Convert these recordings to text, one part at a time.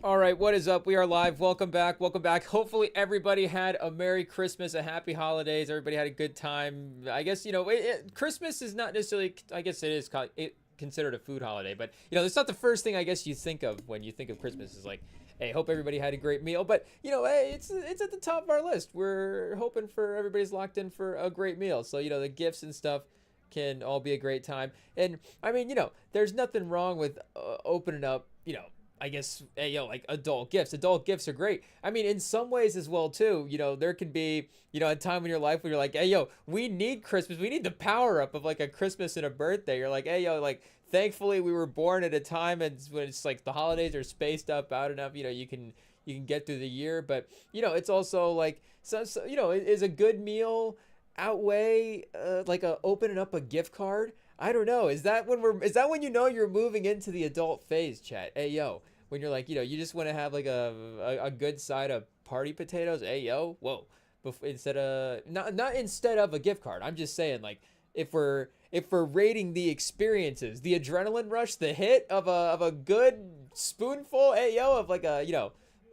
All right, what is up? We are live. Welcome back. Welcome back. Hopefully, everybody had a Merry Christmas, a Happy Holidays. Everybody had a good time. I guess, Christmas is not necessarily, I guess it is considered a food holiday, but, it's not the first thing I guess you think of when you think of Christmas is like, hey, hope everybody had a great meal. But, hey, it's at the top of our list. We're hoping for everybody's locked in for a great meal. So, the gifts and stuff can all be a great time. And, I mean, there's nothing wrong with opening up, I guess, hey, like adult gifts. Adult gifts are great. I mean, in some ways as well, too, there can be, a time in your life where you're like, hey, we need Christmas. We need the power up of like a Christmas and a birthday. You're like, hey, like, thankfully we were born at a time and when it's like the holidays are spaced up out enough, you can get through the year. But, it's also like, is a good meal outweigh like opening up a gift card? I don't know. Is that when you're moving into the adult phase, chat? Hey, when you're like, you just want to have like a good side of party potatoes. Hey, whoa. Instead of not instead of a gift card. I'm just saying, like, if we're rating the experiences, the adrenaline rush, the hit of a good spoonful, hey, of like a,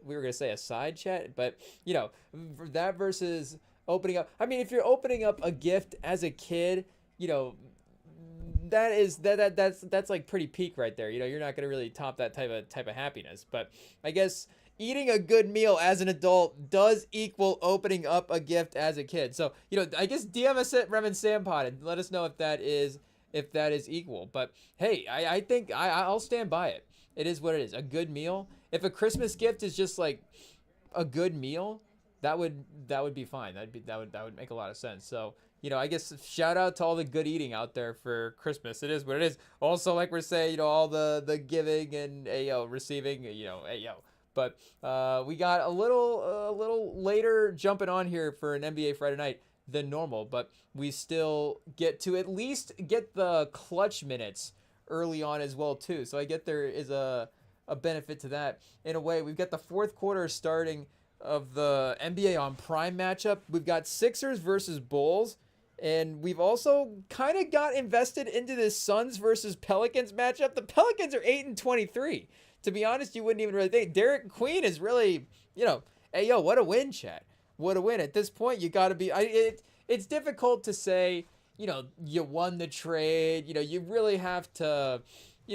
we were gonna say a side chat, but that versus opening up. I mean, if you're opening up a gift as a kid, that's like pretty peak right there. You're not gonna really top that type of happiness. But I guess eating a good meal as an adult does equal opening up a gift as a kid. So I guess DM us at Remin Sampod and let us know if that is equal. But hey, I think I'll stand by it. It is what it is. A good meal. If a Christmas gift is just like a good meal, that would be fine. That would make a lot of sense. So I guess shout out to all the good eating out there for Christmas. It is what it is. Also, like we're saying, all the giving and receiving, But we got a little later jumping on here for an NBA Friday night than normal, but we still get to at least get the clutch minutes early on as well too. So I get there is a benefit to that in a way. We've got the fourth quarter starting of the NBA on Prime matchup. We've got Sixers versus Bulls. And we've also kind of got invested into this Suns versus Pelicans matchup. The Pelicans are 8-23. To be honest, you wouldn't even really think. Derek Queen is really, hey, what a win, chat. What a win. At this point, you got to be, it's difficult to say, you won the trade. You really have to,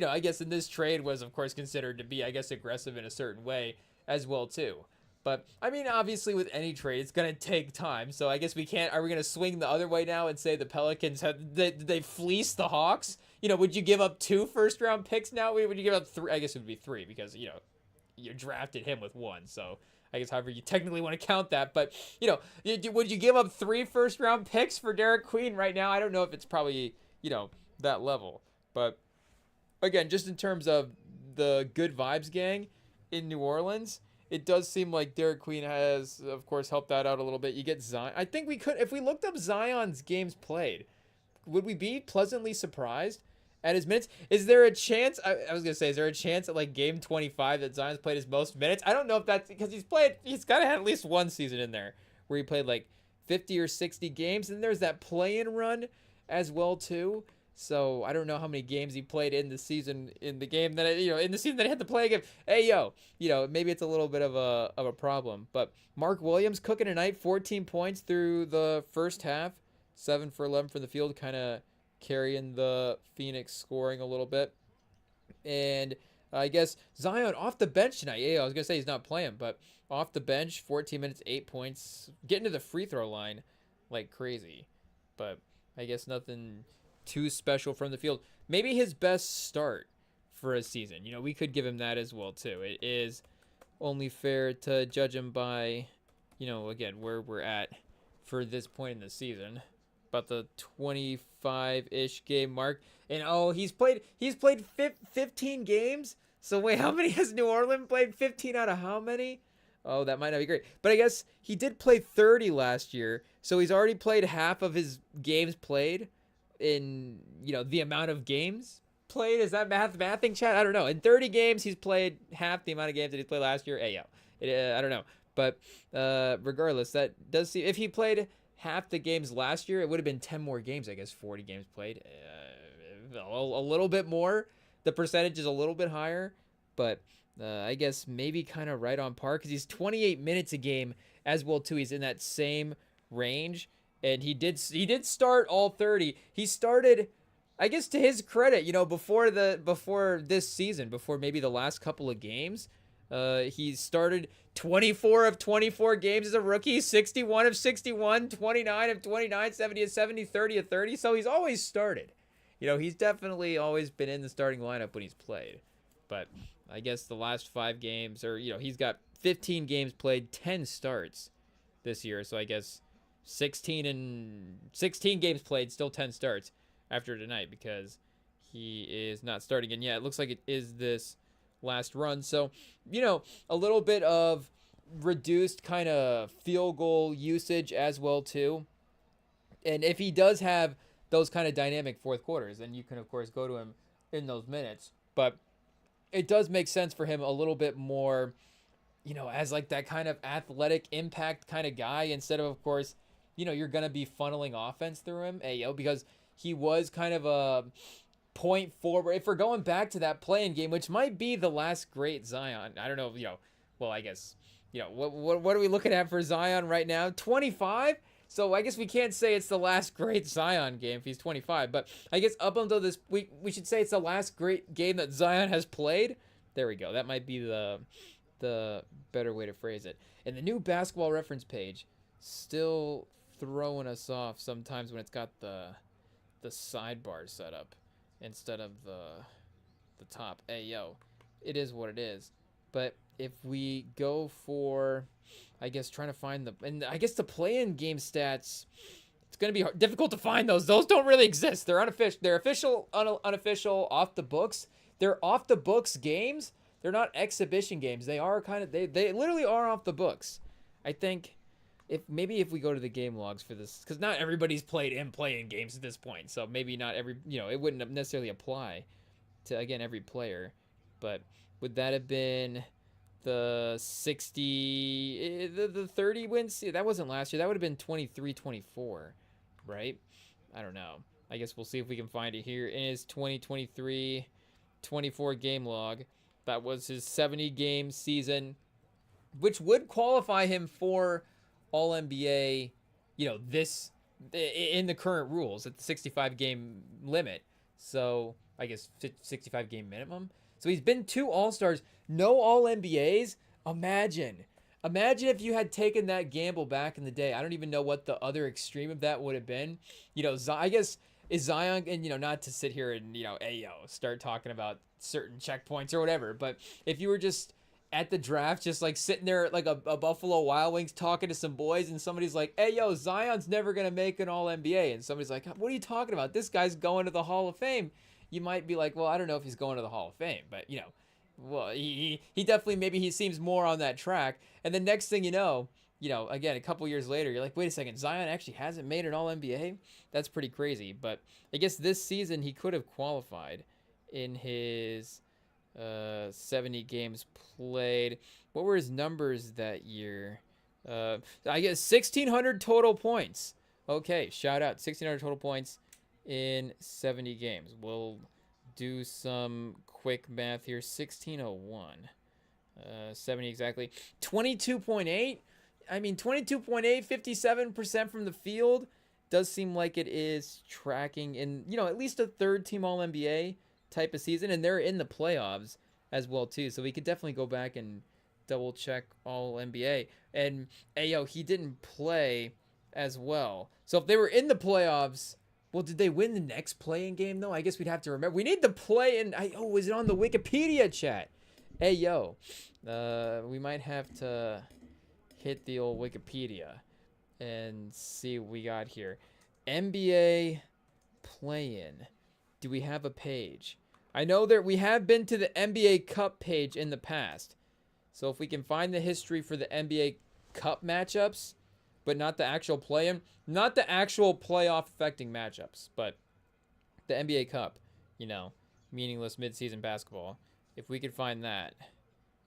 I guess in this trade was, of course, considered to be, I guess, aggressive in a certain way as well, too. But, I mean, obviously with any trade, it's going to take time. So I guess are we going to swing the other way now and say the Pelicans, they fleeced the Hawks? Would you give up 2 first-round picks now? Would you give up 3? I guess it would be 3 because, you drafted him with 1. So I guess however you technically want to count that. But, would you give up 3 first-round picks for Derek Queen right now? I don't know if it's probably, that level. But, again, just in terms of the good vibes gang in New Orleans, it does seem like Derek Queen has, of course, helped that out a little bit. You get Zion. I think we could, if we looked up Zion's games played, would we be pleasantly surprised at his minutes? Is there a chance, I was going to say, is there a chance at like game 25 that Zion's played his most minutes? I don't know if that's, because he's got to have at least one season in there where he played like 50 or 60 games. And there's that play-in run as well, too. So I don't know how many games he played in the season, in the game that in the season that he had to play again. Hey maybe it's a little bit of a problem. But Mark Williams cooking tonight, 14 points through the first half, 7 for 11 from the field, kind of carrying the Phoenix scoring a little bit. And I guess Zion off the bench tonight. Yeah, I was gonna say he's not playing, but off the bench, 14 minutes, 8 points, getting to the free throw line like crazy. But I guess nothing too special from the field. Maybe his best start for a season. We could give him that as well too. It is only fair to judge him by, again, where we're at for this point in the season. About the 25-ish game mark. And he's played 15 games. So wait, how many has New Orleans played? 15 out of how many? Oh, that might not be great. But I guess he did play 30 last year. So he's already played half of his games played in the amount of games played. Is that mathing, chat? I don't know. In 30 games he's played half the amount of games that he played last year. I don't know, but regardless, that does seem, if he played half the games last year, it would have been 10 more games. I guess 40 games played, a little bit more. The percentage is a little bit higher, but I guess maybe kind of right on par because he's 28 minutes a game as well too. He's in that same range, and he did start all 30. He started, I guess to his credit, before this season, before maybe the last couple of games, he started 24 of 24 games as a rookie, 61 of 61, 29 of 29, 70 of 70, 30 of 30. So he's always started. He's definitely always been in the starting lineup when he's played. But I guess the last 5 games, or he's got 15 games played, 10 starts this year. So I guess 16 games played, still 10 starts after tonight because he is not starting. And yeah, it looks like it is this last run. So, a little bit of reduced kind of field goal usage as well too. And if he does have those kind of dynamic fourth quarters, then you can of course go to him in those minutes. But it does make sense for him a little bit more, as like that kind of athletic impact kind of guy instead of course, you're going to be funneling offense through him, because he was kind of a point forward. If we're going back to that play-in game, which might be the last great Zion, I don't know, well, I guess, what are we looking at for Zion right now? 25? So I guess we can't say it's the last great Zion game if he's 25, but I guess up until this, we should say it's the last great game that Zion has played. There we go. That might be the better way to phrase it. And the new basketball reference page still throwing us off sometimes when it's got the sidebar set up instead of the top. It is what it is. But if we go for, I guess, trying to find and I guess the play-in game stats, it's going to be difficult to find those. Those don't really exist. They're unofficial. They're official, unofficial, off the books. They're off the books games. They're not exhibition games. They are they literally are off the books. I think if we go to the game logs for this, because not everybody's played in play-in games at this point, so maybe not every, it wouldn't necessarily apply to, again, every player. But would that have been the 60, the 30 wins? That wasn't last year. That would have been 23-24, right? I don't know. I guess we'll see if we can find it here in his 2023-24 game log. That was his 70-game season, which would qualify him for All-NBA, this in the current rules at the 65-game limit. So I guess 65-game minimum. So he's been 2 All-Stars, no All-NBAs. Imagine if you had taken that gamble back in the day. I don't even know what the other extreme of that would have been. I guess is Zion, and not to sit here and start talking about certain checkpoints or whatever, but if you were just at the draft, just like sitting there like a Buffalo Wild Wings talking to some boys, and somebody's like, Zion's never gonna make an All-NBA, and somebody's like, what are you talking about? This guy's going to the Hall of Fame. You might be like, well, I don't know if he's going to the Hall of Fame, but well, he definitely, maybe he seems more on that track. And the next thing again, a couple years later, you're like, wait a second, Zion actually hasn't made an All-NBA? That's pretty crazy. But I guess this season he could have qualified in his 70 games played. What were his numbers that year? I guess 1,600 total points. Okay, shout out, 1,600 total points in 70 games. We'll do some quick math here. 1,601. 70 exactly. 22.8. I mean, 22.8, 57% from the field. Does seem like it is tracking in, at least a third-team All-NBA type of season. And they're in the playoffs as well, too. So we could definitely go back and double-check All-NBA. And, he didn't play as well. So if they were in the playoffs, well, did they win the next play-in game, though? I guess we'd have to remember. We need the play-in. Was it on the Wikipedia chat? We might have to hit the old Wikipedia and see what we got here. NBA play-in. Do we have a page? I know that we have been to the NBA Cup page in the past. So if we can find the history for the NBA Cup matchups, but not the actual play-in, not the actual playoff affecting matchups, but the NBA Cup, meaningless midseason basketball. If we could find that,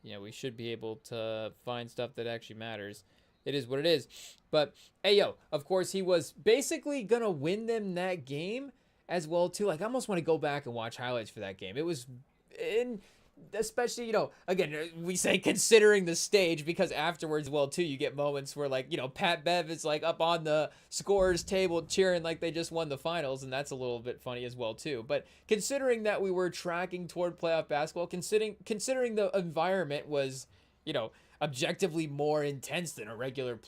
we should be able to find stuff that actually matters. It is what it is. But, of course, he was basically going to win them that game as well, too. Like, I almost want to go back and watch highlights for that game. It was, especially, again, we say considering the stage, because afterwards, well, too, you get moments where, like, Pat Bev is like up on the scorers table cheering like they just won the finals, and that's a little bit funny as well, too. But considering that we were tracking toward playoff basketball, considering the environment was, objectively more intense than a regular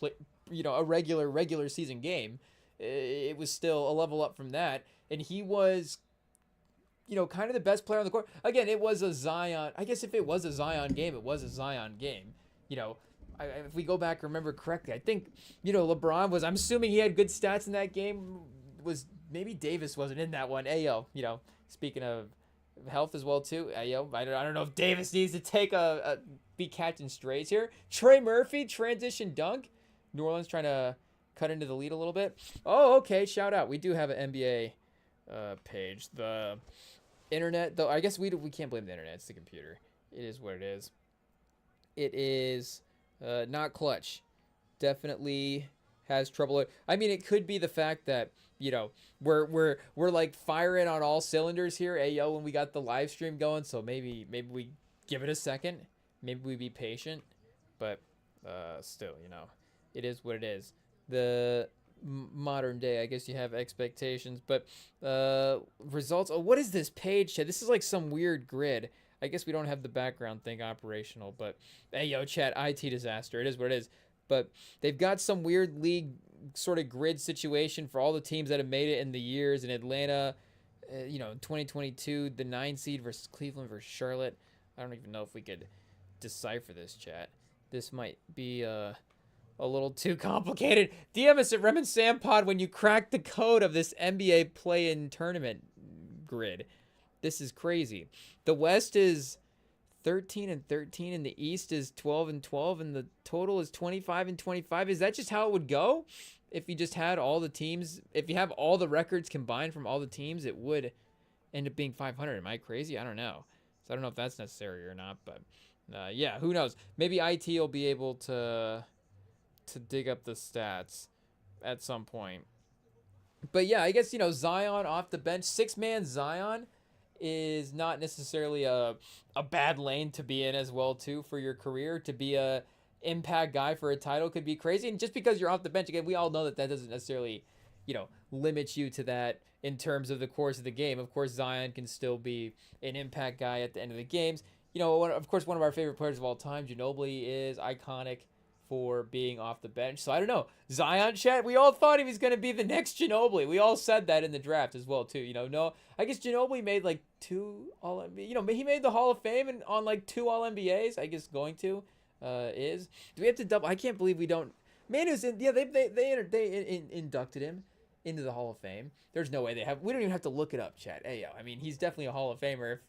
regular season game, it was still a level up from that, and he was kind of the best player on the court. Again, it was a Zion. I guess if it was a Zion game, it was a Zion game. If we go back, remember correctly, I think, LeBron was, I'm assuming he had good stats in that game. Was maybe Davis wasn't in that one. Ayo, speaking of health as well too. Ayo, I don't know if Davis needs to take be catching strays here. Trey Murphy, transition dunk. New Orleans trying to cut into the lead a little bit. Oh, okay, shout out. We do have an NBA page. The internet, though, I guess we can't blame the internet. It's the computer. It is what it is. It is not clutch. Definitely has trouble. I mean, it could be the fact that we're like firing on all cylinders here. Ayo, when we got the live stream going, so maybe we give it a second. Maybe we be patient, but still, it is what it is. The modern day, I guess you have expectations, but results. Oh, what is this page? This is like some weird grid. I guess we don't have the background thing operational, but hey, yo, chat, IT disaster. It is what it is. But they've got some weird league sort of grid situation for all the teams that have made it in the years. In Atlanta, 2022, the 9 seed versus Cleveland versus Charlotte. I don't even know if we could decipher this, chat. This might be a little too complicated. DM us at REMINGTOM when you crack the code of this NBA play-in tournament grid. This is crazy. The West is 13-13, and the East is 12-12, and the total is 25-25. Is that just how it would go? If you just had all the teams, if you have all the records combined from all the teams, it would end up being 500. Am I crazy? I don't know. So I don't know if that's necessary or not, but yeah, who knows? Maybe IT will be able to dig up the stats at some point. But yeah, I guess, Zion off the bench, 6-man Zion is not necessarily a bad lane to be in as well too for your career. To be a impact guy for a title could be crazy, and just because you're off the bench, again, we all know that doesn't necessarily limit you to that in terms of the course of the game. Of course, Zion can still be an impact guy at the end of the games. Of course, one of our favorite players of all time, Ginobili, is iconic for being off the bench. So I don't know. Zion, chat, we all thought he was going to be the next Ginobili. We all said that in the draft as well too. No, I guess Ginobili made like 2 all, he made the Hall of Fame and on like 2 all NBAs. I guess going to is. Do we have to double? I can't believe we don't. Manu's in. Yeah, they inducted him into the Hall of Fame. There's no way they have. We don't even have to look it up, chat. Hey, yo, I mean, he's definitely a Hall of Famer if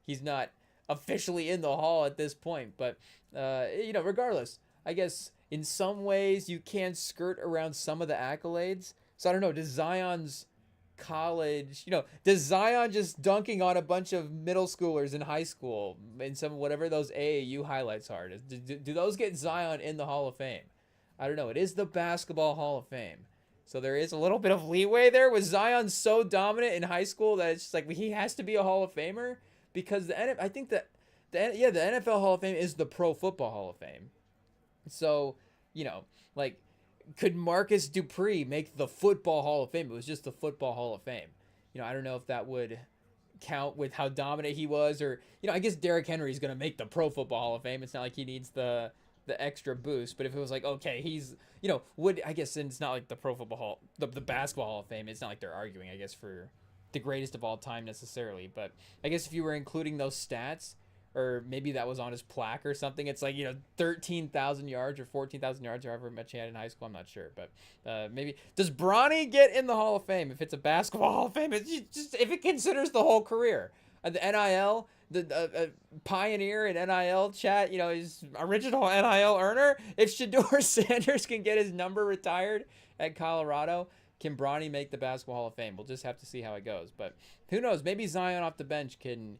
he's not officially in the Hall at this point. But regardless, I guess in some ways you can skirt around some of the accolades. So I don't know. Does Zion's college, does Zion just dunking on a bunch of middle schoolers in high school in some whatever those AAU highlights are? Do those get Zion in the Hall of Fame? I don't know. It is the Basketball Hall of Fame. So there is a little bit of leeway there. Was Zion so dominant in high school that it's just like he has to be a Hall of Famer? Because I think that the NFL Hall of Fame is the Pro Football Hall of Fame. So, could Marcus Dupree make the Football Hall of Fame? It was just the Football Hall of Fame. I don't know if that would count with how dominant he was, or, I guess Derrick Henry is going to make the Pro Football Hall of Fame. It's not like he needs the extra boost, but if it was like, okay, he's, I guess it's not like the Pro Football Hall, the Basketball Hall of Fame. It's not like they're arguing, I guess, for the greatest of all time necessarily, but I guess if you were including those stats, or maybe that was on his plaque or something, it's like 13,000 yards or 14,000 yards or however much he had in high school. I'm not sure, but maybe does Bronny get in the Hall of Fame if it's a Basketball Hall of Fame? It's just if it considers the whole career, the NIL, the pioneer in NIL, chat, his original NIL earner. If Shedeur Sanders can get his number retired at Colorado, can Bronny make the Basketball Hall of Fame? We'll just have to see how it goes, but who knows? Maybe Zion off the bench can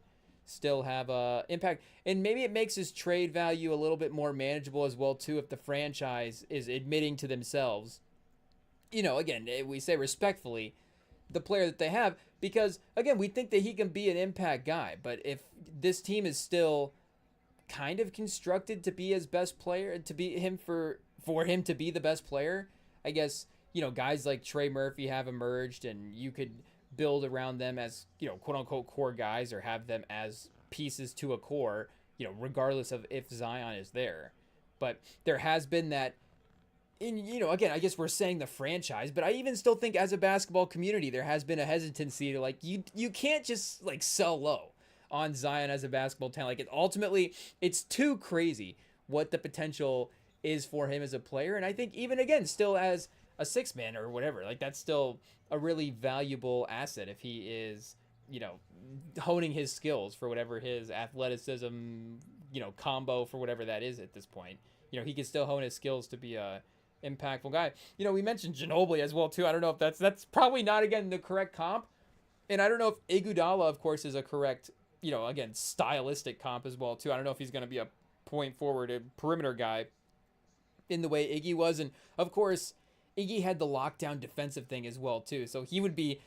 still have a impact, and maybe it makes his trade value a little bit more manageable as well too if the franchise is admitting to themselves, again, we say respectfully, the player that they have, because again, we think that he can be an impact guy, but if this team is still kind of constructed to be his best player, to be him for him to be the best player, I guess, guys like Trey Murphy have emerged, and you could build around them as, quote unquote core guys, or have them as pieces to a core, regardless of if Zion is there. But there has been that, again, I guess we're saying the franchise, but I even still think as a basketball community, there has been a hesitancy to, like, you can't just, like, sell low on Zion as a basketball talent. Like, ultimately, it's too crazy what the potential is for him as a player. And I think even, again, still as a six man or whatever, like, that's still a really valuable asset if he is, honing his skills for whatever his athleticism, combo for whatever that is at this point. He can still hone his skills to be a impactful guy. We mentioned Ginobili as well too. I don't know if that's probably not, again, the correct comp. And I don't know if Iguodala, of course, is a correct, again, stylistic comp as well too. I don't know if he's going to be a point forward, a perimeter guy in the way Iggy was. And of course, Iggy had the lockdown defensive thing as well too. So he would be,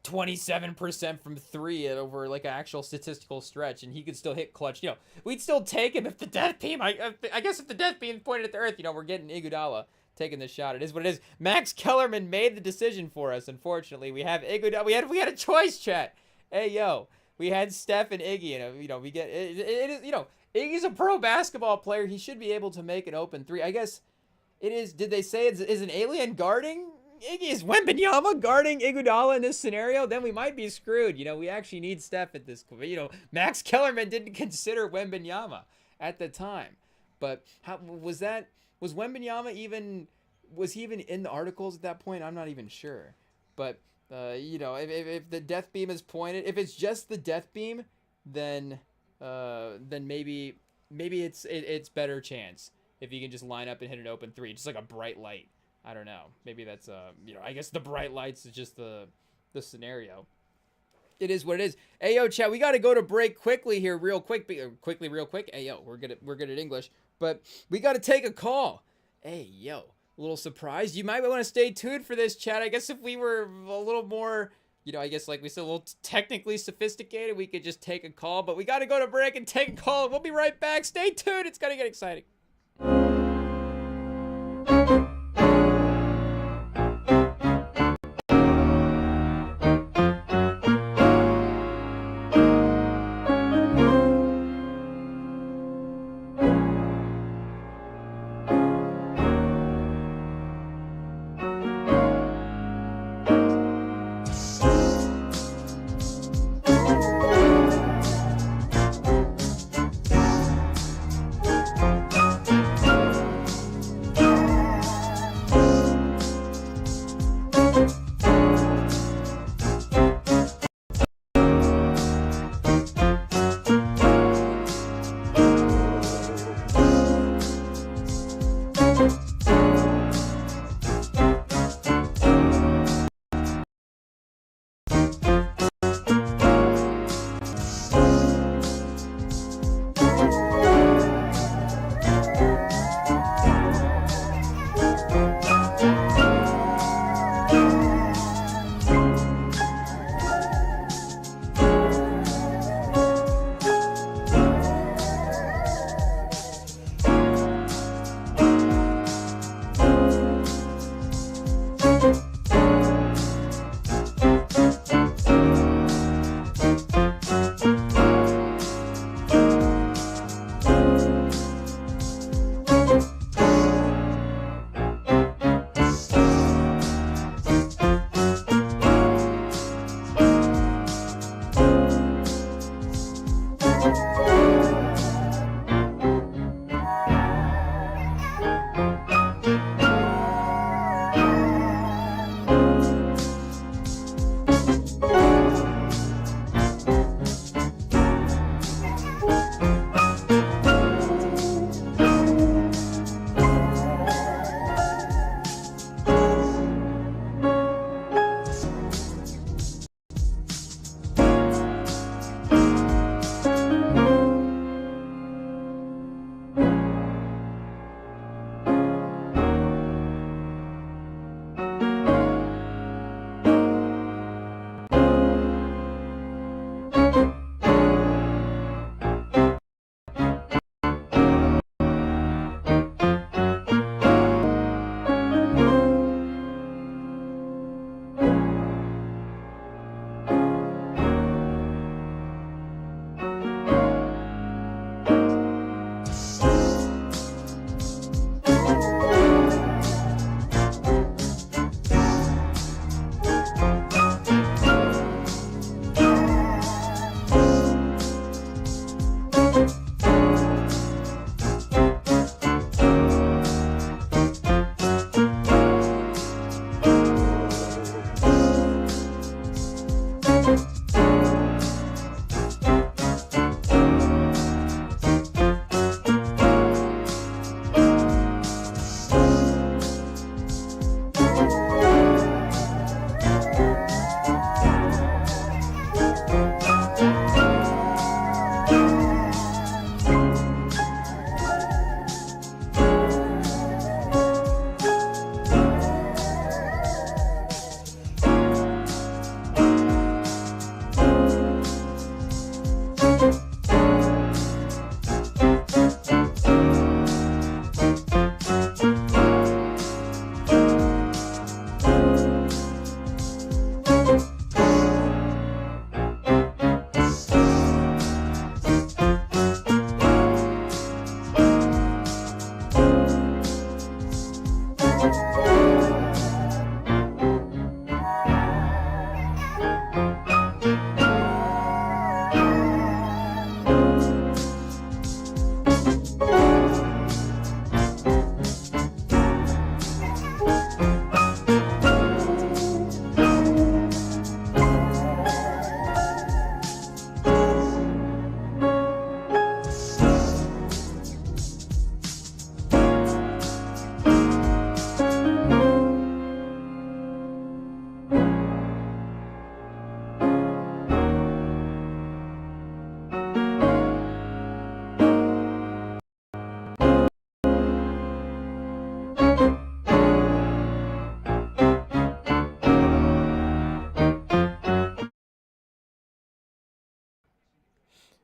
27% from three over like an actual statistical stretch, and he could still hit clutch. We'd still take him if the death beam, I guess if the death beam pointed at the earth, we're getting Iguodala taking the shot. It is what it is. Max Kellerman made the decision for us. Unfortunately, we have Iguodala. We had a choice, chat. Hey, yo, we had Steph and Iggy, and we get it is, Iggy's a pro basketball player. He should be able to make an open three. I guess it is. Did they say is an alien guarding Iggy? Is Wembanyama guarding Iguodala in this scenario? Then we might be screwed. We actually need Steph at this. Max Kellerman didn't consider Wembanyama at the time. But how was that? Was Wembanyama even? Was he even in the articles at that point? I'm not even sure. But if the death beam is pointed, if it's just the death beam, then maybe it's better chance if you can just line up and hit an open three, just like a bright light. I don't know. Maybe that's I guess the bright lights is just the scenario. It is what it is. Hey yo, chat, we got to go to break quickly here, real quick. Hey yo, we're good at English, but we got to take a call. Hey yo, a little surprised. You might want to stay tuned for this, chat. I guess if we were a little more, I guess like we said, a little technically sophisticated, we could just take a call. But we got to go to break and take a call. We'll be right back. Stay tuned. It's gonna get exciting.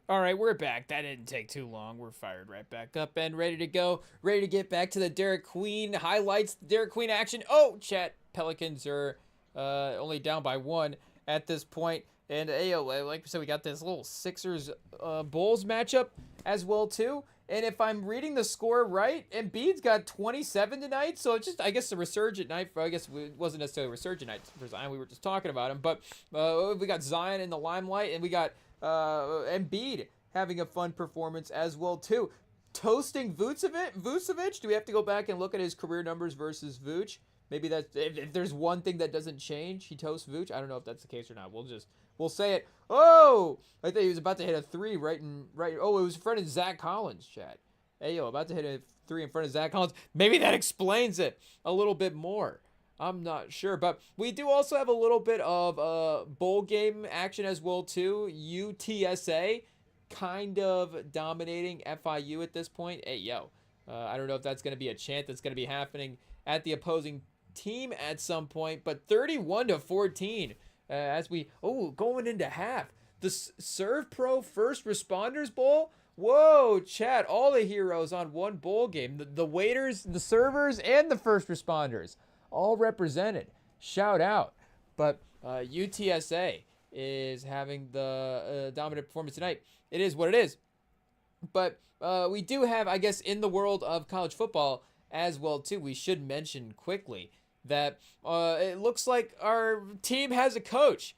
All right, we're back. That didn't take too long. We're fired right back up and ready to go. Ready to get back to the Derek Queen highlights. Derek Queen action. Oh, chat. Pelicans are only down by 1 at this point. And like we said, we got this little Sixers Bulls matchup as well too. And if I'm reading the score right, Embiid's got 27 tonight. So it's just, I guess, a resurgent night. I guess it wasn't necessarily a resurgent night for Zion. We were just talking about him. But we got Zion in the limelight, and we got Embiid having a fun performance as well too. Toasting Vucevic. Do we have to go back and look at his career numbers versus Vuce? Maybe that's if there's one thing that doesn't change, he toasts Vuce. I don't know if that's the case or not. We'll say it. Oh, I thought he was about to hit a 3 right. Oh, it was in front of Zach Collins, chat. Hey, about to hit a 3 in front of Zach Collins. Maybe that explains it a little bit more. I'm not sure, but we do also have a little bit of bowl game action as well too. UTSA kind of dominating FIU at this point. Hey, I don't know if that's going to be a chant that's going to be happening at the opposing team at some point, but 31-14 as we going into half. The Serve Pro First Responders Bowl. Whoa, chat, all the heroes on one bowl game. The waiters, the servers, and the first responders all represented. Shout out. But UTSA is having the dominant performance tonight. It is what it is. But we do have, I guess, in the world of college football as well too, we should mention quickly that it looks like our team has a coach.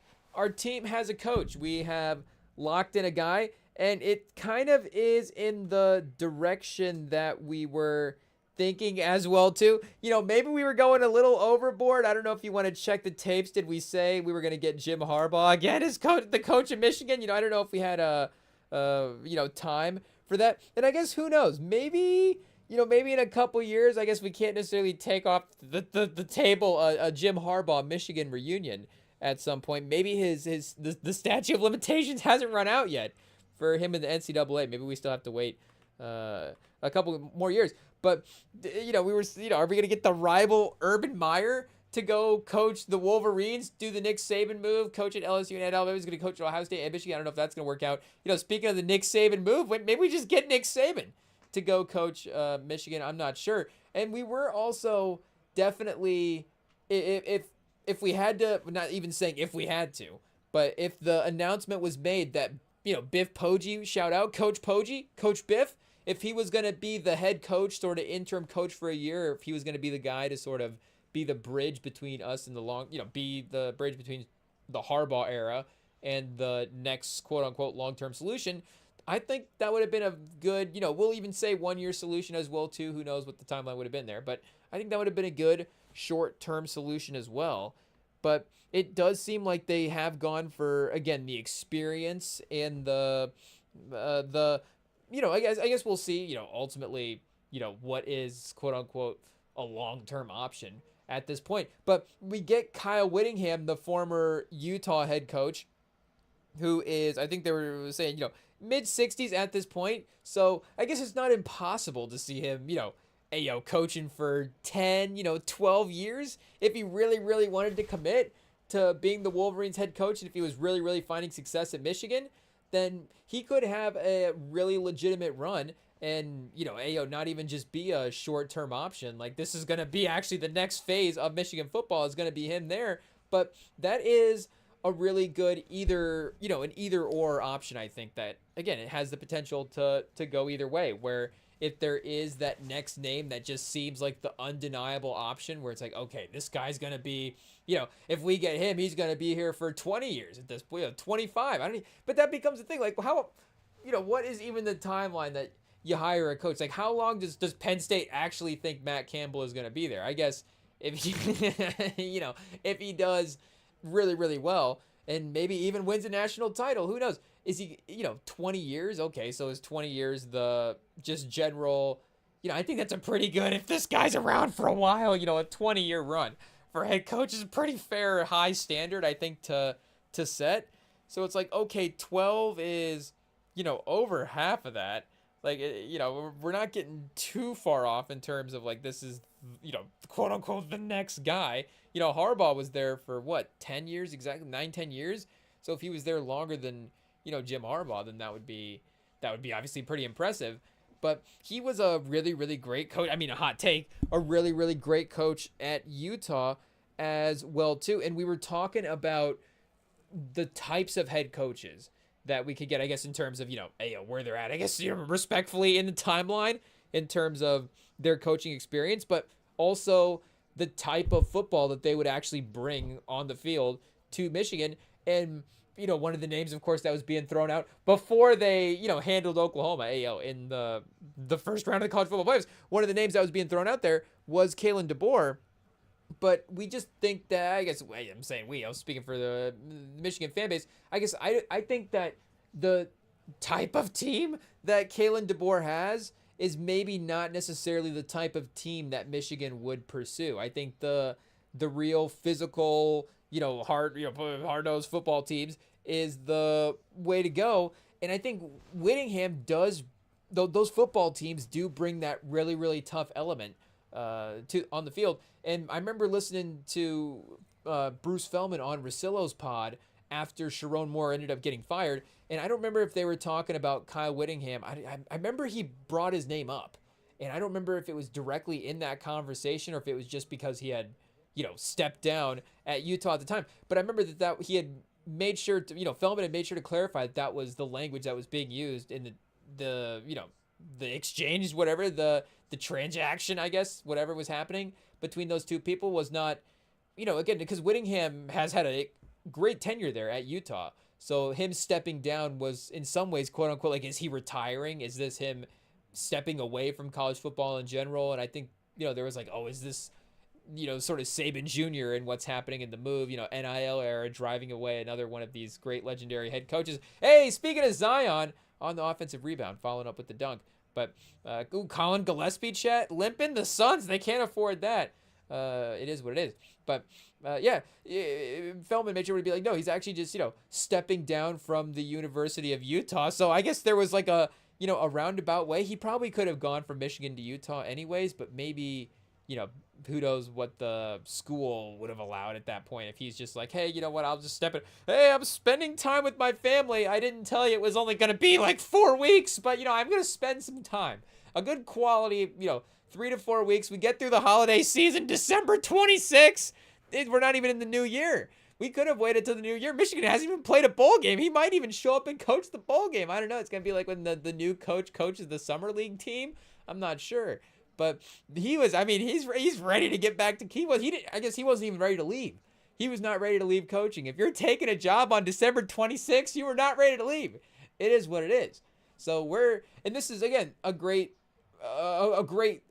We have locked in a guy, and it kind of is in the direction that we were thinking as well too. Maybe we were going a little overboard. I don't know if you want to check the tapes. Did we say we were going to get Jim Harbaugh again as the coach of Michigan? I don't know if we had time for that. And I guess who knows? Maybe in a couple years, I guess we can't necessarily take off the table a Jim Harbaugh Michigan reunion at some point. Maybe the statute of limitations hasn't run out yet for him in the NCAA. Maybe we still have to wait a couple more years. But we were are we gonna get the rival Urban Meyer to go coach the Wolverines, do the Nick Saban move, coach at LSU and at Alabama? He's gonna coach at Ohio State and Michigan. I don't know if that's gonna work out. Speaking of the Nick Saban move, maybe we just get Nick Saban to go coach Michigan. I'm not sure. And we were also definitely, if we had to, not even saying if we had to, but if the announcement was made that Biff Poggi, shout out Coach Poggi, Coach Biff, if he was going to be the head coach, sort of interim coach for a year, or if he was going to be the guy to sort of be the bridge between us and be the bridge between the Harbaugh era and the next quote unquote long-term solution, I think that would have been a good, we'll even say 1-year solution as well too. Who knows what the timeline would have been there, but I think that would have been a good short-term solution as well. But it does seem like they have gone for, again, the experience and the I guess we'll see, ultimately, what is quote unquote a long-term option at this point. But we get Kyle Whittingham, the former Utah head coach, who is, I think they were saying, mid-60s at this point. So I guess it's not impossible to see him, coaching for 10, 12 years if he really, really wanted to commit to being the Wolverines head coach, and if he was really, really finding success at Michigan, then he could have a really legitimate run and, not even just be a short-term option. Like, this is going to be actually the next phase of Michigan football is going to be him there. But that is a really good an either-or option, I think, that, again, it has the potential to go either way, where if there is that next name that just seems like the undeniable option where it's like, okay, this guy's going to be, if we get him, he's going to be here for 20 years at this point, 25. But that becomes the thing. Like, how, what is even the timeline that you hire a coach? Like, how long does Penn State actually think Matt Campbell is going to be there? I guess if he, if he does really, really well and maybe even wins a national title, who knows? Is he, 20 years? Okay, so is 20 years the just general, I think that's a pretty good, if this guy's around for a while, a 20-year run for head coach is a pretty fair high standard, I think, to set. So it's like, okay, 12 is, over half of that. Like, we're not getting too far off in terms of, like, this is, quote unquote, the next guy. Harbaugh was there for what, 10 years, exactly 9-10 years. So if he was there longer than, Jim Harbaugh, then that would be obviously pretty impressive. But he was a really, really great coach. I mean, a hot take, a really, really great coach at Utah as well too. And we were talking about the types of head coaches that we could get, I guess, in terms of, where they're at, I guess, respectfully in the timeline in terms of their coaching experience, but also the type of football that they would actually bring on the field to Michigan. And, one of the names, of course, that was being thrown out before they, handled Oklahoma, in the first round of the college football playoffs. One of the names that was being thrown out there was Kalen DeBoer. But we just think that, I guess, I'm saying we, I was speaking for the Michigan fan base. I guess I think that the type of team that Kalen DeBoer has is maybe not necessarily the type of team that Michigan would pursue. I think the real physical, hard-nosed football teams is the way to go. And I think Whittingham does, those football teams do bring that really, really tough element on the field. And I remember listening to Bruce Feldman on Rosillo's pod after Sharon Moore ended up getting fired. And I don't remember if they were talking about Kyle Whittingham. I remember he brought his name up. And I don't remember if it was directly in that conversation or if it was just because he had, stepped down at Utah at the time. But I remember that he had made sure to, Feldman had made sure to clarify that was the language that was being used in the exchange, whatever, the transaction, I guess, whatever was happening between those two people was not, again, because Whittingham has had a great tenure there at Utah. So him stepping down was in some ways, quote unquote, like, is he retiring? Is this him stepping away from college football in general? And I think, there was like, oh, is this, sort of Saban Jr. and what's happening in the move, NIL era, driving away another one of these great legendary head coaches. Hey, speaking of Zion on the offensive rebound, following up with the dunk. But Colin Gillespie, chat, limping the Suns. They can't afford that. It is what it is. But Feldman made sure to be like, no, he's actually just, stepping down from the University of Utah. So I guess there was like a roundabout way. He probably could have gone from Michigan to Utah anyways, but maybe, who knows what the school would have allowed at that point if he's just like, hey, you know what, I'll just step in. Hey, I'm spending time with my family. I didn't tell you it was only going to be like 4 weeks, but, I'm going to spend some time. A good quality, 3 to 4 weeks. We get through the holiday season, December 26th. We're not even in the new year. We could have waited till the new year. Michigan hasn't even played a bowl game. He might even show up and coach the bowl game. I don't know. It's going to be like when the new coach coaches the summer league team. I'm not sure. But he's ready to get back to I guess he wasn't even ready to leave. He was not ready to leave coaching. If you're taking a job on December 26th, you were not ready to leave. It is what it is. So and this is, again, a great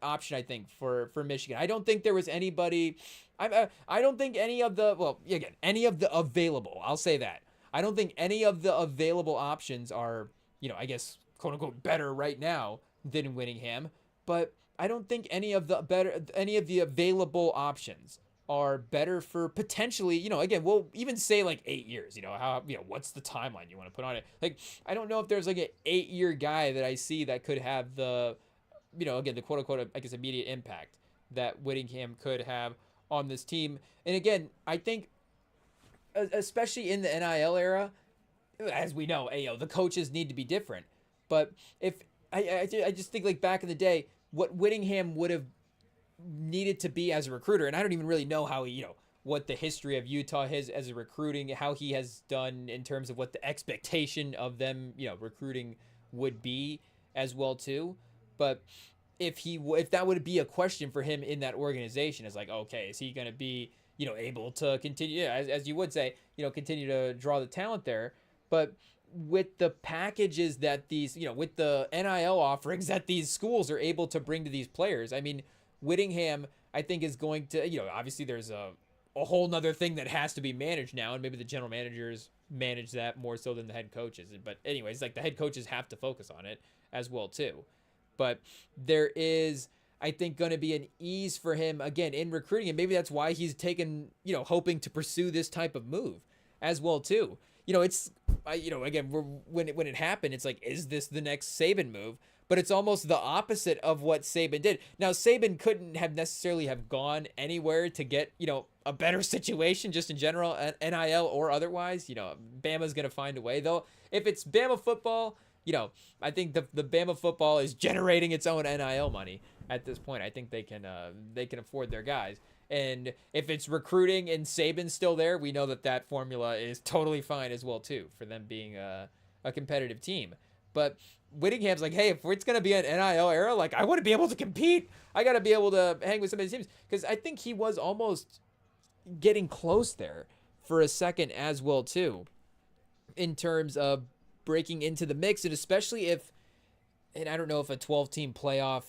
option, I think, for Michigan. I don't think there was anybody, I don't think any of the available, I'll say that. I don't think any of the available options are, I guess, quote unquote, better right now than Whittingham, but I don't think any of the available options are better for potentially, again, we'll even say like 8 years, what's the timeline you want to put on it? Like, I don't know if there's like an 8-year guy that I see that could have the, again, the quote unquote, I guess, immediate impact that Whittingham could have on this team. And again, I think, especially in the NIL era, as we know, the coaches need to be different. But if I just think like back in the day, what Whittingham would have needed to be as a recruiter, and I don't even really know how he, what the history of Utah is as a recruiting, how he has done in terms of what the expectation of them, recruiting would be as well too. But if that would be a question for him in that organization, it's like, okay, is he going to be, able to continue, as you would say, continue to draw the talent there? But with the packages that these, with the NIL offerings that these schools are able to bring to these players, I mean, Whittingham, I think, is going to, obviously there's a whole nother thing that has to be managed now, and maybe the general managers manage that more so than the head coaches. But anyways, like, the head coaches have to focus on it as well too. But there is, I think, going to be an ease for him, again, in recruiting, and maybe that's why he's taken, hoping to pursue this type of move as well too. It's, again, when it happened, it's like, is this the next Saban move? but it's almost the opposite of what Saban did. Now, Saban couldn't have necessarily have gone anywhere to get, a better situation just in general, NIL or otherwise. Bama's going to find a way, though. If it's Bama football, I think the Bama football is generating its own NIL money at this point. I think they can afford their guys. And if it's recruiting and Saban's still there, we know that formula is totally fine as well, too, for them being a competitive team. But Whittingham's like, hey, if it's going to be an NIL era, like, I want to be able to compete. I got to be able to hang with some of these teams. Because I think he was almost getting close there for a second as well, too, in terms of breaking into the mix. And especially and I don't know if a 12-team playoff,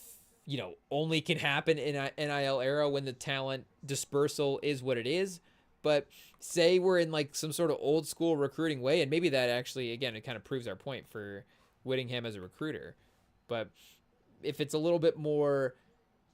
only can happen in a NIL era when the talent dispersal is what it is. But say we're in like some sort of old school recruiting way, and maybe that actually, again, it kind of proves our point for Whittingham as a recruiter. But if it's a little bit more,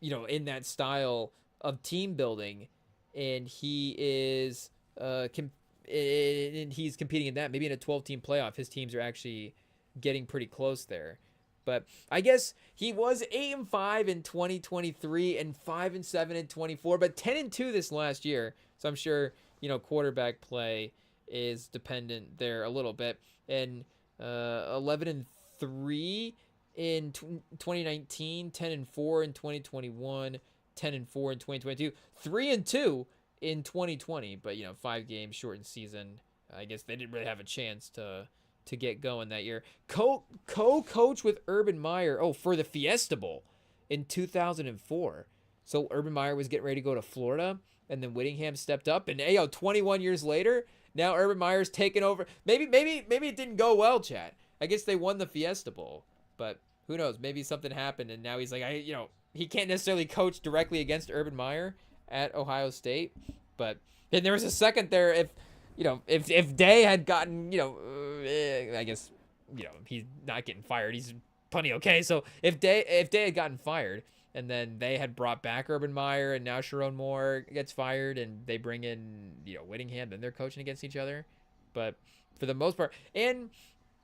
in that style of team building, and he is and he's competing in that, maybe in a 12-team playoff, his teams are actually getting pretty close there. But I guess he was 8-5 in 2023 and 5-7 in 24, but 10-2 this last year. So I'm sure, quarterback play is dependent there a little bit. And 11-3 in 2019, 10-4 in 2021, 10-4 in 2022, 3-2 in 2020. But 5 games, shortened season. I guess they didn't really have a chance to get going that year. Co-coach with Urban Meyer, for the Fiesta Bowl in 2004. So Urban Meyer was getting ready to go to Florida, and then Whittingham stepped up, and 21 years later, now Urban Meyer's taken over. Maybe it didn't go well, Chad. I guess they won the Fiesta Bowl, but who knows? Maybe something happened, and now he's like, he can't necessarily coach directly against Urban Meyer at Ohio State, but then there was a second there if Day had gotten, I guess, he's not getting fired. He's plenty okay. So if Day had gotten fired, and then they had brought back Urban Meyer, and now Sharon Moore gets fired, and they bring in, Whittingham, then they're coaching against each other. But for the most part, and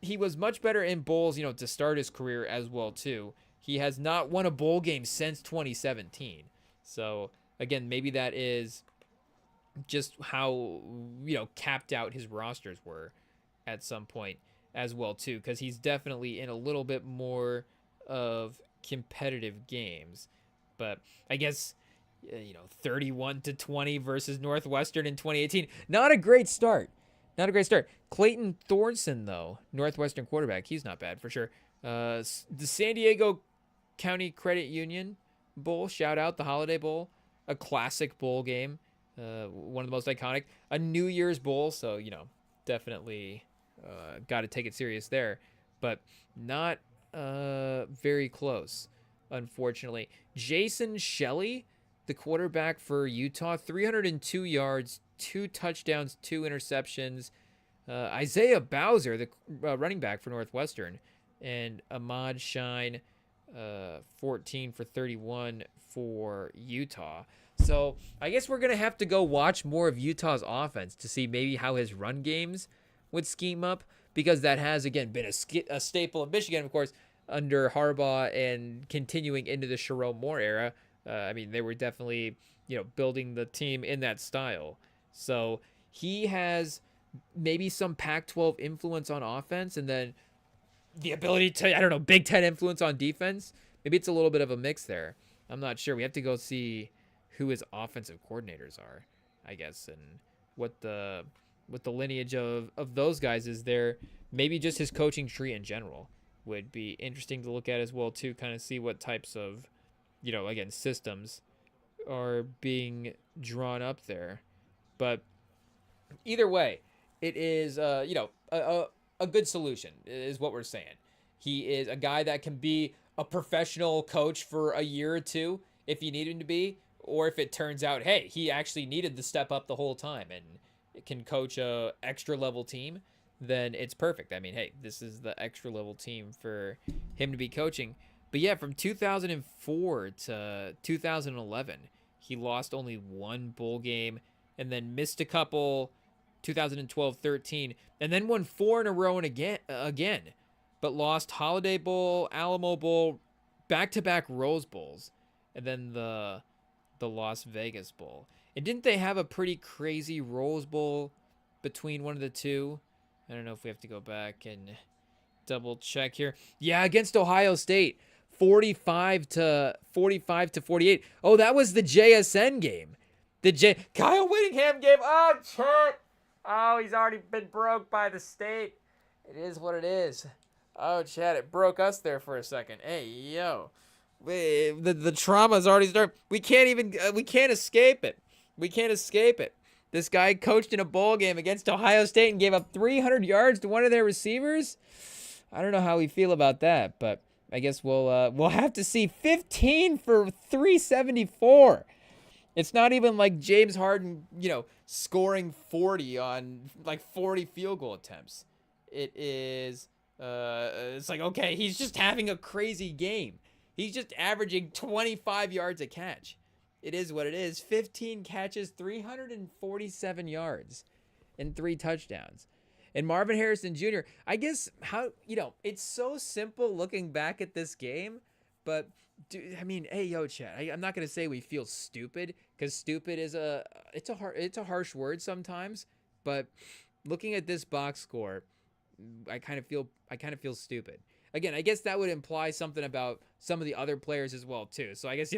he was much better in bowls, to start his career as well, too. He has not won a bowl game since 2017. So again, maybe that is just how capped out his rosters were at some point as well, too, because he's definitely in a little bit more of competitive games. But I guess 31-20 versus Northwestern in 2018, not a great start. Clayton Thornton, though, Northwestern quarterback, he's not bad for sure. The San Diego County Credit Union Bowl, shout out the Holiday Bowl, a classic bowl game. One of the most iconic, a New Year's Bowl, so definitely got to take it serious there, but not very close, unfortunately. Jason Shelley, the quarterback for Utah, 302 yards, 2 touchdowns, 2 interceptions. Isaiah Bowser, the running back for Northwestern, and Ahmad Shine, 14 for 31 for Utah. So I guess we're going to have to go watch more of Utah's offense to see maybe how his run games would scheme up, because that has, again, been a staple of Michigan, of course, under Harbaugh and continuing into the Sharon Moore era. They were definitely, building the team in that style. So he has maybe some Pac-12 influence on offense, and then the ability to, Big Ten influence on defense. Maybe it's a little bit of a mix there. I'm not sure. We have to go see who his offensive coordinators are, I guess, and what the lineage of those guys is there. Maybe just his coaching tree in general would be interesting to look at as well, too, kind of see what types of, again, systems are being drawn up there. But either way, it is, a good solution is what we're saying. He is a guy that can be a professional coach for a year or two if you need him to be, or if it turns out, hey, he actually needed to step up the whole time and can coach a extra level team, then it's perfect. Hey, this is the extra level team for him to be coaching. But yeah, from 2004 to 2011, he lost only 1 bowl game, and then missed a couple 2012-13, and then won 4 in a row and again. but lost Holiday Bowl, Alamo Bowl, back-to-back Rose Bowls, and then the Las Vegas Bowl. And didn't they have a pretty crazy Rose Bowl between one of the two? I don't know if we have to go back and double check here. Yeah, against Ohio State, 45 to 48. Oh, that was the JSN game. Kyle Whittingham game. Oh, chat. Oh, he's already been broke by the state. It is what it is. Oh, chat, it broke us there for a second. Hey, yo. The trauma's already started. We can't escape it. We can't escape it. This guy coached in a bowl game against Ohio State and gave up 300 yards to one of their receivers. I don't know how we feel about that, but I guess we'll have to see. 15 for 374. It's not even like James Harden, scoring 40 on like 40 field goal attempts. It is it's like, okay, he's just having a crazy game. He's just averaging 25 yards a catch. It is what it is. 15 catches, 347 yards, and 3 touchdowns. And Marvin Harrison Jr., I guess it's so simple looking back at this game, but hey, yo, Chad, I'm not going to say we feel stupid, because stupid is a harsh word sometimes, but looking at this box score, I kind of feel stupid. Again, I guess that would imply something about some of the other players as well, too. So I guess,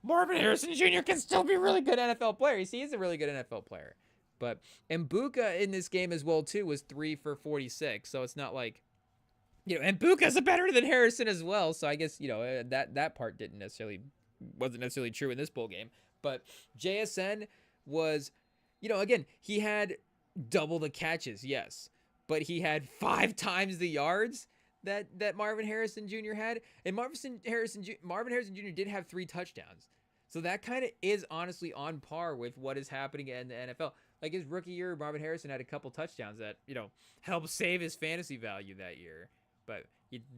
Marvin Harrison Jr. can still be a really good NFL player. He is a really good NFL player. But Mbuka in this game as well, too, was 3 for 46. So it's not like, Mbuka's better than Harrison as well. So I guess, that part wasn't necessarily true in this bowl game. But JSN was, again, he had double the catches, yes. But he had 5 times the yards that Marvin Harrison Jr. had. And Marvin Harrison Jr. did have 3 touchdowns. So that kind of is honestly on par with what is happening in the NFL. Like his rookie year, Marvin Harrison had a couple touchdowns that, helped save his fantasy value that year. But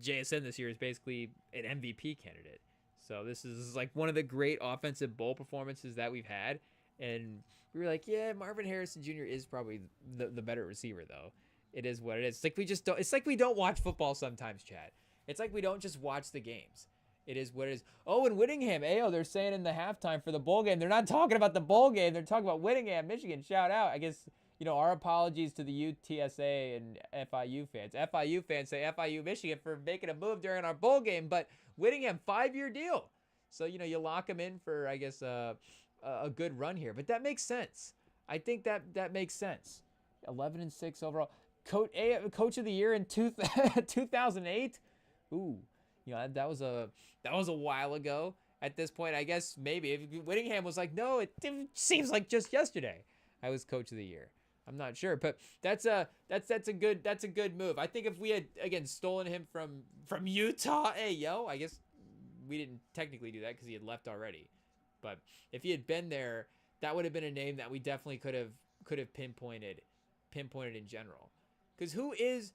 JSN this year is basically an MVP candidate. So this is like one of the great offensive bowl performances that we've had. And we were like, yeah, Marvin Harrison Jr. is probably the better receiver, though. It is what it is. It's like we don't watch football sometimes, Chad. It's like we don't just watch the games. It is what it is. Oh, and Whittingham, they're saying in the halftime for the bowl game, they're not talking about the bowl game. They're talking about Whittingham, Michigan. Shout out. I guess, our apologies to the UTSA and FIU fans. FIU fans say FIU Michigan for making a move during our bowl game, but Whittingham, 5-year deal. So, you lock him in for, I guess, a good run here. But that makes sense. I think that makes sense. 11-6 overall. Coach of the year in 2008. Ooh, that was a while ago. At this point, I guess maybe if Whittingham was like, no, it seems like just yesterday I was coach of the year. I'm not sure, but that's a good move. I think if we had again stolen him from Utah, I guess we didn't technically do that because he had left already. But if he had been there, that would have been a name that we definitely could have pinpointed in general. Because who is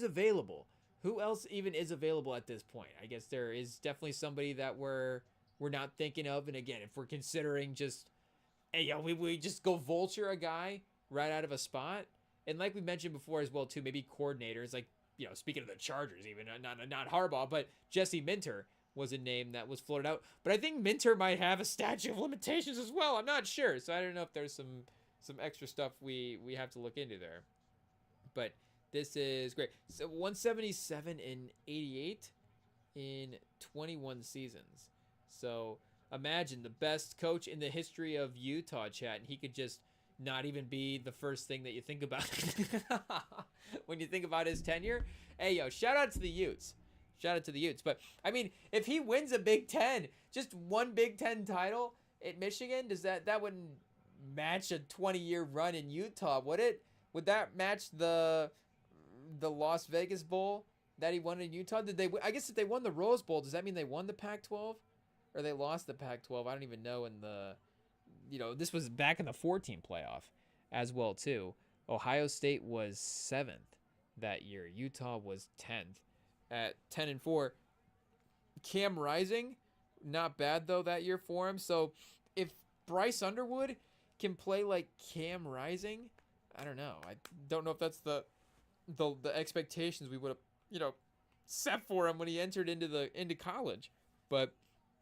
available? Who else even is available at this point? I guess there is definitely somebody that we're not thinking of. And again, if we're considering just, we just go vulture a guy right out of a spot. And like we mentioned before as well, too, maybe coordinators, like, speaking of the Chargers, even not Harbaugh, but Jesse Minter was a name that was floated out. But I think Minter might have a statute of limitations as well. I'm not sure. So I don't know if there's some extra stuff we have to look into there. But this is great. So 177 and 88 in 21 seasons. So imagine the best coach in the history of Utah, chat, and he could just not even be the first thing that you think about when you think about his tenure. Shout out to the Utes. Shout out to the Utes. But, I mean, if he wins a Big Ten, just one Big Ten title at Michigan, that wouldn't match a 20-year run in Utah, would it? Would that match the Las Vegas Bowl that he won in Utah? I guess if they won the Rose Bowl, does that mean they won the Pac-12? Or they lost the Pac-12? I don't even know. This was back in the 14 playoff as well, too. Ohio State was 7th that year. Utah was 10th at 10-4. Cam Rising, not bad, though, that year for him. So if Bryce Underwood can play like Cam Rising, I don't know. I don't know if that's the expectations we would have, set for him when he entered into college. But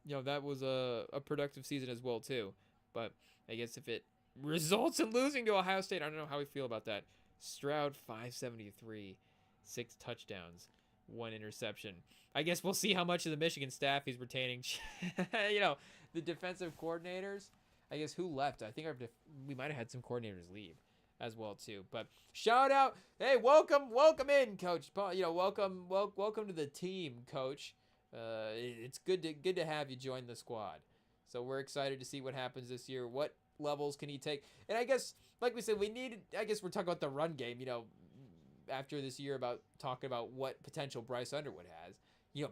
that was a productive season as well too. But I guess if it results in losing to Ohio State, I don't know how we feel about that. Stroud 573, 6 touchdowns, 1 interception. I guess we'll see how much of the Michigan staff he's retaining. The defensive coordinators. I guess who left? I think we might have had some coordinators leave as well too. But shout out, hey, welcome in, Coach. Welcome to the team, Coach. It's good to have you join the squad. So we're excited to see what happens this year. What levels can he take? And I guess, like we said, we're talking about the run game. After this year, about talking about what potential Bryce Underwood has.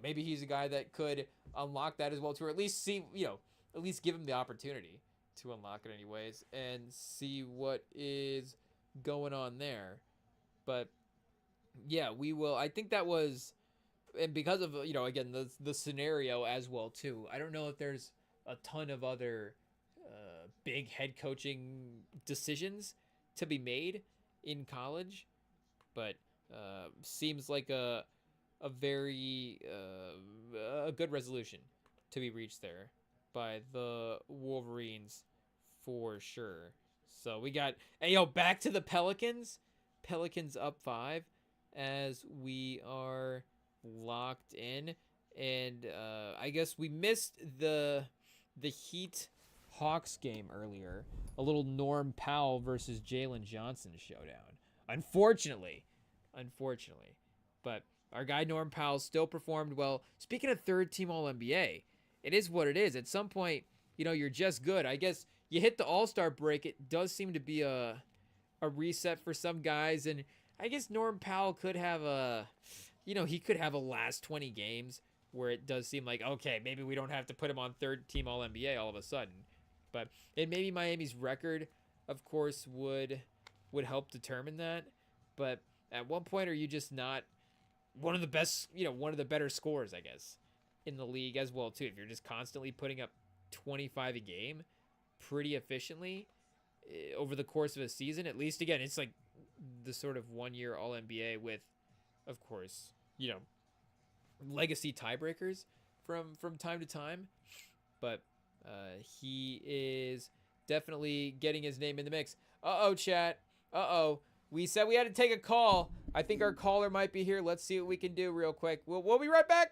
Maybe he's a guy that could unlock that as well too, or at least at least give him the opportunity to unlock it anyways and see what is going on there. But yeah, we will. I think that was, and because of again the scenario as well too. I don't know if there's a ton of other big head coaching decisions to be made in college, but seems like a very a good resolution to be reached there by the Wolverines for sure. So we got back to the Pelicans. Pelicans up 5 as we are locked in, and I guess we missed the Heat Hawks game earlier. A little Norm Powell versus Jalen Johnson showdown. Unfortunately, but our guy Norm Powell still performed well. Speaking of third team All-NBA, it is what it is. At some point, you're just good. I guess you hit the All-Star break. It does seem to be a reset for some guys, and I guess Norm Powell could have he could have a last 20 games where it does seem like, okay, maybe we don't have to put him on third team All-NBA all of a sudden. But maybe Miami's record, of course, would help determine that. But at one point, are you just not one of the best, one of the better scorers, I guess, in the league as well too? If you're just constantly putting up 25 a game pretty efficiently over the course of a season, at least, again, it's like the sort of 1 year All-NBA with, of course, legacy tiebreakers from time to time. But he is definitely getting his name in the mix. Chat. We said we had to take a call. I think our caller might be here. Let's see what we can do real quick. We'll be right back.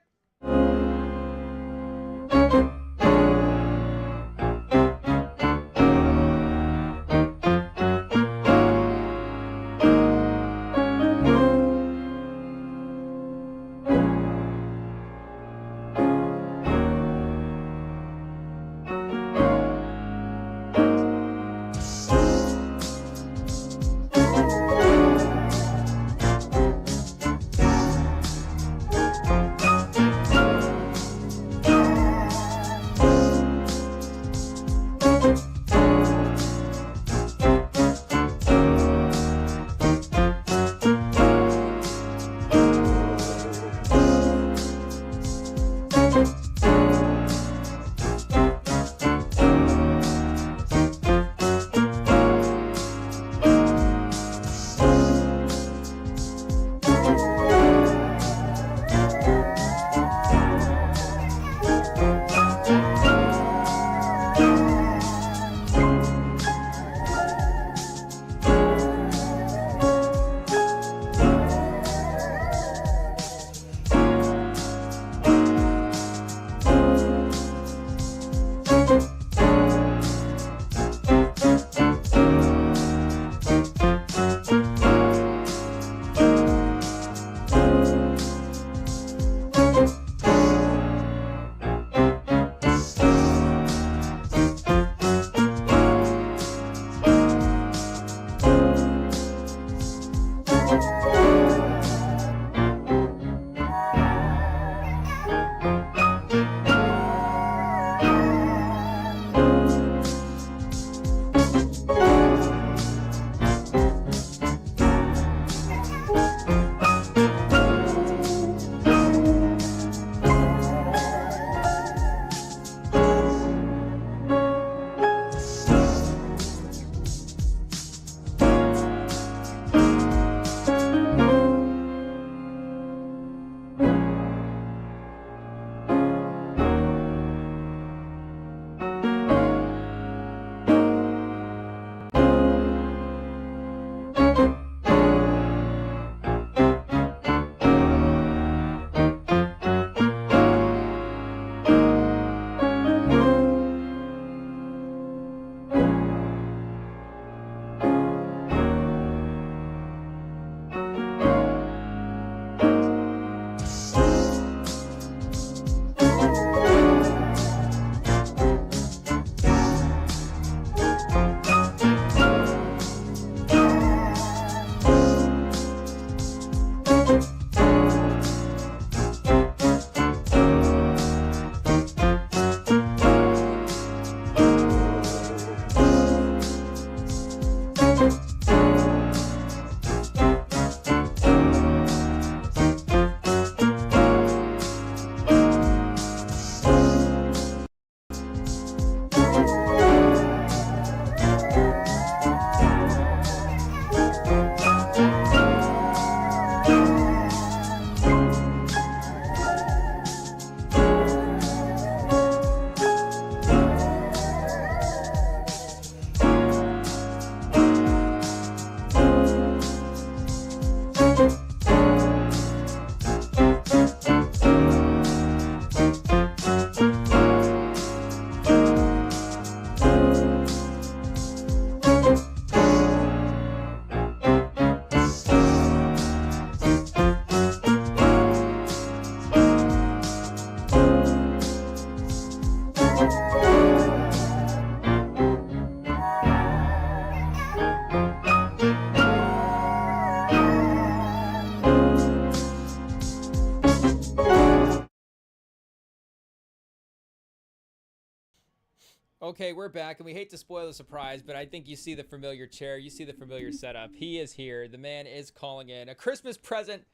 Okay, we're back, and we hate to spoil the surprise, but I think you see the familiar chair, you see the familiar setup. He is here. The man is calling in a Christmas present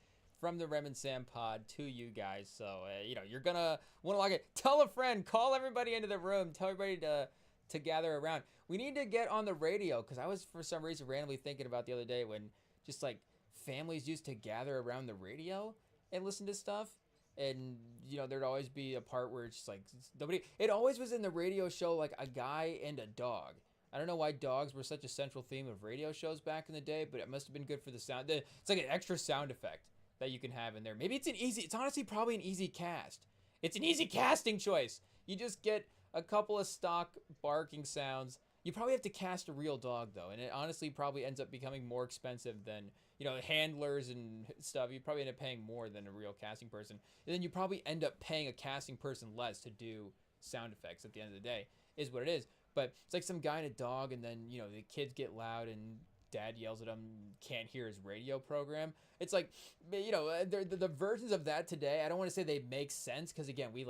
from the Rem and Sam pod to you guys. So, you're gonna want to like it. Tell a friend, call everybody into the room, tell everybody to gather around. We need to get on the radio, because I was, for some reason, randomly thinking about the other day when just, like, families used to gather around the radio and listen to stuff. And, there'd always be a part where it's just like nobody. It always was in the radio show like a guy and a dog. I don't know why dogs were such a central theme of radio shows back in the day, but it must have been good for the sound. It's like an extra sound effect that you can have in there. Maybe it's honestly probably an easy cast. It's an easy casting choice. You just get a couple of stock barking sounds. You probably have to cast a real dog, though, and it honestly probably ends up becoming more expensive than, handlers and stuff. You probably end up paying more than a real casting person. And then you probably end up paying a casting person less to do sound effects at the end of the day, is what it is. But it's like some guy and a dog, and then, the kids get loud and dad yells at him, can't hear his radio program. It's like, the versions of that today, I don't want to say they make sense, because, again, we,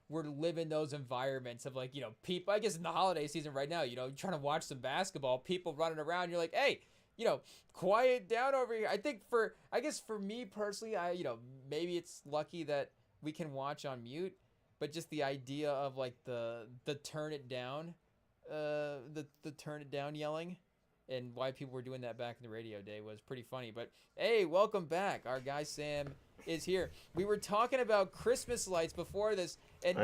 we're living those environments of, people, I guess in the holiday season right now, trying to watch some basketball, people running around, you're like, hey, quiet down over here. I guess for me personally, maybe it's lucky that we can watch on mute, but just the idea of the turn it down, the turn it down yelling, and why people were doing that back in the radio day was pretty funny. But hey, welcome back. Our guy Sam is here. We were talking about Christmas lights before this, and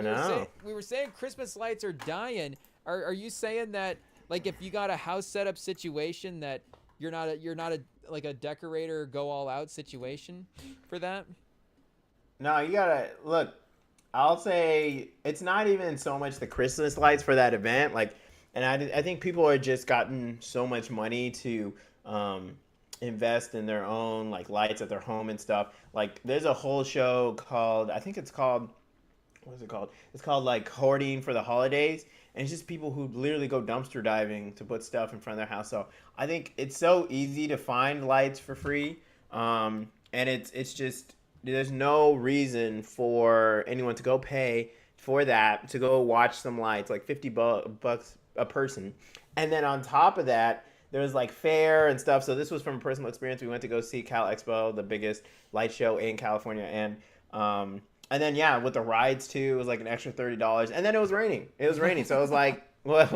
we were saying Christmas lights are dying. Are you saying that, if you got a house setup situation, that you're not a decorator go all out situation for that? No, you gotta look. I'll say it's not even so much the Christmas lights for that event. And I think people are just gotten so much money to invest in their own lights at their home and stuff. There's a whole show called, I think it's called, what is it called? It's called Hoarding for the Holidays. And it's just people who literally go dumpster diving to put stuff in front of their house. So I think it's so easy to find lights for free. And it's just, there's no reason for anyone to go pay for that, to go watch some lights, $50 a person. And then on top of that, there was fair and stuff. So this was from a personal experience. We went to go see Cal Expo, the biggest light show in California. And then, yeah, with the rides, too, it was an extra $30. And then it was raining. So I was like, what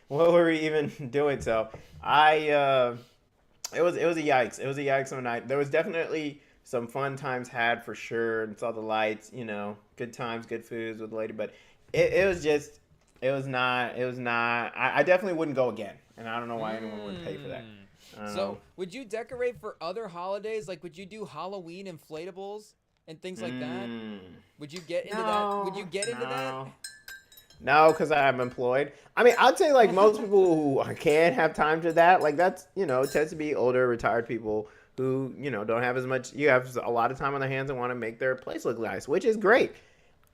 were we even doing? So it was a yikes. It was a yikes of a night. There was definitely some fun times had for sure. And saw the lights, good times, good foods with the lady. But it was not, I definitely wouldn't go again. And I don't know why anyone would pay for that. So would you decorate for other holidays? Would you do Halloween inflatables and things like that? Would you get into that? Would you get into that? No, because I'm employed. I mean, I'd say most people who can't have time to that, that's, it tends to be older, retired people who, don't have as much, you have a lot of time on their hands and want to make their place look nice, which is great.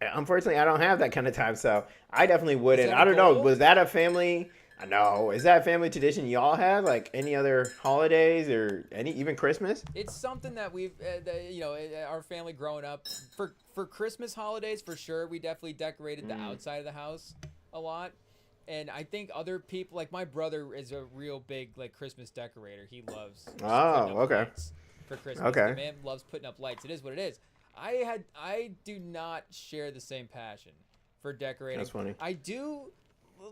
Unfortunately, I don't have that kind of time, so I definitely wouldn't. I don't know. Was that a family? I know. Is that a family tradition y'all have? Any other holidays or even Christmas? It's something that we've, our family growing up for Christmas holidays for sure. We definitely decorated the outside of the house a lot, and I think other people, my brother, is a real big Christmas decorator. He loves lights for Christmas. Okay. The man loves putting up lights. It is what it is. I do not share the same passion for decorating. That's funny. I do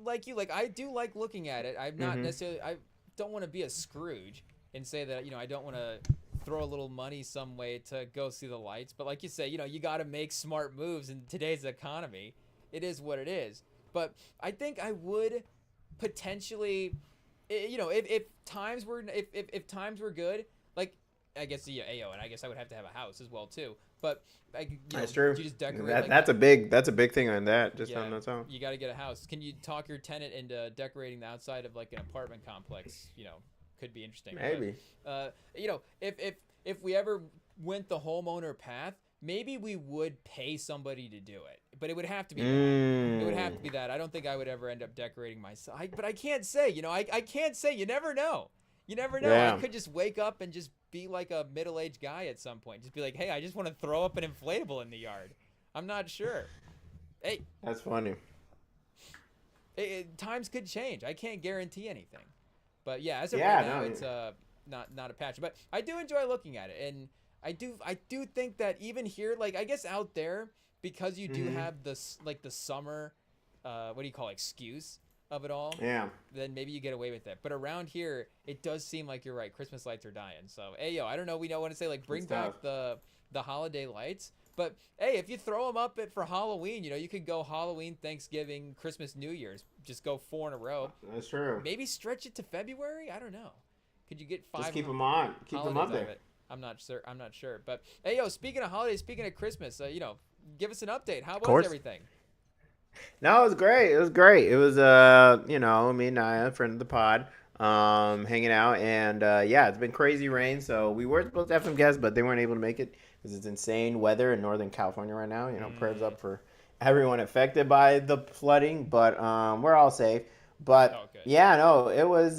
like you. I do like looking at it. I'm not necessarily. I don't want to be a Scrooge and say that I don't want to throw a little money some way to go see the lights. But like you say, you got to make smart moves in today's economy. It is what it is. But I think I would potentially, if times were good, I guess and I guess I would have to have a house as well too. But that's true. You just decorate. That's a big thing on that. Just on its own. You got to get a house. Can you talk your tenant into decorating the outside of an apartment complex? Could be interesting. Maybe. But, if we ever went the homeowner path, maybe we would pay somebody to do it. But it would have to be that. It would have to be that. I don't think I would ever end up decorating myself. But I can't say. I can't say. You never know. You never know. Yeah. I could just wake up and just be like a middle-aged guy at some point. Just be like, hey, I just want to throw up an inflatable in the yard. I'm not sure. Hey. That's funny. times could change. I can't guarantee anything. But yeah, as of right Yeah, now, no. it's not a passion. But I do enjoy looking at it, and I do think that even here, like I guess out there, because you do Hmm. have this like the summer, what do you call it, excuse of it all, Yeah. then maybe you get away with it. But around here, it does seem like you're right. Christmas lights are dying. So hey yo, I don't know. We don't want to say like bring It's tough. back the holiday lights. But hey, if you throw them up for Halloween, you could go Halloween, Thanksgiving, Christmas, New Year's. Just go four in a row. That's true. Maybe stretch it to February. I don't know. Could you get Just five keep them on. Keep them holidays up out of there. it? I'm not sure. I'm not sure. But hey, yo, speaking of holidays, speaking of Christmas, give us an update. How Of was course. everything? No, it was great. It was great. It was me and Naya, friend of the pod, hanging out, and yeah, it's been crazy rain. So we were supposed to have some guests, but they weren't able to make it because it's insane weather in Northern California right now. Prayers Mm. up for everyone affected by the flooding, but we're all safe. But Oh, good. yeah, no, it was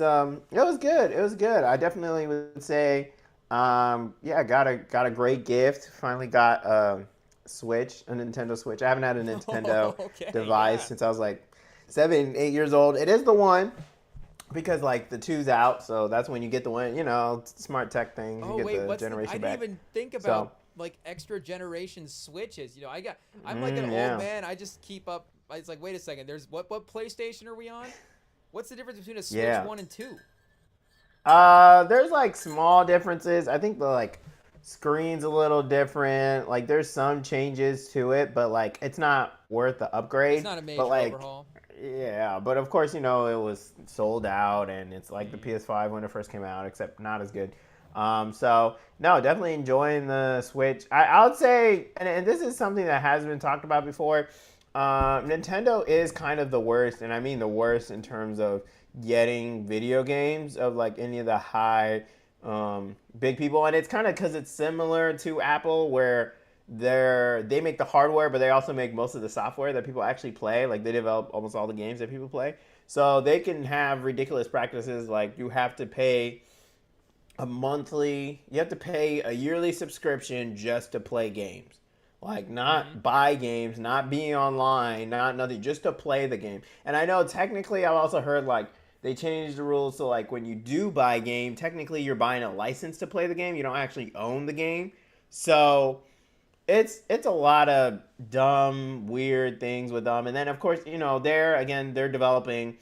good. It was good. I definitely would say, yeah, got a great gift. Finally got Switch, a Nintendo Switch. I haven't had a Nintendo Okay. device Yeah. since I was like 7, 8 years old. It is the one because like the two's out, so that's when you get the one. Smart tech things. You Oh get wait, the what's the? I generation didn't back. even think So, about like extra generation switches. I'm like an old yeah. man. I just keep up. It's like, wait a second. There's what PlayStation are we on? What's the difference between a Switch Yeah. 1 and 2? There's like small differences. I think the like screen's a little different. Like there's some changes to it, but like it's not worth the It's upgrade. not a But major like overhaul. yeah, but of course, it was sold out and it's like the Mm. PS5 when it first came out, except not as good. So no, definitely enjoying the Switch. I would say, and this is something that has been talked about before. Nintendo is kind of the worst, and I mean the worst in terms of getting video games of like any of the high big people, and it's kind of because it's similar to Apple, where they make the hardware, but they also make most of the software that people actually play. Like they develop almost all the games that people play, so they can have ridiculous practices like you have to pay a yearly subscription just to play games. Like Mm-hmm. not buy games, not be online, not nothing, just to play the game. And I know technically I've also heard like they changed the rules so like when you do buy a game, technically you're buying a license to play the game. You don't actually own the game. So it's a lot of dumb, weird things with them. And then of course, they're developing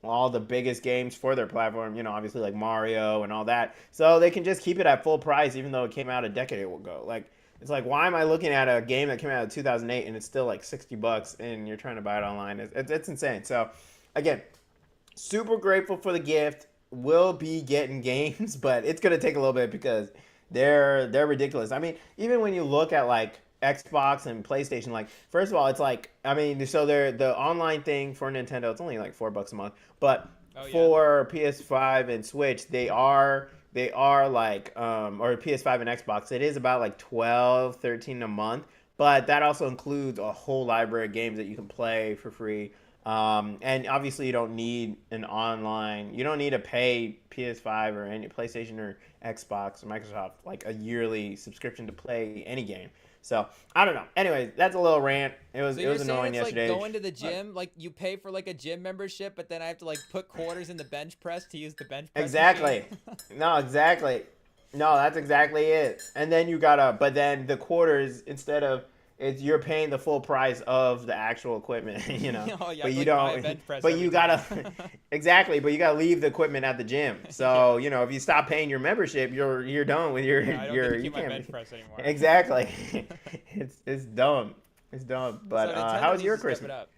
all the biggest games for their platform, obviously like Mario and all that. So they can just keep it at full price even though it came out a decade ago. Like it's like why am I looking at a game that came out in 2008 and it's still like $60 and you're trying to buy it online? It's insane. So again, super grateful for the gift. Will be getting games, but it's gonna take a little bit because they're ridiculous. I mean, even when you look at like Xbox and PlayStation, like first of all, it's like I mean, so they're the online thing for Nintendo. It's only like $4 a month, but Oh yeah. for PS5 and Switch, they are like or PS5 and Xbox, it is about like 12, 13 a month. But that also includes a whole library of games that you can play for free. And obviously, you don't need you don't need to pay PS5 or any PlayStation or Xbox or Microsoft like a yearly subscription to play any game. So I don't know. Anyways, that's a little rant. It was So it you're was saying annoying it's like yesterday. going to the gym, like you pay for like a gym membership, but then I have to like put quarters in the bench press to use the bench press machine? Exactly. No, exactly. No, that's exactly it. And then but then the quarters instead of you're paying the full price of the actual equipment, Oh yeah, I but have to you like buy a don't, bench press but every you time. gotta, exactly, but you gotta leave the equipment at the gym. Yeah. So, if you stop paying your membership, you're done with Yeah, I don't get to you keep my can't, bench press anymore. exactly. It's dumb. It's dumb. So But, how Nintendo was needs your to step it Christmas? up.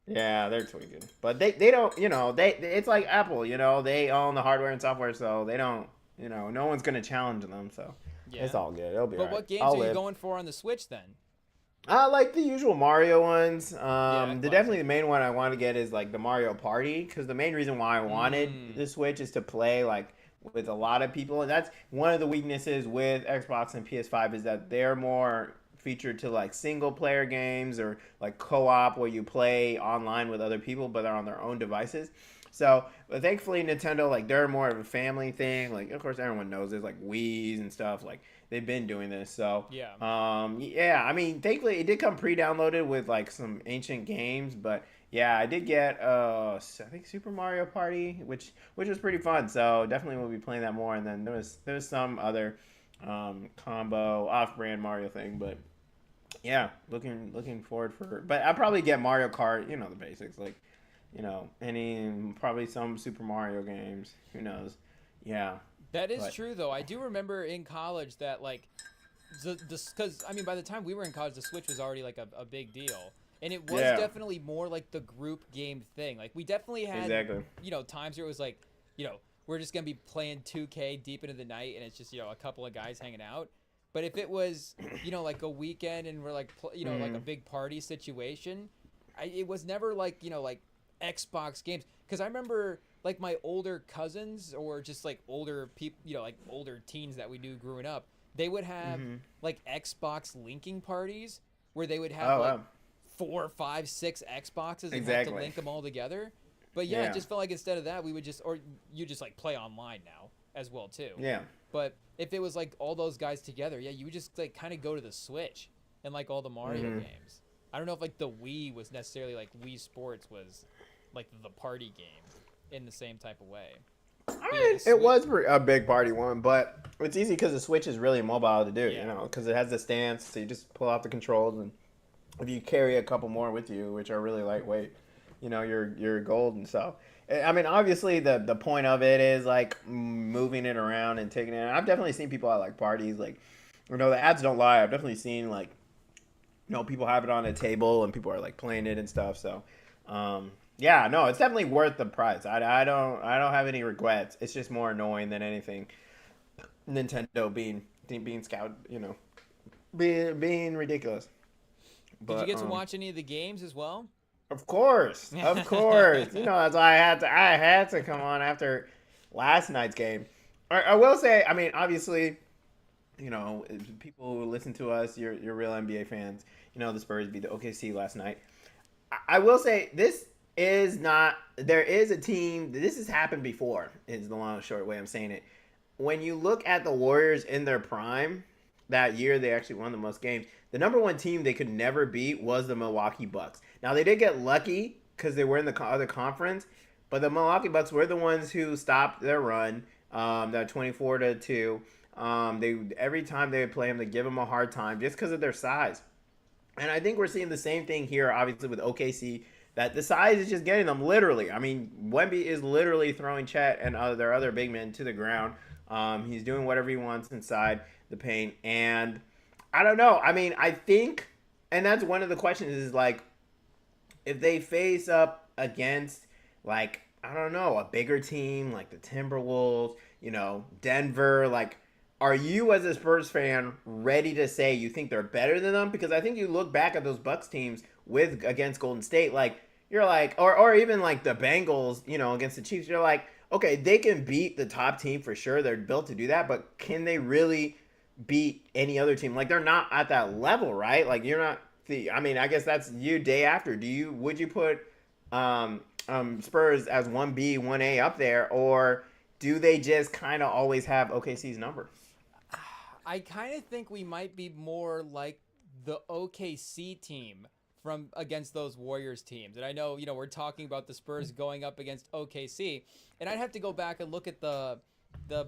Yeah, they're tweaking. But they don't, it's like Apple, they own the hardware and software, so they don't, no one's going to challenge them. So it's Yeah. all good. It'll be all But right. what games I'll are you live. going for on the Switch then? I like the usual Mario ones. Yeah, Definitely classic. the main one I want to get is like the Mario Party because the main reason why I wanted Mm. the Switch is to play like with a lot of people, and that's one of the weaknesses with Xbox and PS5 is that they're more featured to like single player games or like co-op where you play online with other people but they're on their own devices. So, but thankfully Nintendo like they're more of a family thing. Like of course everyone knows there's like Wii's and stuff like they've been doing this. So, Yeah. yeah, I mean, thankfully it did come pre-downloaded with like some ancient games, but Yeah, I did get I think Super Mario Party, which was pretty fun. So definitely we'll be playing that more. And then there was some other combo off-brand Mario thing, but yeah, looking forward for. But I'll probably get Mario Kart. You know the basics, like any probably some Super Mario games. Who knows? Yeah, That is but true, though. I do remember in college that like because I mean, by the time we were in college, the Switch was already like a big deal, and it was yeah, definitely more like the group game thing. Like we definitely had, exactly. times where it was like, we're just gonna be playing 2K deep into the night, and it's just a couple of guys hanging out. But if it was, like a weekend and we're like, like a Mm. big party situation, it was never like, like Xbox games. Because I remember like my older cousins or just like older people, like older teens that we knew growing up, they would have Mm-hmm. like Xbox linking parties where they would have Oh like wow, 4, 5, 6 Xboxes and have to exactly. link them all together. But yeah, it Yeah, just felt like instead of that, we would just, or you just like play online now as well too. yeah. But if it was like all those guys together, yeah, you would just like kind of go to the Switch and like all the Mario Mm-hmm. games. I don't know if like the Wii was necessarily like Wii Sports was like the party game in the same type of way. I But yeah, the mean, it Switch. was a big party one, but it's easy because the Switch is really mobile to do, Yeah. because it has the stance, so you just pull off the controls, and if you carry a couple more with you, which are really lightweight, you're golden. So, I mean, obviously the point of it is like moving it around and taking it. I've definitely seen people at like parties, like, the ads don't lie. I've definitely seen like people have it on a table and people are like playing it and stuff. So, yeah, no, it's definitely worth the price. I don't have any regrets. It's just more annoying than anything. Nintendo being scout, being ridiculous. Did you But get to watch any of the games as well? of course, of course, that's why I had to come on after last night's game. I will say, I mean, obviously, people who listen to us, you're real NBA fans. The Spurs beat the OKC last night. I will say this is not. There is a team. This has happened before. Is the long and short way I'm saying it. When you look at the Warriors in their prime, that year they actually won the most games. The number one team they could never beat was the Milwaukee Bucks. Now they did get lucky because they were in the other conference, but the Milwaukee Bucks were the ones who stopped their run. That 24-2. They every time they would play them, they give them a hard time just because of their size. And I think we're seeing the same thing here, obviously, with OKC, that the size is just getting them literally. I mean, Wemby is literally throwing Chet and their other big men to the ground. He's doing whatever he wants inside the paint. And I don't know. I mean, I think, and that's one of the questions is like, if they face up against, like, I don't know, a bigger team like the Timberwolves, Denver, like, are you as a Spurs fan ready to say you think they're better than them? Because I think you look back at those Bucks teams against Golden State, like you're like, or even like the Bengals, against the Chiefs, you're like, okay, they can beat the top team for sure. They're built to do that, but can they really beat any other team? Like they're not at that level, right? Like you're not. I mean, I guess that's you day after. Would you put Spurs as 1B, 1A up there, or do they just kind of always have OKC's number? I kind of think we might be more like the OKC team from against those Warriors teams. And I know, we're talking about the Spurs going up against OKC, and I'd have to go back and look at the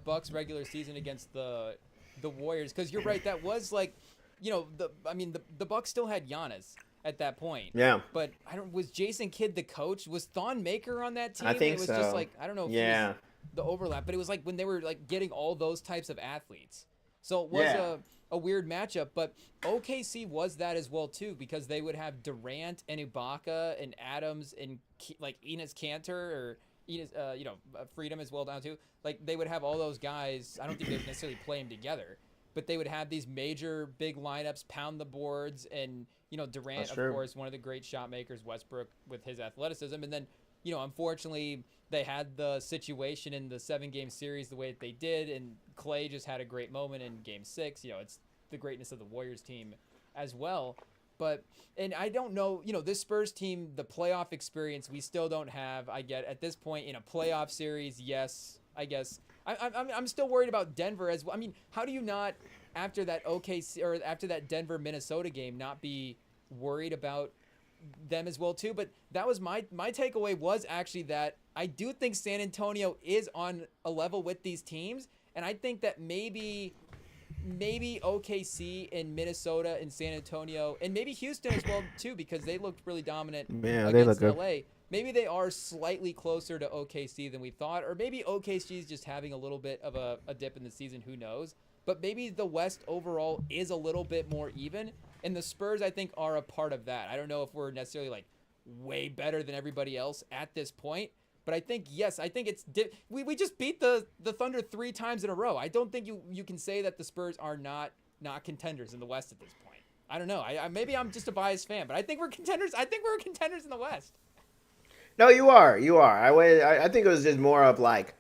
Bucks regular season against the Warriors because you're right, that was like, the Bucks still had Giannis at that point. Yeah, But was Jason Kidd the coach? Was Thon Maker on that team? I think It was so. just like I don't know if he Yeah, was the overlap, but it was like when they were like getting all those types of athletes. So it was yeah, a weird matchup, but OKC was that as well too because they would have Durant and Ibaka and Adams and like Enes Kanter or Enes, Freedom as well down too. Like they would have all those guys. I don't think they would necessarily play them together, but they would have these major big lineups, pound the boards, and Durant, that's of true. course, one of the great shot makers, Westbrook with his athleticism, and then unfortunately, they had the situation in the 7-game series the way that they did, and Clay just had a great moment in Game 6. It's the greatness of the Warriors team as well. But, and I don't know, this Spurs team, the playoff experience, we still don't have. I get at this point in a playoff series, yes, I guess. I'm still worried about Denver as well. I mean, how do you not, after that OKC or after that Denver Minnesota game, not be worried about them as well too. But that was my takeaway was actually that I do think San Antonio is on a level with these teams, and I think that maybe OKC and Minnesota and San Antonio and maybe Houston as well too, because they looked really dominant They look against good. LA. Maybe they are slightly closer to OKC than we thought, or maybe OKC is just having a little bit of a dip in the season. Who knows? But maybe the West overall is a little bit more even, and the Spurs I think are a part of that. I don't know if we're necessarily like way better than everybody else at this point, but I think yes, I think it's we just beat the Thunder 3 times in a row. I don't think you can say that the Spurs are not contenders in the West at this point. I don't know. I maybe I'm just a biased fan, but I think we're contenders. I think we're contenders in the West. No, you are. I think it was just more of like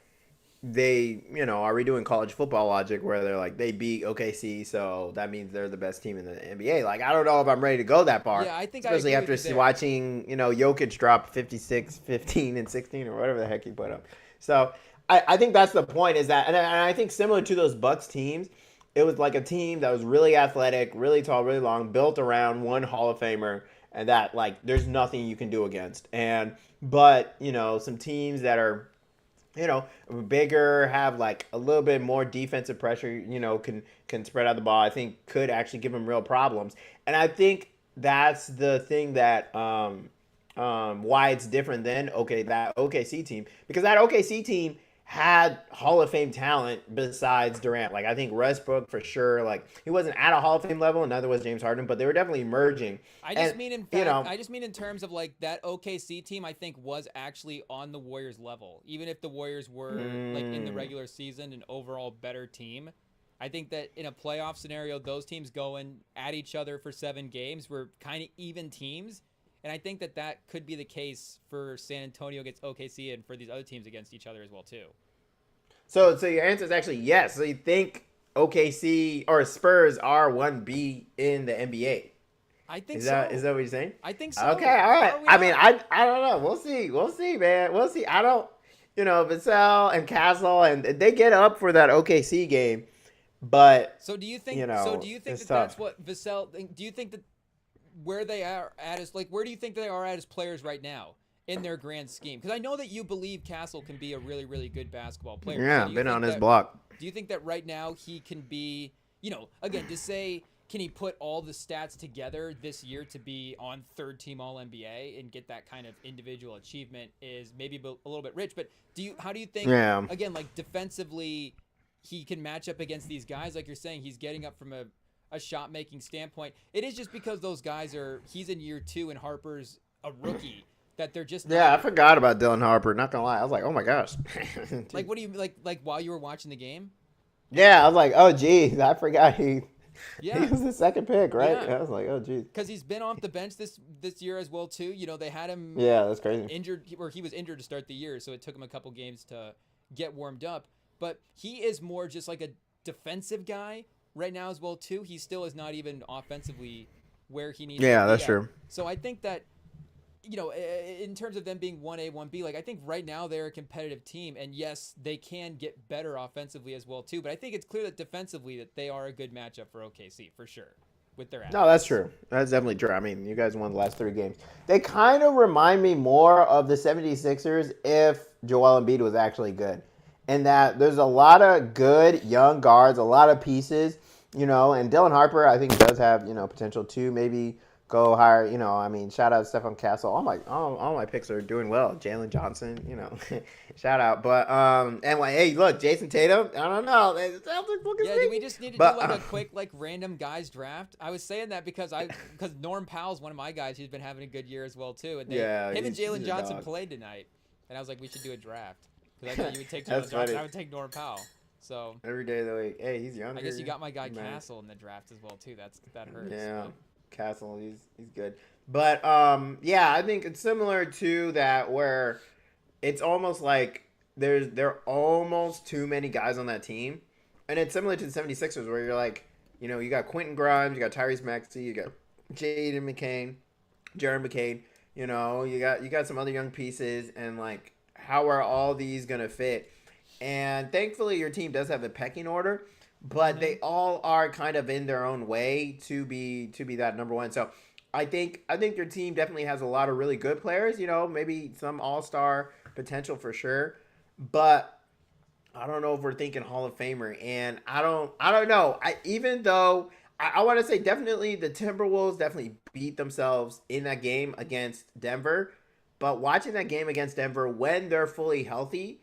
they, are we doing college football logic where they're like they beat OKC, so that means they're the best team in the NBA. Like I don't know if I'm ready to go that far. Yeah, I think especially after watching, Jokic drop 56, 15, and 16 or whatever the heck he put up. So I think that's the point is that, and I think similar to those Bucks teams, it was like a team that was really athletic, really tall, really long, built around one Hall of Famer, and that like there's nothing you can do against. But some teams that are bigger, have like a little bit more defensive pressure, can spread out the ball, I think could actually give them real problems. And I think that's the thing that why it's different than that OKC team, because that OKC team had Hall of Fame talent besides Durant. Like I think Westbrook for sure, like he wasn't at a Hall of Fame level, and neither was James Harden, but they were definitely emerging. I just mean in terms of like that OKC team, I think was actually on the Warriors level. Even if the Warriors were like in the regular season an overall better team, I think that in a playoff scenario, those teams going at each other for 7 games were kind of even teams. And I think that could be the case for San Antonio against OKC and for these other teams against each other as well too. So your answer is actually yes. So you think OKC or Spurs are 1B in the NBA? I think is that what you're saying? I think so. Okay, all right. I mean, I don't know. We'll see, man. We'll see. I don't, Vassell and Castle, and they get up for that OKC game, but so do you think? Do you think that that's what Vassell? Do you think that where they are at is like where do you think they are at as players right now in their grand scheme? Because I know that you believe Castle can be a really, really good basketball player. Yeah, so been on his block. Do you think that right now he can be, again, to say, can he put all the stats together this year to be on 3rd team All NBA and get that kind of individual achievement is maybe a little bit rich. But how do you think, again, like defensively, he can match up against these guys? Like you're saying, he's getting up from a shot-making standpoint. It is just because those guys he's in year 2 and Harper's a rookie that they're just I forgot about Dylan Harper, not gonna lie. I was like, oh my gosh. Like what do you like while you were watching the game? Yeah, I was like, oh geez, I forgot he was the 2nd pick, right? Yeah. I was like, oh geez. Because he's been off the bench this year as well too. They had him that's crazy. injured, or he was injured to start the year, so it took him a couple games to get warmed up. But he is more just like a defensive guy right now as well too. He still is not even offensively where he needs to be. Yeah, that's true. So I think that in terms of them being 1A, 1B, like I think right now they're a competitive team, and yes, they can get better offensively as well too. But I think it's clear that defensively that they are a good matchup for OKC for sure with their athletes. No, that's true. That's definitely true. I mean, you guys won the last 3 games. They kind of remind me more of the 76ers if Joel Embiid was actually good. And that there's a lot of good young guards, a lot of pieces, and Dylan Harper, I think, does have, potential to maybe go higher. I mean, shout out to Stephen Castle. All my picks are doing well. Jalen Johnson, shout out. But and hey, look, Jason Tatum. I don't know. Do we just need to do like a quick random guys draft? I was saying that because Norm Powell's one of my guys who's been having a good year as well too, and him and Jalen Johnson played tonight, and I was like, we should do a draft. Because I thought you would take Jalen Johnson. I would take Norm Powell. So every day of the week. Hey, he's younger. I guess you got my guy Castle in the draft as well too. That hurts. Yeah, Castle, he's good. But I think it's similar to that where it's almost like there are almost too many guys on that team, and it's similar to the 76ers where you're like, you got Quentin Grimes, you got Tyrese Maxey, you got Jaden McCain, Jaron McCain. You got some other young pieces, and like, how are all these going to fit? And thankfully, your team does have a pecking order, but they all are kind of in their own way to be that number one. So I think your team definitely has a lot of really good players. Maybe some all-star potential for sure, but I don't know if we're thinking Hall of Famer, and I don't know. Even though I want to say definitely the Timberwolves definitely beat themselves in that game against Denver, but watching that game against Denver when they're fully healthy,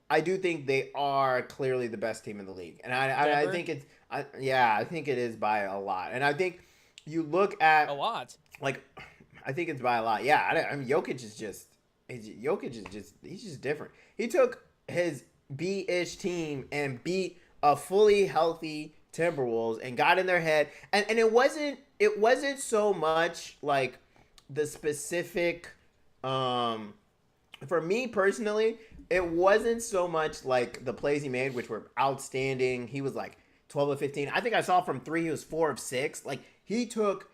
I do think they are clearly the best team in the league, and I Denver, think I think it is by a lot, and I think you look at a lot. like I think it's by a lot. Yeah, I mean Jokic is just he's just different. He took his B-ish team and beat a fully healthy Timberwolves and got in their head. And it wasn't so much like the specific for me personally, it wasn't so much like the plays he made, which were outstanding. He was like 12 of 15. I think I saw from three, he was 4 of 6. Like he took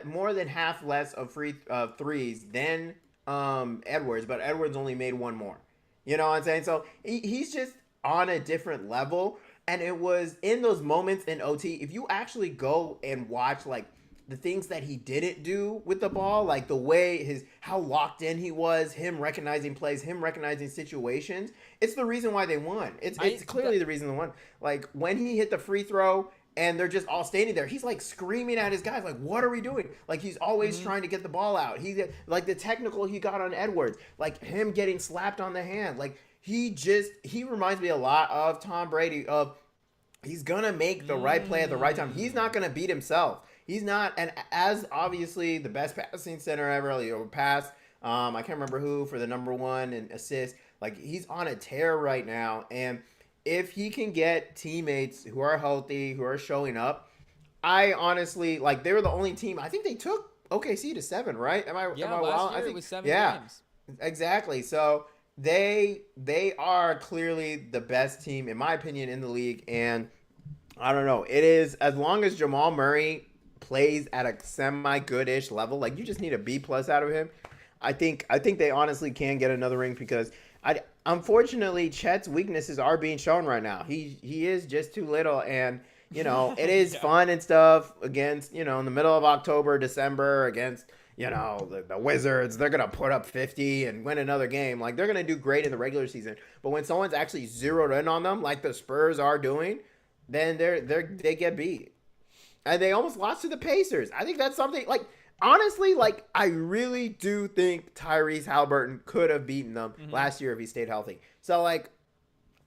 more than half less of free threes than Edwards, but Edwards only made one more. You know what I'm saying? So he's just on a different level. And it was in those moments in OT, if you actually go and watch like the things that he didn't do with the ball, like the way how locked in he was, him recognizing plays, him recognizing situations, it's the reason why they won. It's clearly the reason they won. Like when he hit the free throw and they're just all standing there, he's like screaming at his guys, like, what are we doing? Like he's always trying to get the ball out. He like the technical he got on Edwards, like him getting slapped on the hand. Like he reminds me a lot of Tom Brady of he's gonna make the right play at the right time. He's not gonna beat himself. He's not, and as obviously the best passing center ever, passed. I can't remember who for the number one in assists. Like he's on a tear right now, and if he can get teammates who are healthy, who are showing up, I honestly like they were the only team. I think they took OKC to 7, right? Am I Yeah, am I last wild? year I think it was 7 games. exactly. So they are clearly the best team in my opinion in the league, and I don't know. It is as long as Jamal Murray plays at a semi goodish level, like you just need a B plus out of him. I think they honestly can get another ring because unfortunately Chet's weaknesses are being shown right now. He is just too little, and it is Yeah. fun and stuff against in the middle of October, December against the Wizards. They're gonna put up 50 and win another game. Like they're gonna do great in the regular season, but when someone's actually zeroed in on them, like the Spurs are doing, then they get beat. And they almost lost to the Pacers. I think that's something like honestly, like I really do think Tyrese Halliburton could have beaten them last year if he stayed healthy. So like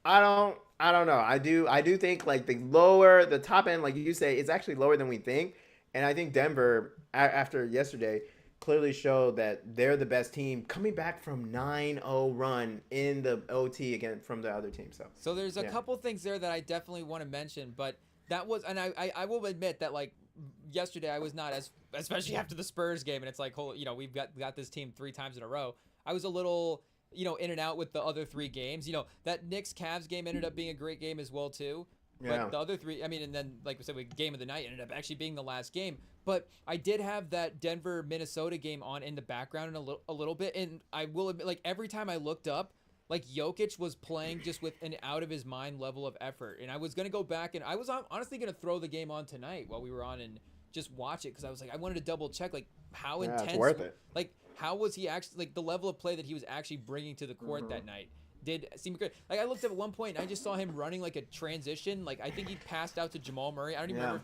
I don't know. I do think like the top end, like you say, is actually lower than we think. And I think Denver after yesterday clearly showed that they're the best team coming back from 9-0 run in the OT again from the other team. So there's a couple things there that I definitely want to mention, but that was, and I will admit that like yesterday I was not as, especially after the Spurs game, and it's like, we've got this team 3 times in a row. I was a little, in and out with the other 3 games. That Knicks Cavs game ended up being a great game as well too. Yeah. But the other 3, I mean, and then like we said, game of the night ended up actually being the last game. But I did have that Denver Minnesota game on in the background a little bit, and I will admit, like every time I looked up, like Jokic was playing just with an out of his mind level of effort. And I was going to go back and I was honestly going to throw the game on tonight while we were on and just watch it. Cause I was like, I wanted to double check like how intense, it's worth it. Like how was he actually, like the level of play that he was actually bringing to the court that night did seem good. Like I looked up at one point and I just saw him running like a transition. Like I think he passed out to Jamal Murray. I don't even remember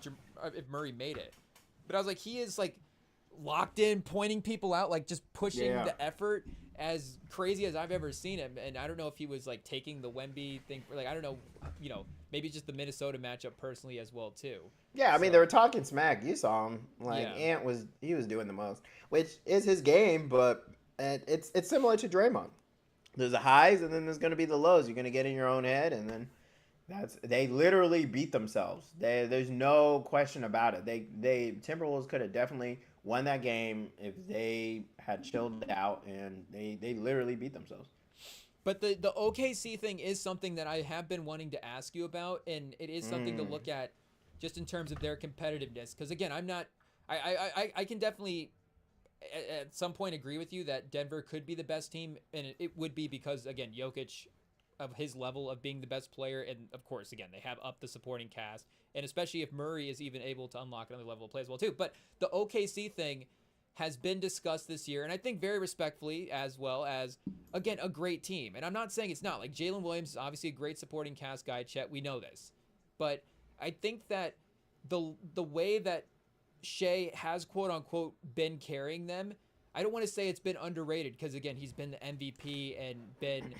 if Murray made it, but I was like, he is like locked in, pointing people out, like just pushing the effort as crazy as I've ever seen him. And I don't know if he was like taking the Wemby thing for like, I don't know, maybe just the Minnesota matchup personally as well too. Yeah, I mean they were talking smack. You saw him. Like Ant was doing the most, which is his game, but it's similar to Draymond. There's the highs and then there's gonna be the lows. You're gonna get in your own head, and then they literally beat themselves. There's no question about it. They Timberwolves could have definitely won that game if they had chilled out, and they literally beat themselves. But the OKC thing is something that I have been wanting to ask you about, and it is something to look at just in terms of their competitiveness. Because again, I can definitely at some point agree with you that Denver could be the best team, and it would be because again Jokic of his level of being the best player. And of course, again, they have up the supporting cast, and especially if Murray is even able to unlock another level of play as well too. But the OKC thing has been discussed this year, and I think very respectfully, as well as, again, a great team. And I'm not saying it's not. Like, Jalen Williams is obviously a great supporting cast guy, Chet, we know this. But I think that the way that Shea has, quote-unquote, been carrying them, I don't want to say it's been underrated, because, again, he's been the MVP and been,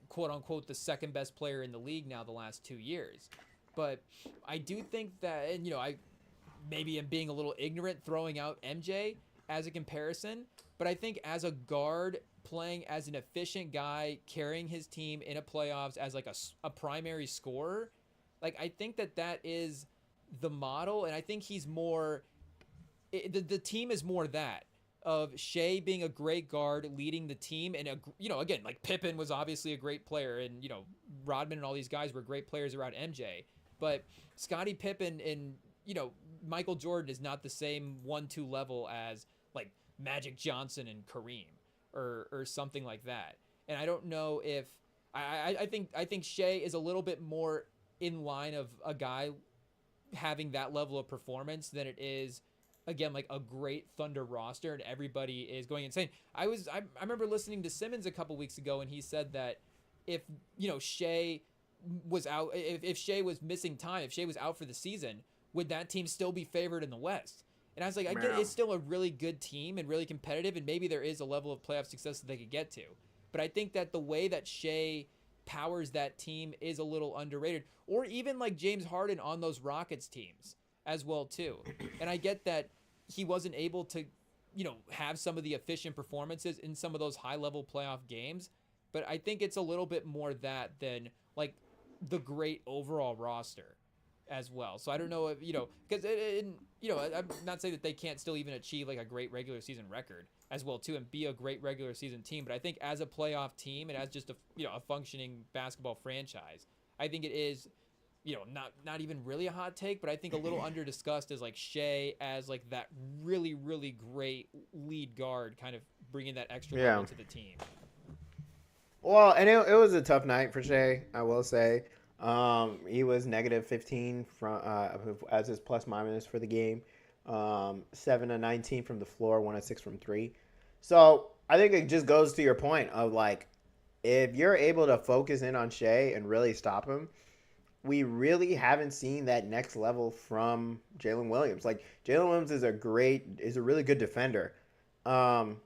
quote-unquote, the second best player in the league now the last 2 years. But I do think that, and, I maybe am being a little ignorant throwing out MJ as a comparison, but I think as a guard playing as an efficient guy, carrying his team in a playoffs as like a primary scorer, like I think that is the model, and I think he's more, the team is more that of Shea being a great guard leading the team, and again, like Pippen was obviously a great player, and Rodman and all these guys were great players around MJ, but Scottie Pippen and Michael Jordan is not the same 1-2 level as like Magic Johnson and Kareem or something like that. And I don't know if I think Shea is a little bit more in line of a guy having that level of performance than it is, again, like a great Thunder roster and everybody is going insane. I remember listening to Simmons a couple weeks ago, and he said that if Shea was out, if Shea was missing time, if Shea was out for the season, would that team still be favored in the West? And I was like, I get it's still a really good team and really competitive, and maybe there is a level of playoff success that they could get to. But I think that the way that Shea powers that team is a little underrated, or even like James Harden on those Rockets teams as well too. And I get that he wasn't able to, have some of the efficient performances in some of those high-level playoff games, but I think it's a little bit more that than like the great overall roster as well. So I don't know if, because, I'm not saying that they can't still even achieve like a great regular season record as well too and be a great regular season team. But I think as a playoff team and as just a functioning basketball franchise, I think it is, not even really a hot take, but I think a little under discussed as like Shea as like that really, really great lead guard, kind of bringing that extra level to the team. Well, and it was a tough night for Shea, I will say. He was negative 15 from as his plus minus for the game. 7 of 19 from the floor, 1 of 6 from 3. So I think it just goes to your point of like, if you're able to focus in on Shea and really stop him, we really haven't seen that next level from Jalen Williams. Like Jalen Williams is a really good defender. And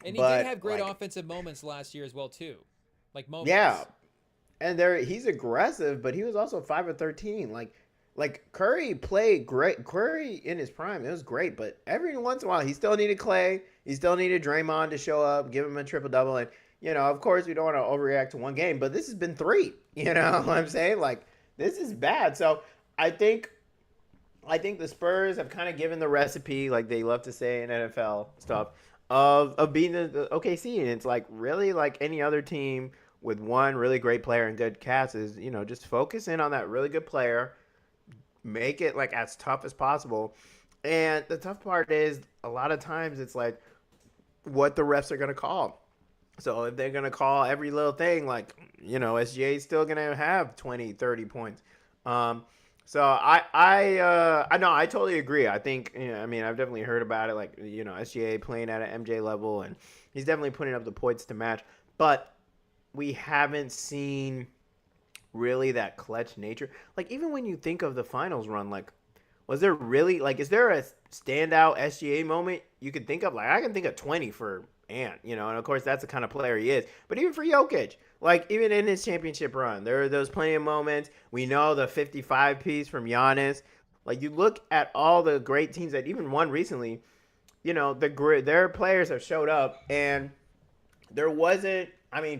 he did have great offensive moments last year as well too, like moments. Yeah. And he's aggressive, but he was also 5 of 13. Like Curry played great. Curry in his prime, it was great. But every once in a while, he still needed Clay. He still needed Draymond to show up, give him a triple double. And of course, we don't want to overreact to one game, but this has been 3. You know what I'm saying? Like this is bad. So I think the Spurs have kind of given the recipe, like they love to say in NFL stuff, of being the OKC, and it's like really like any other team with one really great player and good cast is, just focus in on that really good player, make it like as tough as possible. And the tough part is a lot of times it's like what the refs are going to call. So if they're going to call every little thing, like, SGA is still going to have 20, 30 points. So I know I totally agree. I think, I've definitely heard about it, like, SGA playing at an MJ level, and he's definitely putting up the points to match. But we haven't seen really that clutch nature. Like, even when you think of the finals run, like, was there really, like, is there a standout SGA moment you could think of? Like, I can think of 20 for Ant, and of course, that's the kind of player he is. But even for Jokic, like, even in his championship run, there are those plenty of moments. We know the 55 piece from Giannis. Like, you look at all the great teams that even won recently, their players have showed up, and there wasn't,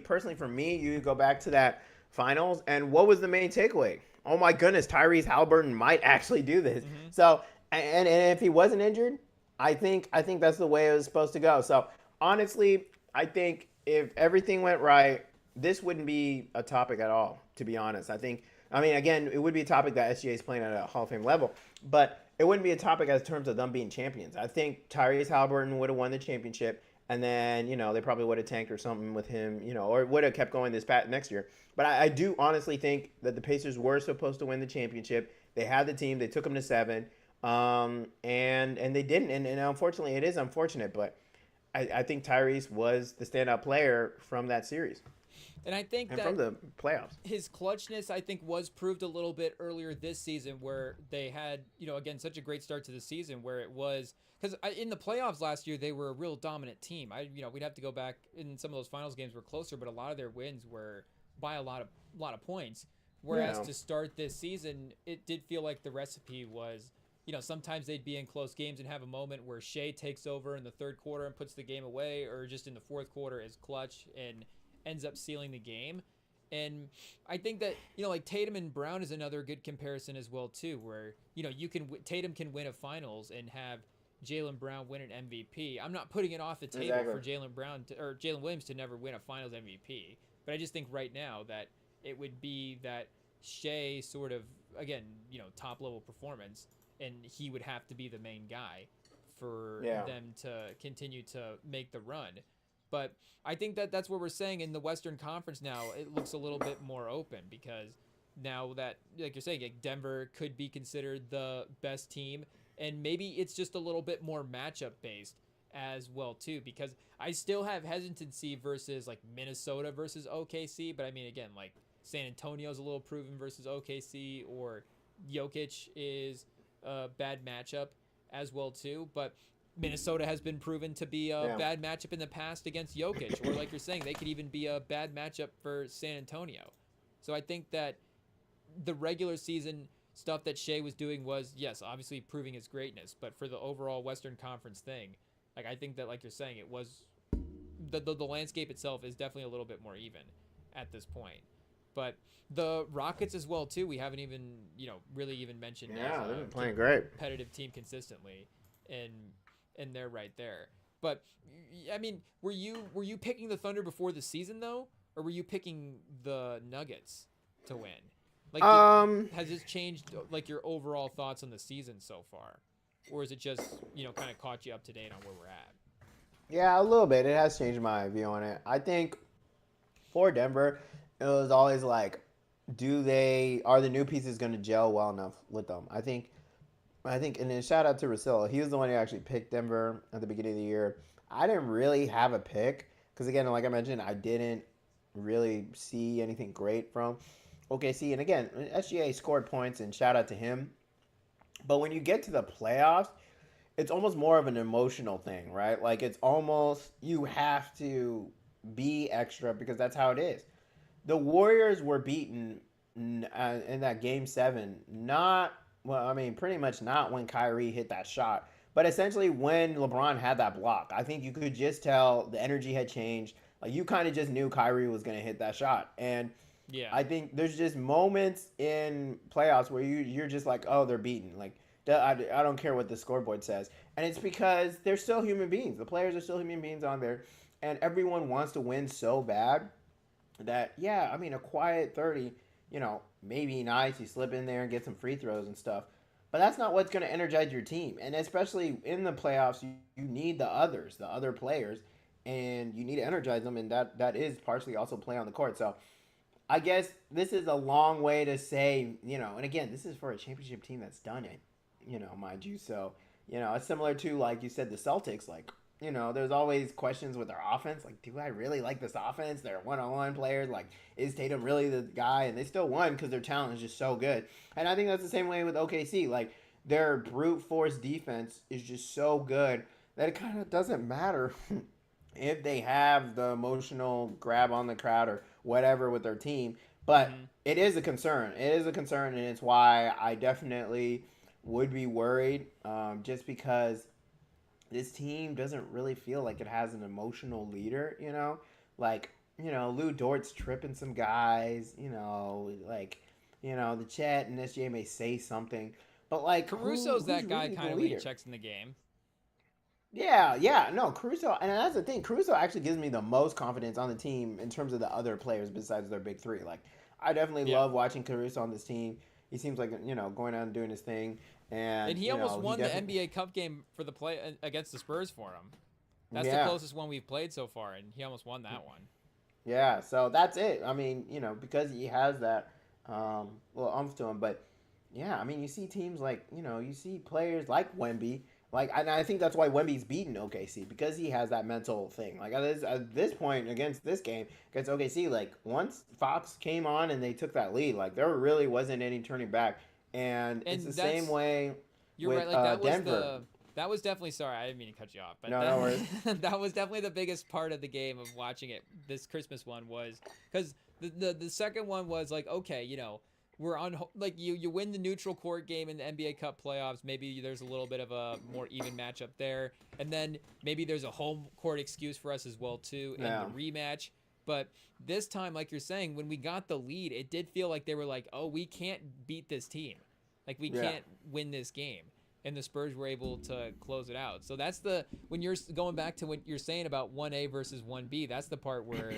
personally for me, you go back to that finals, and what was the main takeaway? Oh my goodness, Tyrese Halliburton might actually do this. Mm-hmm. So, and if he wasn't injured, I think that's the way it was supposed to go. So, honestly, I think if everything went right, this wouldn't be a topic at all, to be honest. Again, it would be a topic that SGA is playing at a Hall of Fame level, but it wouldn't be a topic as terms of them being champions. I think Tyrese Halliburton would have won the championship, and then they probably would have tanked or something with him, or would have kept going this next year. But I do honestly think that the Pacers were supposed to win the championship. They had the team. They took them to 7, and they didn't. And unfortunately, it is unfortunate. But I think Tyrese was the standout player from that series And I think and that from the playoffs. his clutchness, I think, was proved a little bit earlier this season, where they had, again, such a great start to the season, where it was because in the playoffs last year they were a real dominant team. We'd have to go back, in some of those finals games were closer, but a lot of their wins were by a lot of points. Whereas Yeah. to start this season, it did feel like the recipe was, sometimes they'd be in close games and have a moment where Shea takes over in the third quarter and puts the game away, or just in the fourth quarter is clutch and ends up sealing the game. And I think that, like Tatum and Brown is another good comparison as well too, where, Tatum can win a finals and have Jaylen Brown win an MVP. I'm not putting it off the table Exactly. for Jaylen Brown or Jalen Williams to never win a finals MVP. But I just think right now that it would be that Shea sort of, again, top level performance, and he would have to be the main guy for them to continue to make the run. But I think that that's what we're saying in the Western Conference now. It looks a little bit more open because now that, like you're saying, like Denver could be considered the best team, and maybe it's just a little bit more matchup based as well too. Because I still have hesitancy versus like Minnesota versus OKC, but I mean again, like San Antonio's a little proven versus OKC, or Jokic is a bad matchup as well too. But Minnesota has been proven to be a bad matchup in the past against Jokic, or like you're saying, they could even be a bad matchup for San Antonio. So I think that the regular season stuff that Shea was doing was, yes, obviously proving his greatness, but for the overall Western Conference thing, like I think that, like you're saying, it was the landscape itself is definitely a little bit more even at this point. But the Rockets as well too, we haven't even really even mentioned. Yeah, as they've been playing great, competitive team consistently, and they're right there. But I mean, were you picking the Thunder before the season though, or were you picking the Nuggets to win? Like, has this changed like your overall thoughts on the season so far, or is it just kind of caught you up to date on where we're at? Yeah, a little bit. It has changed my view on it. I think for Denver, it was always like, are the new pieces going to gel well enough with them? I think, and then shout out to Russillo. He was the one who actually picked Denver at the beginning of the year. I didn't really have a pick because, again, like I mentioned, I didn't really see anything great from OKC. And again, SGA scored points, and shout out to him. But when you get to the playoffs, it's almost more of an emotional thing, right? Like it's almost you have to be extra because that's how it is. The Warriors were beaten in that game 7, not well, I mean, pretty much not when Kyrie hit that shot, but essentially when LeBron had that block. I think you could just tell the energy had changed. Like you kind of just knew Kyrie was going to hit that shot. And Yeah, I think there's just moments in playoffs where you're just like, oh, they're beaten. Like I don't care what the scoreboard says. And it's because they're still human beings. The players are still human beings on there. And everyone wants to win so bad that, yeah, I mean, a quiet 30, maybe nice. You slip in there and get some free throws and stuff. But that's not what's going to energize your team. And especially in the playoffs, you need the other players, and you need to energize them. And that is partially also play on the court. So I guess this is a long way to say, and again, this is for a championship team that's done it, mind you. So, it's similar to, like you said, the Celtics. Like, there's always questions with their offense. Like, do I really like this offense? They're one-on-one players. Like, is Tatum really the guy? And they still won because their talent is just so good. And I think that's the same way with OKC. Like, their brute force defense is just so good that it kind of doesn't matter if they have the emotional grab on the crowd or whatever with their team. But it is a concern. It is a concern, and it's why I definitely would be worried just because this team doesn't really feel like it has an emotional leader, Like, Lou Dort's tripping some guys, the Chet and SJ may say something. But, like, Caruso's that guy really kind of when he checks in the game. Yeah, no, Caruso, and that's the thing. Caruso actually gives me the most confidence on the team in terms of the other players besides their big 3. Like, I definitely love watching Caruso on this team. He seems like, going out and doing his thing. And he almost won the NBA Cup game for the play against the Spurs for him. That's the Yeah. closest one we've played so far, and he almost won that one. Yeah, so that's it. I mean, because he has that little umph to him, but yeah, I mean, you see teams like, you see players like Wemby, like, and I think that's why Wemby's beaten OKC because he has that mental thing. Like at this point against this game against OKC, like once Fox came on and they took that lead, like there really wasn't any turning back, and it's the And same way you're right. with Like Denver. that was definitely, sorry, I didn't mean to cut you off, but No, no worries. that was definitely the biggest part of the game of watching it. This Christmas one was because the second one was like, okay, we're on, like, you win the neutral court game in the NBA Cup playoffs. Maybe there's a little bit of a more even matchup there, and then maybe there's a home court excuse for us as well too in Yeah. the rematch. But this time, like you're saying, when we got the lead, it did feel like they were like, oh, we can't beat this team, like we Yeah. can't win this game. And the Spurs were able to close it out. So that's when you're going back to what you're saying about 1A versus 1B, that's the part where,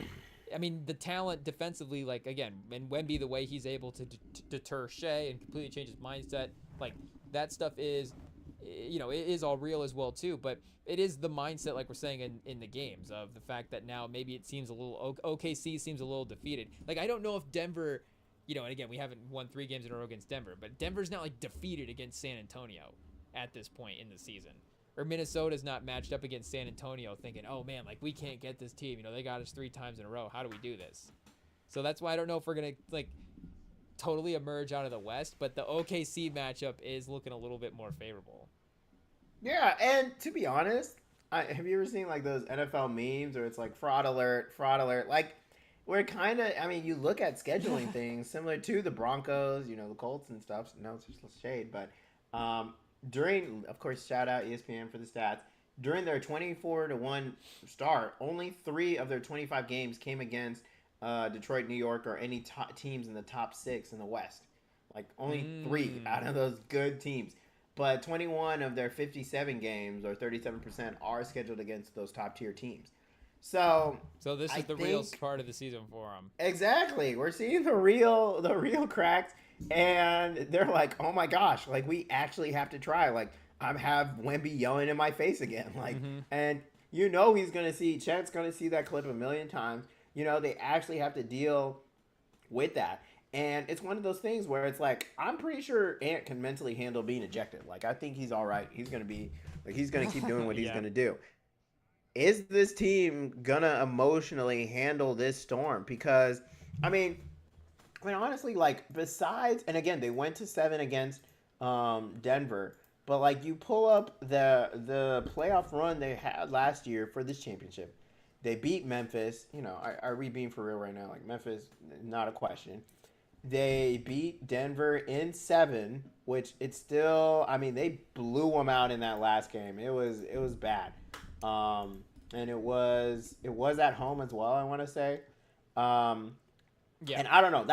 I mean, the talent defensively, like, again, and Wemby, the way he's able to deter Shea and completely change his mindset, like, that stuff is, it is all real as well, too. But it is the mindset, like we're saying, in the games, of the fact that now maybe it seems a little, OKC seems a little defeated. Like, I don't know if Denver, and again, we haven't won 3 games in a row against Denver, but Denver's not, like, defeated against San Antonio at this point in the season, or Minnesota's not matched up against San Antonio thinking, oh man, like we can't get this team, they got us 3 times in a row, how do we do this? So that's why I don't know if we're gonna like totally emerge out of the West, but the OKC matchup is looking a little bit more favorable. Yeah, and to be honest, have you ever seen like those NFL memes where it's like fraud alert, fraud alert? Like, we're kind of, I mean, you look at scheduling things similar to the Broncos, the Colts and stuff. So no, it's just shade, but during, of course, shout out ESPN for the stats. During their 24-1 start, only 3 of their 25 games came against Detroit, New York, or any teams in the top 6 in the West. Like only 3 out of those good teams. But 21 of their 57 games, or 37%, are scheduled against those top tier teams. So this is the real part of the season for them. Exactly, we're seeing the real cracks, and they're like, oh my gosh, like we actually have to try. Like I have Wemby yelling in my face again, like, and he's gonna see Chet's gonna see that clip a million times. They actually have to deal with that. And it's one of those things where it's like, I'm pretty sure Ant can mentally handle being ejected. Like, I think he's all right. He's going to keep doing what he's going to do. Is this team going to emotionally handle this storm? Because, I mean, honestly, like, besides, and again, they went to 7 against Denver. But, like, you pull up the playoff run they had last year for this championship. They beat Memphis. Are we being for real right now? Like, Memphis, not a question. They beat Denver in 7, which it's still, I mean, they blew them out in that last game. It was bad. And it was at home as well, I want to say. Yeah. And I don't know.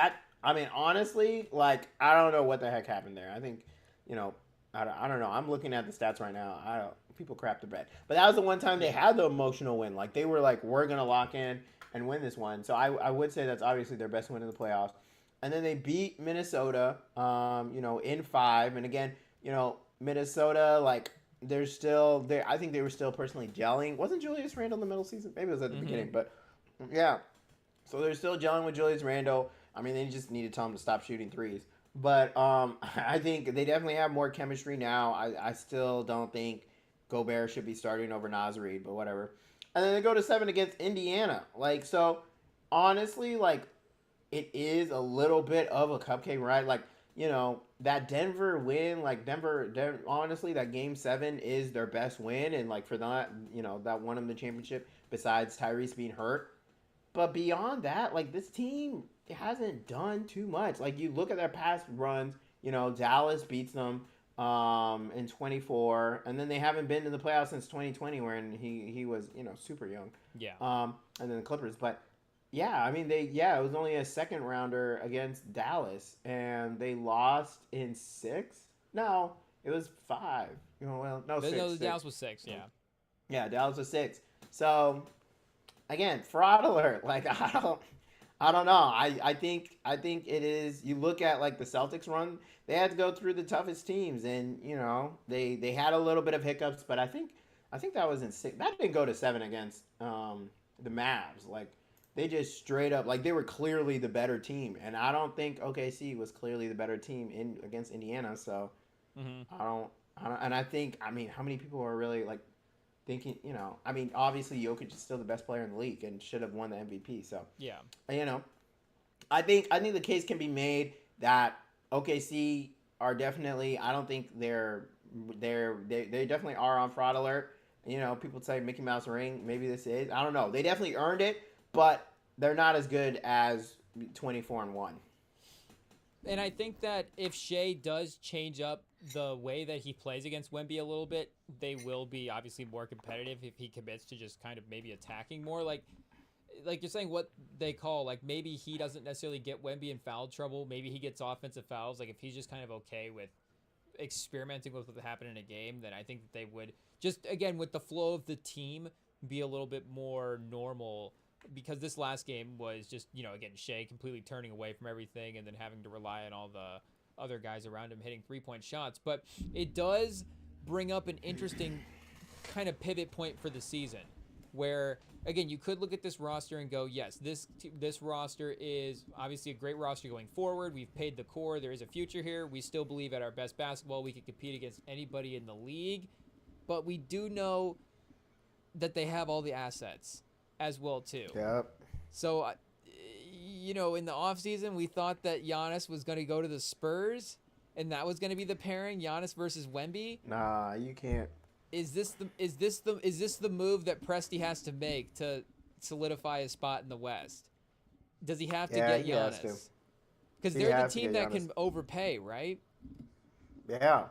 Honestly, like, I don't know what the heck happened there. I think, I don't know. I'm looking at the stats right now. People crap the bed. But that was the one time they had the emotional win. Like, they were like, we're going to lock in and win this one. So I would say that's obviously their best win in the playoffs. And then they beat Minnesota, in 5. And again, Minnesota, like, they're still there. I think they were still personally gelling. Wasn't Julius Randle in the middle season? Maybe it was at the beginning, but yeah. So they're still gelling with Julius Randle. I mean, they just need to tell him to stop shooting threes. But I think they definitely have more chemistry now. I still don't think Gobert should be starting over Naz Reid, but whatever. And then they go to 7 against Indiana. Like, so honestly, like, it is a little bit of a cupcake ride. Like, that Denver win, like Denver, honestly, that game 7 is their best win. And like for that, that won them the championship besides Tyrese being hurt. But beyond that, like this team hasn't done too much. Like you look at their past runs, Dallas beats them in 24. And then they haven't been to the playoffs since 2020 when he was, super young. Yeah. And then the Clippers. But yeah, I mean, it was only a second rounder against Dallas, and they lost in 6. No, it was 5. 6. No, Dallas was 6. Yeah. Yeah, Dallas was 6. So, again, fraud alert. Like I don't know. I think it is. You look at like the Celtics run; they had to go through the toughest teams, and they had a little bit of hiccups, but I think I think that was in 6. That didn't go to 7 against the Mavs. Like they just straight up like they were clearly the better team, and I don't think OKC was clearly the better team in against Indiana. So Mm-hmm. I don't, and I think I mean how many people are really like thinking I mean obviously Jokic is still the best player in the league and should have won the MVP. So Yeah. you know I think the case can be made that OKC are definitely. I don't think they definitely are on fraud alert. People say Mickey Mouse ring. Maybe this is. I don't know. They definitely earned it, but they're not as good as 24-1. And I think that if Shea does change up the way that he plays against Wemby a little bit, they will be obviously more competitive if he commits to just kind of maybe attacking more. Like you're saying, what they call like maybe he doesn't necessarily get Wemby in foul trouble. Maybe he gets offensive fouls. Like if he's just kind of okay with experimenting with what happened in a game, then I think that they would just again with the flow of the team be a little bit more normal. Because this last game was just, again, Shea completely turning away from everything and then having to rely on all the other guys around him hitting 3-point shots. But it does bring up an interesting kind of pivot point for the season where, again, you could look at this roster and go, yes, this roster is obviously a great roster going forward. We've paid the core. There is a future here. We still believe at our best basketball we can compete against anybody in the league. But we do know that they have all the assets as well too. Yep. So, in the offseason, we thought that Giannis was going to go to the Spurs, and that was going to be the pairing, Giannis versus Wemby. Nah, you can't. Is this the move that Presti has to make to solidify his spot in the West? Does he have to get Giannis? Because they're the team that can overpay, right? Yeah.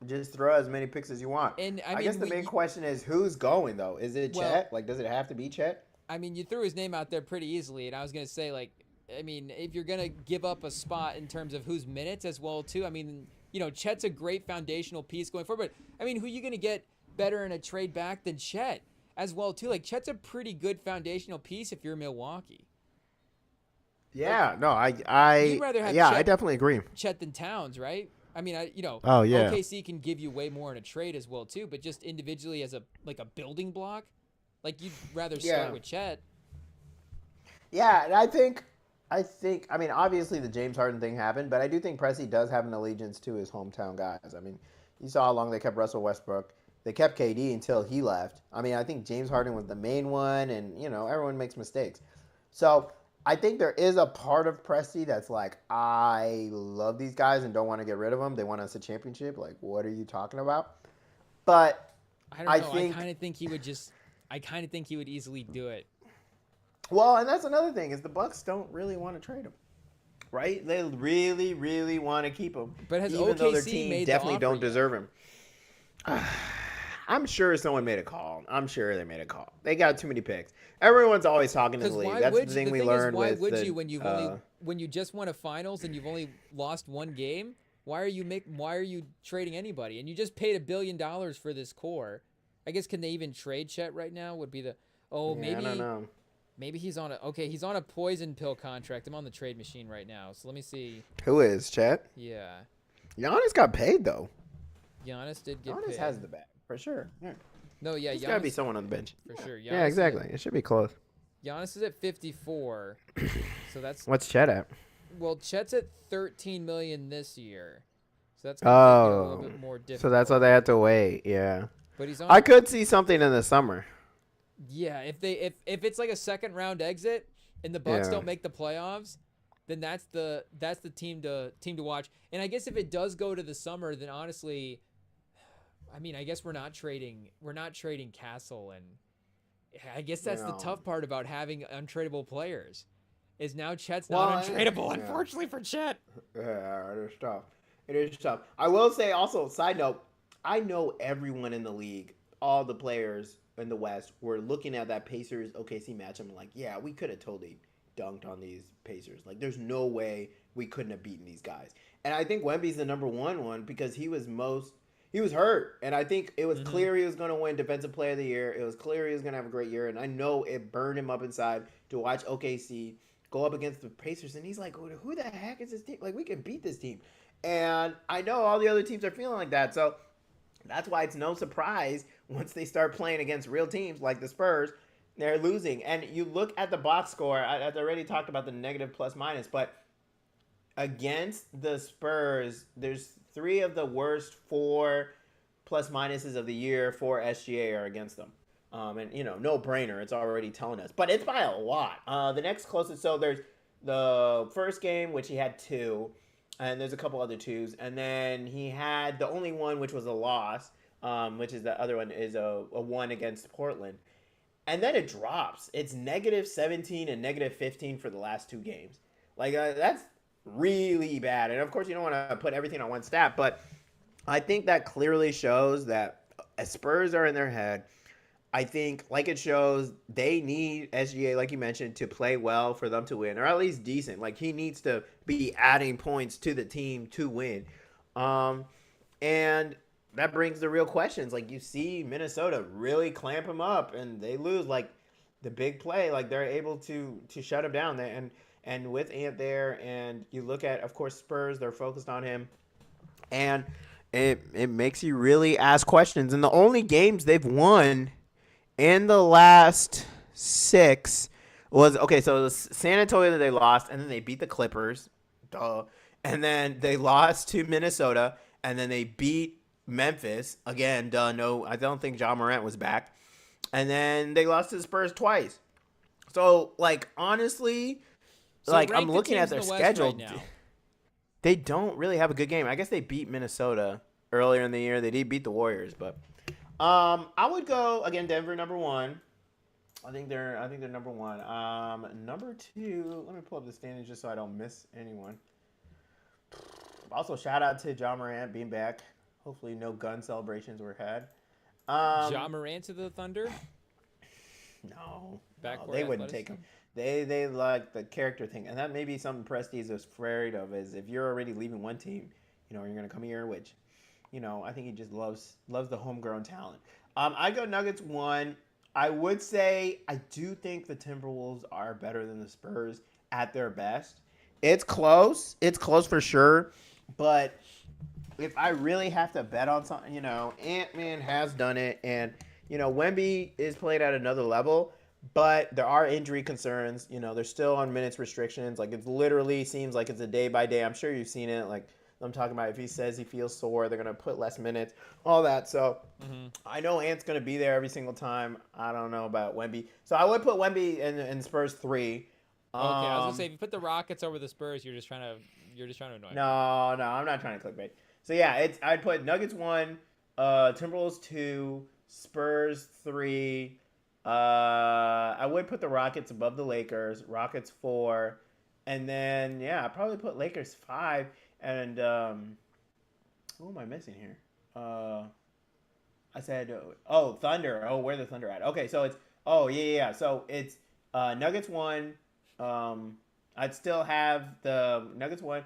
Just throw as many picks as you want. And I guess the main question is who's going though? Is it Chet? Like, does it have to be Chet? I mean, you threw his name out there pretty easily, and I was going to say, like, I mean, if you're going to give up a spot in terms of whose minutes as well, too, I mean, Chet's a great foundational piece going forward, but, I mean, who are you going to get better in a trade back than Chet as well, too? Like, Chet's a pretty good foundational piece if you're Milwaukee. Yeah, no, You'd rather have Chet, I definitely agree. Chet than Towns, right? I mean, oh, yeah. OKC can give you way more in a trade as well, too, but just individually as a building block, like, you'd rather start with Chet. Yeah, and I think, I mean, obviously the James Harden thing happened, but I do think Presti does have an allegiance to his hometown guys. I mean, you saw how long they kept Russell Westbrook. They kept KD until he left. I mean, I think James Harden was the main one, and, everyone makes mistakes. So I think there is a part of Presti that's like, I love these guys and don't want to get rid of them. They want us a championship. Like, what are you talking about? But I don't know. I kind of think he would easily do it. Well, and that's another thing is the Bucks don't really want to trade him, right? They really, really want to keep him, but has even OKC though their team made definitely the don't offer deserve him. I'm sure someone made a call. I'm sure they made a call. They got too many picks. Everyone's always talking in the league. That's the thing we learned why with would the, you when you just won a finals and you've only lost one game? Why are you trading anybody? And you just paid $1 billion for this core. I guess can they even trade Chet right now? Would be maybe I don't know. Maybe he's on a poison pill contract. I'm on the trade machine right now, so let me see. Who is Chet? Yeah, Giannis got paid though. Giannis did get Giannis paid. has the bag for sure. Yeah. No, yeah, There's gotta be someone on the bench for sure. Giannis yeah, exactly. It should be close. Giannis is at 54, so that's what's Chet at? Well, Chet's at 13 million this year, so that's gonna make it a little bit more difficult. So that's why they had to wait. Yeah, but he's on. I could see something in the summer. Yeah, if it's like a second round exit and the Bucks don't make the playoffs, then that's the team to watch. And I guess if it does go to the summer, then honestly, I mean, I guess we're not trading Castle, and I guess that's the tough part about having untradeable players. Is now Chet's not untradeable, unfortunately for Chet. Yeah, it is tough. It is tough. I will say also, side note, I know everyone in the league, all the players in the West were looking at that Pacers OKC match. I'm like, yeah, we could have totally dunked on these Pacers. Like, there's no way we couldn't have beaten these guys. And I think Wemby's the number one because he was hurt. And I think it was clear he was going to win Defensive Player of the Year. It was clear he was going to have a great year. And I know it burned him up inside to watch OKC go up against the Pacers. And he's like, who the heck is this team? Like, we can beat this team. And I know all the other teams are feeling like that. So that's why it's no surprise once they start playing against real teams like the Spurs, they're losing. And you look at the box score. I've already talked about the negative plus minus, but against the Spurs, there's 3 of the worst 4 plus minuses of the year for SGA are against them. And no brainer. It's already telling us, but it's by a lot. The next closest, so there's the first game, which he had 2, and there's a couple other 2s, and then he had the only one, which was a loss, which is the other one is a 1 against Portland, and then it drops. It's negative 17 and negative 15 for the last 2 games. Like that's really bad. And of course, you don't want to put everything on one stat, but I think that clearly shows that Spurs are in their head. I think, like it shows, they need SGA, like you mentioned, to play well for them to win, or at least decent. Like, he needs to be adding points to the team to win. And that brings the real questions. Like, you see Minnesota really clamp him up, and they lose, like, the big play. Like, they're able to shut him down. And with Ant there, and you look at, of course, Spurs, they're focused on him. And it makes you really ask questions. And the only games they've won in the last 6 was, okay, so it was San Antonio that they lost, and then they beat the Clippers. Duh. And then they lost to Minnesota, and then they beat Memphis. Again, duh, no, I don't think Ja Morant was back. And then they lost to the Spurs twice. So, like, honestly, like, I'm looking at their schedule. Right, they don't really have a good game. I guess they beat Minnesota earlier in the year. They did beat the Warriors, but I would go again Denver number 1. I think they're number 1. Number 2, let me pull up the standings just so I don't miss anyone. Also, shout out to Ja Morant being back. Hopefully no gun celebrations were had. Ja Morant to the Thunder? No, they wouldn't take him. They like the character thing, and that may be something Prestige is afraid of. Is if you're already leaving one team, you're gonna come here, which, I think he just loves the homegrown talent. I go Nuggets 1. I would say I do think the Timberwolves are better than the Spurs at their best. It's close. It's close for sure. But if I really have to bet on something, Ant-Man has done it, and Wemby is played at another level. But there are injury concerns. They're still on minutes restrictions. Like, it literally seems like it's a day by day. I'm sure you've seen it. Like, I'm talking about if he says he feels sore, they're going to put less minutes, all that. So I know Ant's going to be there every single time. I don't know about Wemby. So I would put Wemby in Spurs 3. Okay, I was going to say, if you put the Rockets over the Spurs, you're just trying to annoy me. No, I'm not trying to clickbait. So yeah, I'd put Nuggets 1, Timberwolves 2, Spurs 3. I would put the Rockets above the Lakers. Rockets 4, and then I'd probably put Lakers 5. And who am I missing here? I said Thunder. Oh, where the Thunder at? Okay, so it's So it's Nuggets 1. I'd still have the Nuggets 1.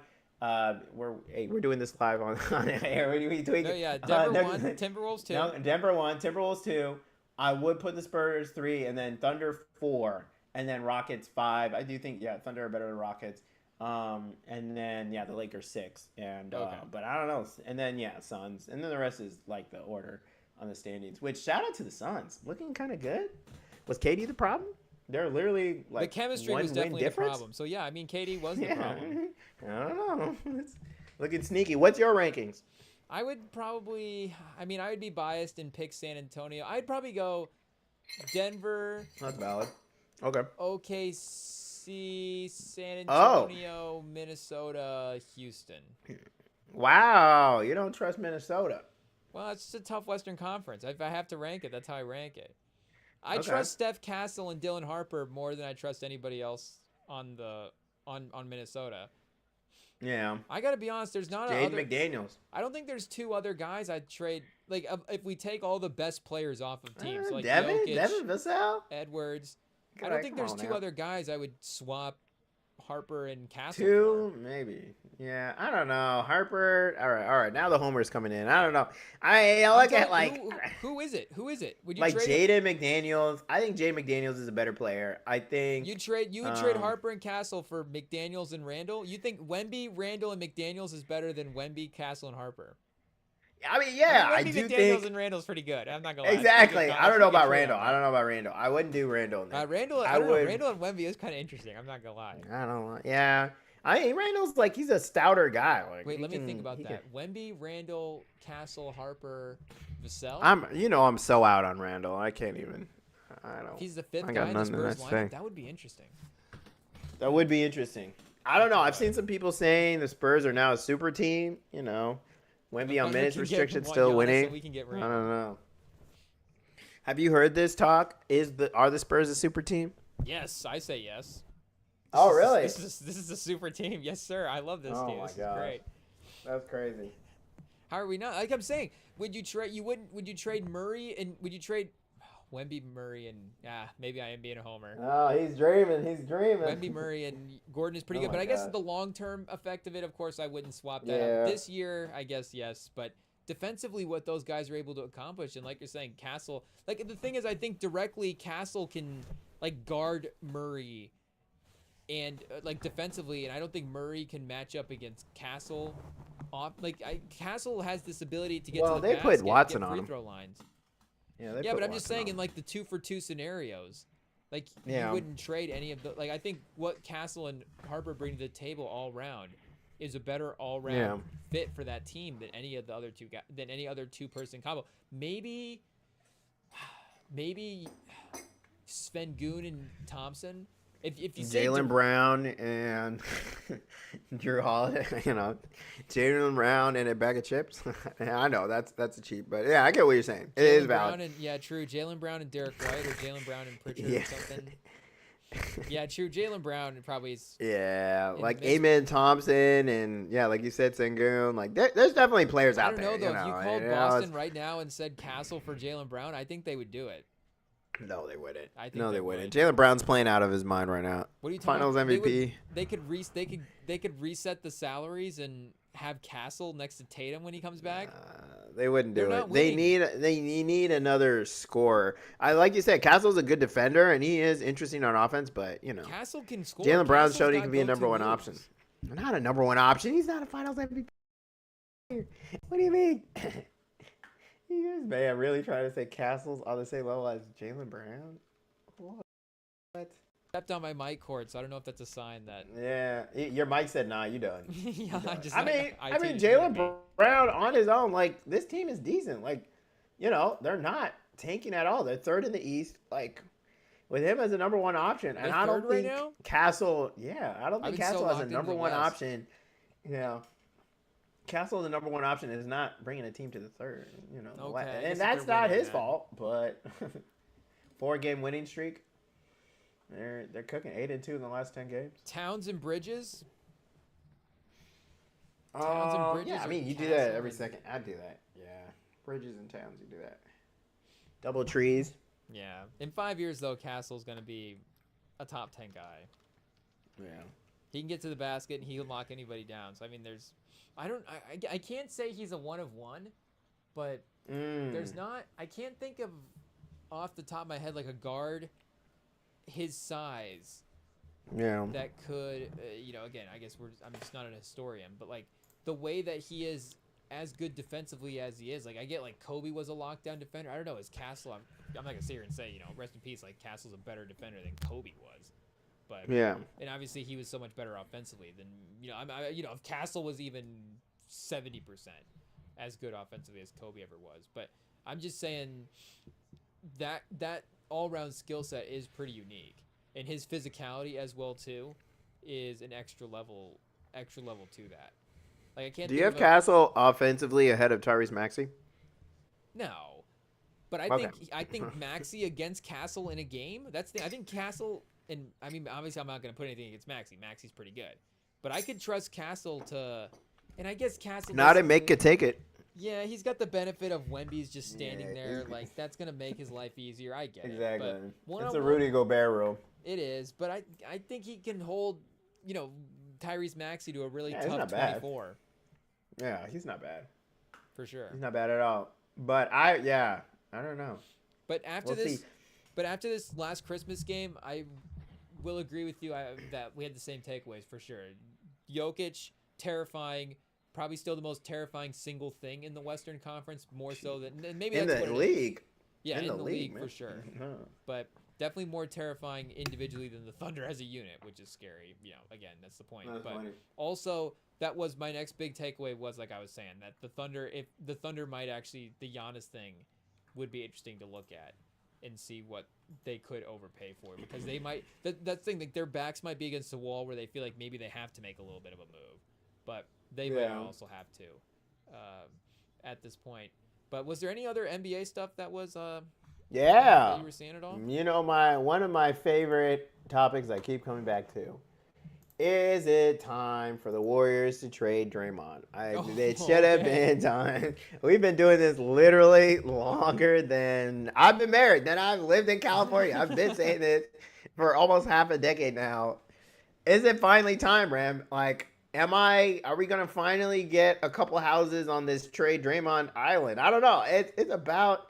We're doing this live on air. What are we doing? No, Denver 1, Timberwolves 2. No, Denver 1, Timberwolves 2. I would put the Spurs 3, and then Thunder 4, and then Rockets 5. I do think Thunder are better than Rockets. And then the Lakers 6, and okay. But I don't know. And then Suns, and then the rest is like the order on the standings. Which, shout out to the Suns, looking kind of good. Was KD the problem? They're literally like the chemistry was definitely the problem. So KD was the problem. I don't know. It's looking sneaky. What's your rankings? I would probably, I would be biased and pick San Antonio. I'd probably go Denver. That's valid. Okay. OKC, San Antonio, Minnesota, Houston. Wow, you don't trust Minnesota. Well, it's just a tough Western Conference. If I have to rank it, that's how I rank it. I trust Steph Castle and Dylan Harper more than I trust anybody else on Minnesota. Yeah. I got to be honest, there's not Jaden McDaniels. I don't think there's 2 other guys I'd trade. Like, if we take all the best players off of teams, like Jokic, Devin Vassell, Edwards, I don't think there's 2 other guys I would swap Harper and Castle 2, maybe. Yeah, I don't know. Harper. All right. Now the homer's coming in. I don't know. I look at like who is it? Would you like trade Jaden McDaniels? I think Jaden McDaniels is a better player. I think you would trade Harper and Castle for McDaniels and Randall. You think Wemby, Randall, and McDaniels is better than Wemby, Castle, and Harper? I mean, I yeah, mean, I Wemby, do McDaniels, think and Randall's pretty good. I'm not gonna lie. exactly. I don't know about Randall. I I don't know about Randall. I wouldn't do Randall in there. Randall, I I don't know. would. Randall and Wemby is kind of interesting. I'm not gonna lie. I don't know. Yeah, I mean Randall's like he's a stouter guy. Like Wait, he let me can, think about he that. Wemby, Randall, Castle, Harper, Vassell. I'm so out on Randall. I can't even. I don't. If he's the fifth I guy got in the nothing Spurs to lineup, say. that would be interesting. That would be interesting. I don't know. I've seen some people saying the Spurs are now a super team. You know, Wemby on minutes restriction still winning. So we can get I Randall. don't know. Have you heard this talk? Are the Spurs a super team? Yes, I say yes. Oh, really? This is a super team. Yes, sir. I love this team. Oh, my This is gosh. great. That's crazy. How are we not? Like I'm saying, would you trade Murray and would you trade Wemby, Murray, and maybe I am being a homer. Oh, he's dreaming. He's dreaming. Wemby, Murray, and Gordon is pretty good, Oh but my I guess God. the long-term effect of it, of course, I wouldn't swap that Yeah. out. This year, I guess yes, but defensively, what those guys are able to accomplish, and like you're saying, Castle. Like the thing is, I think directly Castle can like guard Murray, and like defensively, and I don't think Murray can match up against Castle. Castle has this ability to get Well, to the they basket, put Watson get on free him. throw lines. Yeah, But I'm just saying in like the 2-for-2 scenarios, like Yeah. you wouldn't trade any of the like I think what Castle and Harper bring to the table all round is a better all round fit for that team than any of the other two guys than any other two-person combo. Maybe Svengoon and Thompson. If you say Jaylen Brown and Drew Holiday, Jaylen Brown and a bag of chips. I know that's a cheap, but yeah, I get what you're saying. It is valid. True. Jaylen Brown and Derek White, or Jaylen Brown and Pritchard Yeah. or something. Yeah, true. Jaylen Brown probably is. Yeah, in like the mix. Amen Thompson and like you said, Sengun. Like there's definitely players I out don't there. know though. If you called it's- Boston right now and said Castle for Jaylen Brown, I think they would do it. No, they wouldn't. I think No, they they wouldn't. would. Jaylen Brown's playing out of his mind right now. What are you talking Finals about? MVP. They could reset the salaries and have Castle next to Tatum when he comes back. They wouldn't do They're it. not They need another scorer. Like you said, Castle's a good defender and he is interesting on offense, but Castle can score. Jaylen Brown Castle's showed he got can be a number go-to one moves. option. Not a number one option. He's not a Finals MVP. What do you mean? You guys may really trying to say Castle's on the same level as Jaylen Brown. What? Stepped on my mic cord, so I don't know if that's a sign that. Yeah, your mic said, "Nah, you done." Yeah, I mean, tweeted Jaylen it. Brown on his own, like this team is decent. Like, they're not tanking at all. They're third in the East. Like, with him as a number one option, and They're I don't third right think now? Castle. Yeah, I don't I've think been so Castle as locked a into number the one West. option. Castle as a number one option is not bringing a team to the third. Okay, I guess and if that's they're not winning his that. fault. But 4-game winning streak. They're cooking 8-2 in the last 10 games. Towns and Bridges. Towns and Bridges. Yeah, I or mean, you do Castle that every and- second. I'd do that. Yeah. Bridges and Towns, you do that. Double trees. Yeah. In 5 years, though, Castle's going to be a top 10 guy. Yeah. He can get to the basket and he can lock anybody down. So, I mean, I can't say he's a one of one, but there's not, I can't think of off the top of my head like a guard his size Yeah. that could, again, I guess I'm just not an historian, but like the way that he is as good defensively as he is, like I get like Kobe was a lockdown defender. I don't know, is Castle, I'm not gonna sit here and say, rest in peace, like Castle's a better defender than Kobe was, but Yeah. and obviously he was so much better offensively than if Castle was even 70% as good offensively as Kobe ever was, but I'm just saying that all-round skill set is pretty unique, and his physicality as well too is an extra level to that. Like I can't. Do you think have of Castle offensively ahead of Tyrese Maxey? No, but I Okay. think Maxey against Castle in a game. I think Castle, and I mean obviously I'm not going to put anything against Maxey. Maxey's pretty good, but I could trust Castle to, and I guess Castle. Not a make it take it. Yeah, he's got the benefit of Wemby's just standing Yeah, there. it- Like that's gonna make his life easier. I get Exactly. it. But It's a Rudy Gobert rule. It is, but I think he can hold, Tyrese Maxey to a really Yeah, he's tough not bad. 24 Yeah, he's not bad. for sure. He's not bad at all. But I don't know. But after We'll this, see. last Christmas game, I will agree with you that we had the same takeaways for sure. Jokic, terrifying. probably still the most terrifying single thing in the Western Conference, more so than maybe in that's the what it league. is. Yeah, in the league man. for sure. No. But definitely more terrifying individually than the Thunder as a unit, which is scary. Again, that's the point. That's But funny. also, that was my next big takeaway was, like I was saying, that if the Thunder might actually, the Giannis thing would be interesting to look at and see what they could overpay for, because they might, that thing, like their backs might be against the wall where they feel like maybe they have to make a little bit of a move, but they might also have to at this point. But was there any other NBA stuff that was that you were seeing at all? One of my favorite topics I keep coming back to. Is it time for the Warriors to trade Draymond? It should have been time. We've been doing this literally longer than I've been married, than I've lived in California. I've been saying this for almost half a decade now. Is it finally time, Ram? Like, are we going to finally get a couple houses on this trade Draymond island? I don't know. It's about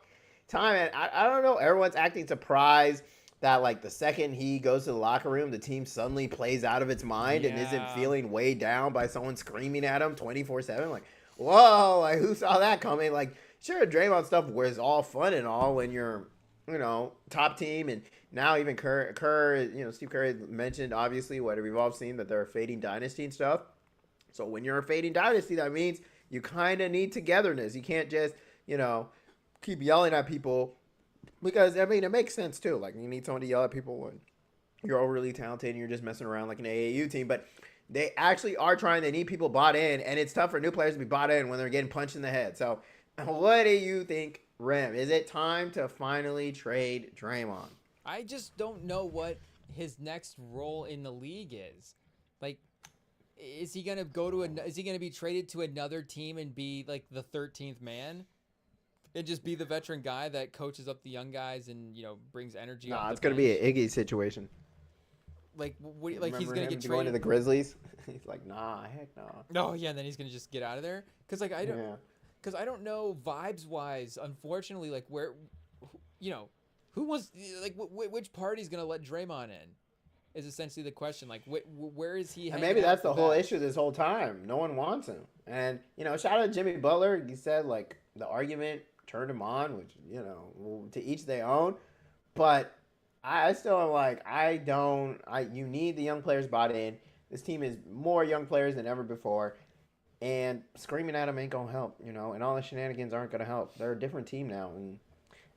time. And I don't know. Everyone's acting surprised that, like, the second he goes to the locker room, the team suddenly plays out of its mind and isn't feeling weighed down by someone screaming at him 24/7. Like, whoa, like, who saw that coming? Like, sure, Draymond stuff was all fun and all when you're, top team. And now even Kerr, Steve Kerr mentioned, obviously, what we've all seen, that they're a fading dynasty and stuff. So when you're a fading dynasty, that means you kind of need togetherness. You can't just, keep yelling at people. Because, it makes sense, too. Like, you need someone to yell at people when you're overly talented and you're just messing around like an AAU team. But they actually are trying. They need people bought in. And it's tough for new players to be bought in when they're getting punched in the head. So, what do you think, Rem? Is it time to finally trade Draymond? I just don't know what his next role in the league is. Like, is he going to be traded to another team and be, like, the 13th man? And just be the veteran guy that coaches up the young guys and, brings energy. Nah, it's gonna be an Iggy situation. Like he's gonna get traded. Going to the Grizzlies. He's like, nah, heck no. No, yeah, and then he's gonna just get out of there. Cause like I don't know vibes wise. Unfortunately, like where, who was like which party's gonna let Draymond in, is essentially the question. Like where is he? And maybe that's the whole issue this whole time. No one wants him. And shout out to Jimmy Butler. He said like the argument turned him on, which, to each their own. But I still am like, you need the young players bought in. This team is more young players than ever before. And screaming at them ain't going to help, and all the shenanigans aren't going to help. They're a different team now. And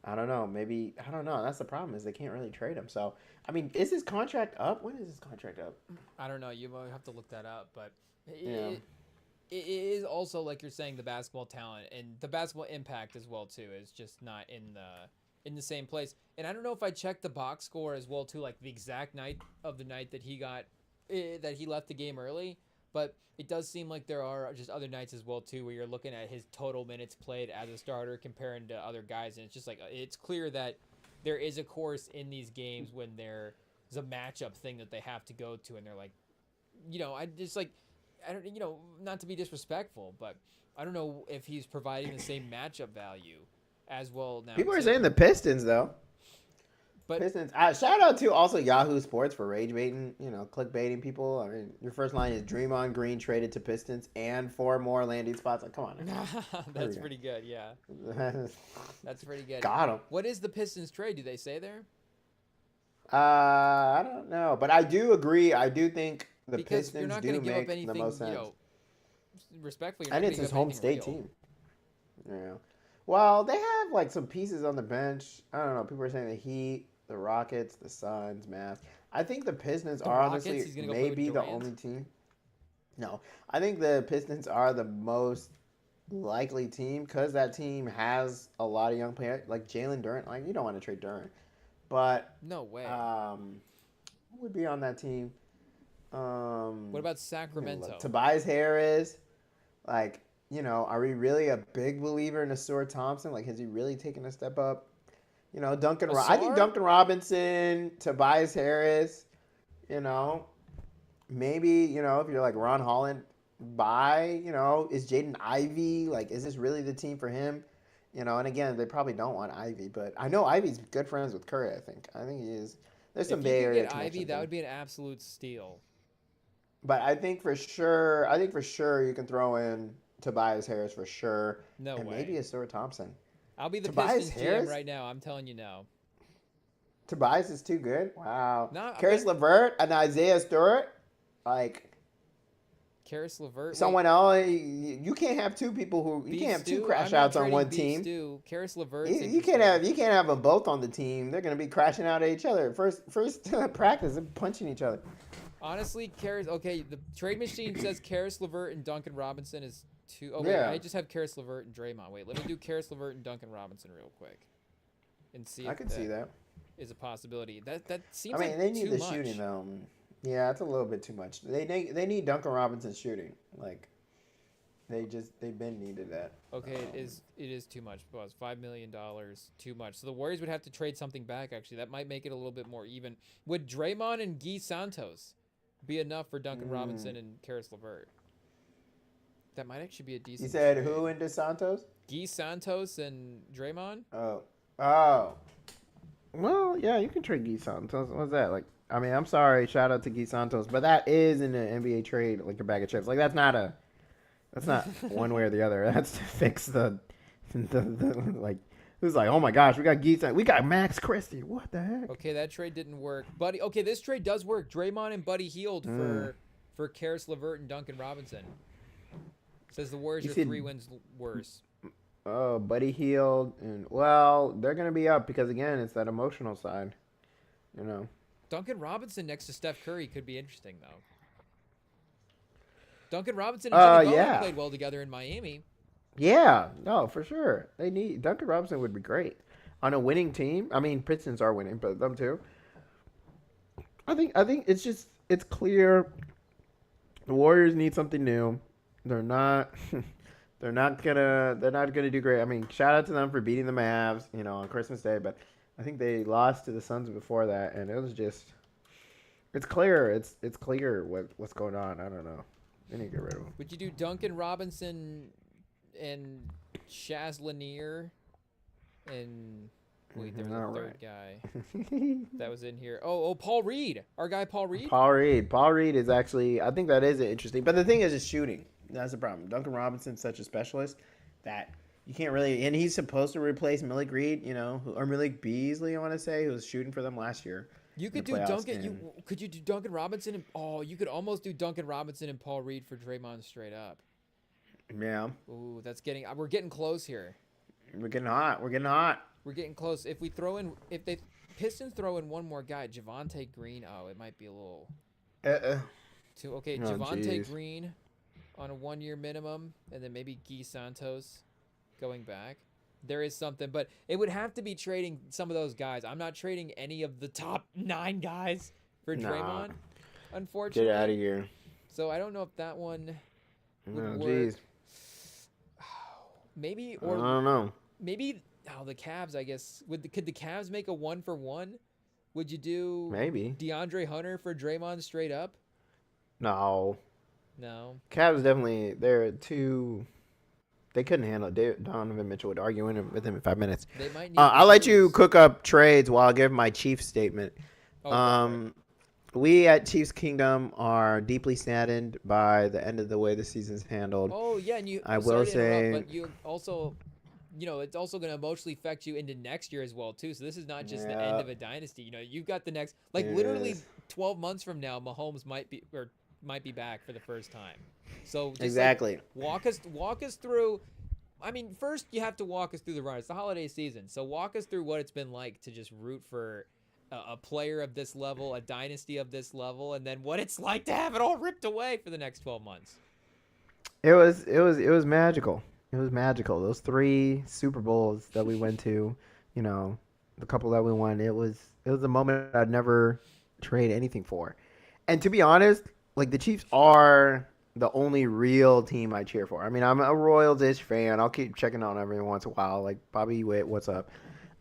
I don't know. That's the problem, is they can't really trade him. So, is his contract up? When is his contract up? I don't know. You might have to look that up. But it is also, like you're saying, the basketball talent and the basketball impact as well too is just not in the same place. And I don't know if I checked the box score as well too, like the exact night that he left the game early. But it does seem like there are just other nights as well too where you're looking at his total minutes played as a starter comparing to other guys, and it's just like it's clear that there is a course in these games when there's a matchup thing that they have to go to, and they're like, I just like. I don't, not to be disrespectful, but I don't know if he's providing the same matchup value as well now. People are saying the Pistons, though. But Pistons. Shout out to also Yahoo Sports for rage baiting, clickbaiting people. Your first line is Draymond Green traded to Pistons and 4 more landing spots. Like, come on. That's pretty good, yeah. That's pretty good. Got him. What is the Pistons trade? Do they say there? I don't know, but I do agree. I do think the because Pistons you're not do give make up anything, the most sense. Respectfully, and it's his home state team. Yeah. Well, they have like some pieces on the bench. I don't know. People are saying the Heat, the Rockets, the Suns, Mavs. I think the Pistons are honestly maybe the only team. No, I think the Pistons are the most likely team because that team has a lot of young players like Jalen Durant. Like, you don't want to trade Durant, but no way. Who would be on that team? What about Sacramento? Tobias Harris. Like, are we really a big believer in Asur Thompson? Like, has he really taken a step up? I think Duncan Robinson, Tobias Harris, maybe, if you're like Ron Holland, is Jaden Ivey, like, is this really the team for him? And again, they probably don't want Ivy, but I know Ivy's good friends with Curry, I think. I think he is. There's some Bay Area Ivy, that would be an absolute steal. But I think for sure you can throw in Tobias Harris for sure, No and way. maybe a Stuart Thompson. I'll be the Tobias Pistons GM Harris? right now. I'm telling you now. Tobias is too good. Wow. Nah, Karis LeVert and Isaiah Stewart, like Karis LeVert. Wait, someone else. You can't have two people who you Beef can't have two Stew. I'm crash not outs on trading one Beef team. Stew. Karis LeVert's You interesting. you can't have them both on the team. They're gonna be crashing out at each other. First practice, they're punching each other. Honestly, Karis. Okay, the trade machine says Karis LeVert and Duncan Robinson is two. Oh wait, Yeah. I just have Karis LeVert and Draymond. Wait, let me do Karis LeVert and Duncan Robinson real quick, and see if I can see that. is a possibility. That seems I mean, like they need too the much. shooting though. Yeah, it's a little bit too much. They need Duncan Robinson shooting. Like they've been needed that. Okay, it is too much. Boss, $5 million, too much. So the Warriors would have to trade something back. Actually, that might make it a little bit more even. Would Draymond and Guy Santos be enough for Duncan Robinson and Karis LeVert? That might actually be a decent. You said trade. who in DeSantos? Guy Santos and Draymond. Oh. Well, yeah, you can trade Guy Santos. What's that like? I mean, I'm sorry. Shout out to Guy Santos, but that is in an NBA trade, like a bag of chips. Like that's not one way or the other. That's to fix the like. Who's like, oh my gosh, we got Guy Santos, we got Max Christie. What the heck? Okay, that trade didn't work, Buddy. Okay, this trade does work. Draymond and Buddy Hield for Karis LeVert and Duncan Robinson. Says the Warriors are 3 wins worse. Oh, Buddy Hield, and well, they're gonna be up because again, it's that emotional side, you know. Duncan Robinson next to Steph Curry could be interesting though. Duncan Robinson and Jimmy Butler played well together in Miami. Yeah, no, for sure. They need Duncan Robinson would be great on a winning team. I mean, Pistons are winning, but them too. I think it's clear the Warriors need something new. They're not gonna do great. I mean, shout out to them for beating the Mavs, you know, on Christmas Day, but I think they lost to the Suns before that, and it was just it's clear what's going on. I don't know. They need to get rid of him. Would you do Duncan Robinson and Shaz Lanier and wait, there was a third guy that was in here. Oh, Paul Reed, our guy Paul Reed. Paul Reed is actually. I think that is interesting, but the thing is shooting. That's the problem. Duncan Robinson's such a specialist that you can't really. And he's supposed to replace Malik Reed, you know, or Malik Beasley. I want to say who was shooting for them last year. You could do Duncan. Could you do Duncan Robinson? You could almost do Duncan Robinson and Paul Reed for Draymond straight up. Yeah. Ooh, we're getting close here. We're getting hot. We're getting close. If the Pistons throw in one more guy, Javonte Green. Oh, it might be a little. Okay, Javonte Green on a 1-year minimum, and then maybe Guy Santos going back. There is something, but it would have to be trading some of those guys. I'm not trading any of the top 9 guys for Draymond, unfortunately. Get out of here. So I don't know if that one would work. Geez. Maybe, or I don't know. Maybe the Cavs, I guess. Could the Cavs make a 1-for-1? Would you do maybe DeAndre Hunter for Draymond straight up? No. Cavs definitely they couldn't handle it. Donovan Mitchell would argue with him in 5 minutes. They might need I'll let you cook up trades while I give my Chiefs statement. We at Chiefs Kingdom are deeply saddened by the end of the way the season's handled. Oh yeah, and I will say, but you also, it's also going to emotionally affect you into next year as well too. So this is not just the end of a dynasty. You've got the next, literally 12 months from now, Mahomes might be back for the first time. So just exactly. Walk us through. I mean, first you have to walk us through the run. It's the holiday season, so walk us through what it's been like to just root for a player of this level, a dynasty of this level, and then what it's like to have it all ripped away for the next 12 months. It was magical. It was magical. Those 3 Super Bowls that we went to, the couple that we won, it was a moment I'd never trade anything for. And to be honest, the Chiefs are the only real team I cheer for. I mean, I'm a Royals-ish fan. I'll keep checking on every once in a while, like Bobby Witt, what's up?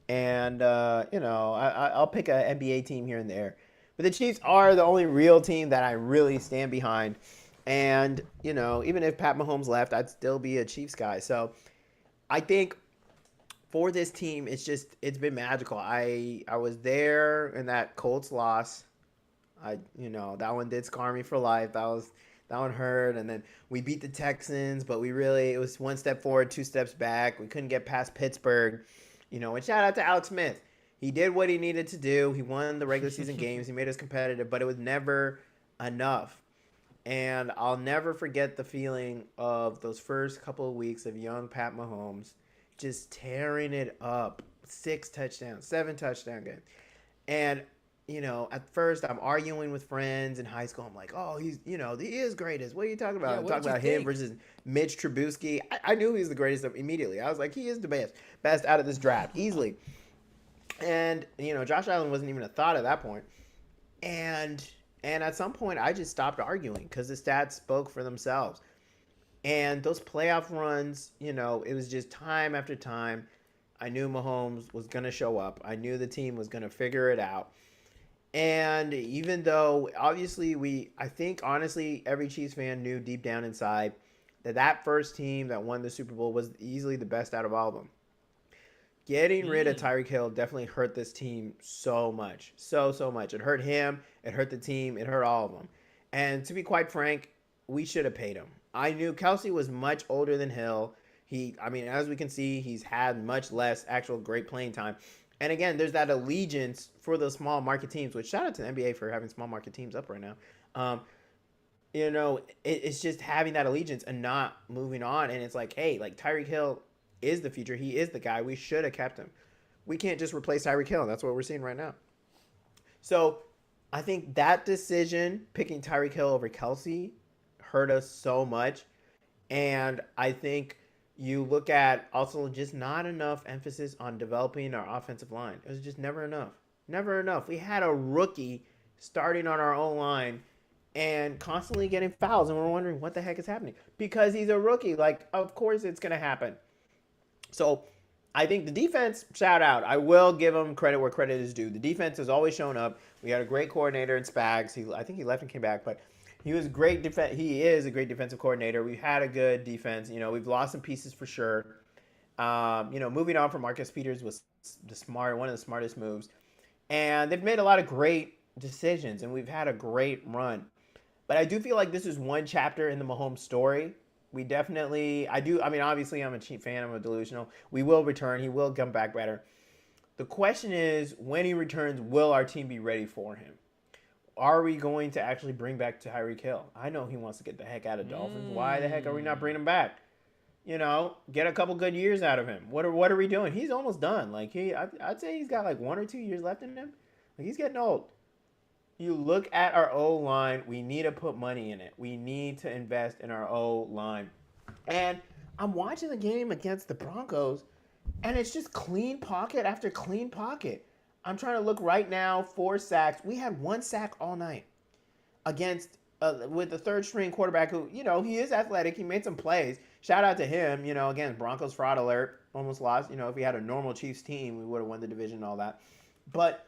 And, I'll pick an NBA team here and there. But the Chiefs are the only real team that I really stand behind. And, even if Pat Mahomes left, I'd still be a Chiefs guy. So I think for this team, it's been magical. I was there in that Colts loss. That one did scar me for life. That one hurt. And then we beat the Texans, but it was one step forward, two steps back. We couldn't get past Pittsburgh. And shout out to Alex Smith. He did what he needed to do. He won the regular season games. He made us competitive, but it was never enough. And I'll never forget the feeling of those first couple of weeks of young Pat Mahomes just tearing it up. 6 touchdowns, 7 touchdown game. And, at first I'm arguing with friends in high school. I'm like, oh, he is greatest. What are you talking about? Yeah, I'm what talking did you about him think? versus Mitch Trubisky. I knew he was the greatest immediately. I was like, he is the best out of this draft, easily. And, Josh Allen wasn't even a thought at that point. And at some point, I just stopped arguing because the stats spoke for themselves. And those playoff runs, it was just time after time. I knew Mahomes was going to show up. I knew the team was going to figure it out. And even though, obviously, I think, honestly, every Chiefs fan knew deep down inside that first team that won the Super Bowl was easily the best out of all of them. Getting rid of Tyreek Hill definitely hurt this team so much. So much. It hurt him. It hurt the team. It hurt all of them. And to be quite frank, we should have paid him. I knew Kelsey was much older than Hill. As we can see, he's had much less actual great playing time. And again, there's that allegiance for those small market teams, which shout out to the NBA for having small market teams up right now. It's just having that allegiance and not moving on. And it's like, hey, like Tyreek Hill is the future. He is the guy. We should have kept him. We can't just replace Tyreek Hill. That's what we're seeing right now. So I think that decision, picking Tyreek Hill over Kelsey, hurt us so much. And I think you look at also just not enough emphasis on developing our offensive line. It was just never enough. Never enough. We had a rookie starting on our own line and constantly getting fouls, and we're wondering what the heck is happening. Because he's a rookie. Like, of course it's going to happen. So I think the defense, shout out. I will give them credit where credit is due. The defense has always shown up. We had a great coordinator in Spags. I think he left and came back, but he was great. He is a great defensive coordinator. We've had a good defense. We've lost some pieces for sure. Moving on from Marcus Peters was one of the smartest moves. And they've made a lot of great decisions, and we've had a great run. But I do feel like this is one chapter in the Mahomes story. Obviously I'm a cheap fan. I'm a delusional. We will return. He will come back better. The question is, when he returns, will our team be ready for him? Are we going to actually bring back Tyreek Hill? I know he wants to get the heck out of Dolphins. Why the heck are we not bringing him back? Get a couple good years out of him. What are we doing? He's almost done. Like I'd say he's got like 1 or 2 years left in him. Like he's getting old. You look at our O-line, we need to put money in it. We need to invest in our O-line. And I'm watching the game against the Broncos, and it's just clean pocket after clean pocket. I'm trying to look right now, 4 sacks. We had 1 sack all night against with the third string quarterback who, he is athletic. He made some plays. Shout out to him. Again, Broncos fraud alert. Almost lost. If we had a normal Chiefs team, we would have won the division and all that. But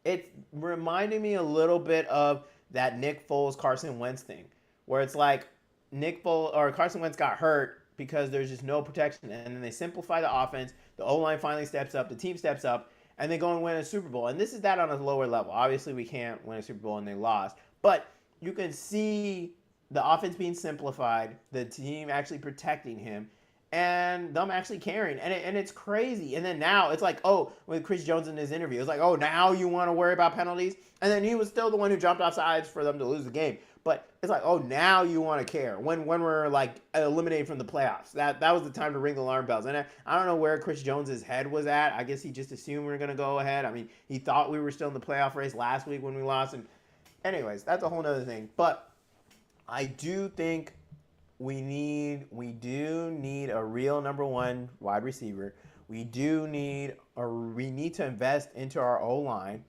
it reminded me a little bit of that Nick Foles, Carson Wentz thing, where it's like Carson Wentz got hurt because there's just no protection, and then they simplify the offense. The O-line finally steps up. The team steps up, and they go and win a Super Bowl. And this is that on a lower level. Obviously, we can't win a Super Bowl, and they lost. But you can see the offense being simplified, the team actually protecting him, and them actually caring. And it's crazy. And then now it's like, with Chris Jones in his interview, it's like, now you want to worry about penalties? And then he was still the one who jumped off sides for them to lose the game. But it's like, now you want to care when we're like eliminated from the playoffs. That was the time to ring the alarm bells. And I don't know where Chris Jones's head was at. I guess he just assumed we were going to go ahead. He thought we were still in the playoff race last week when we lost. And anyways, that's a whole nother thing. But I do think we do need a real number 1 wide receiver. We need to invest into our O-line.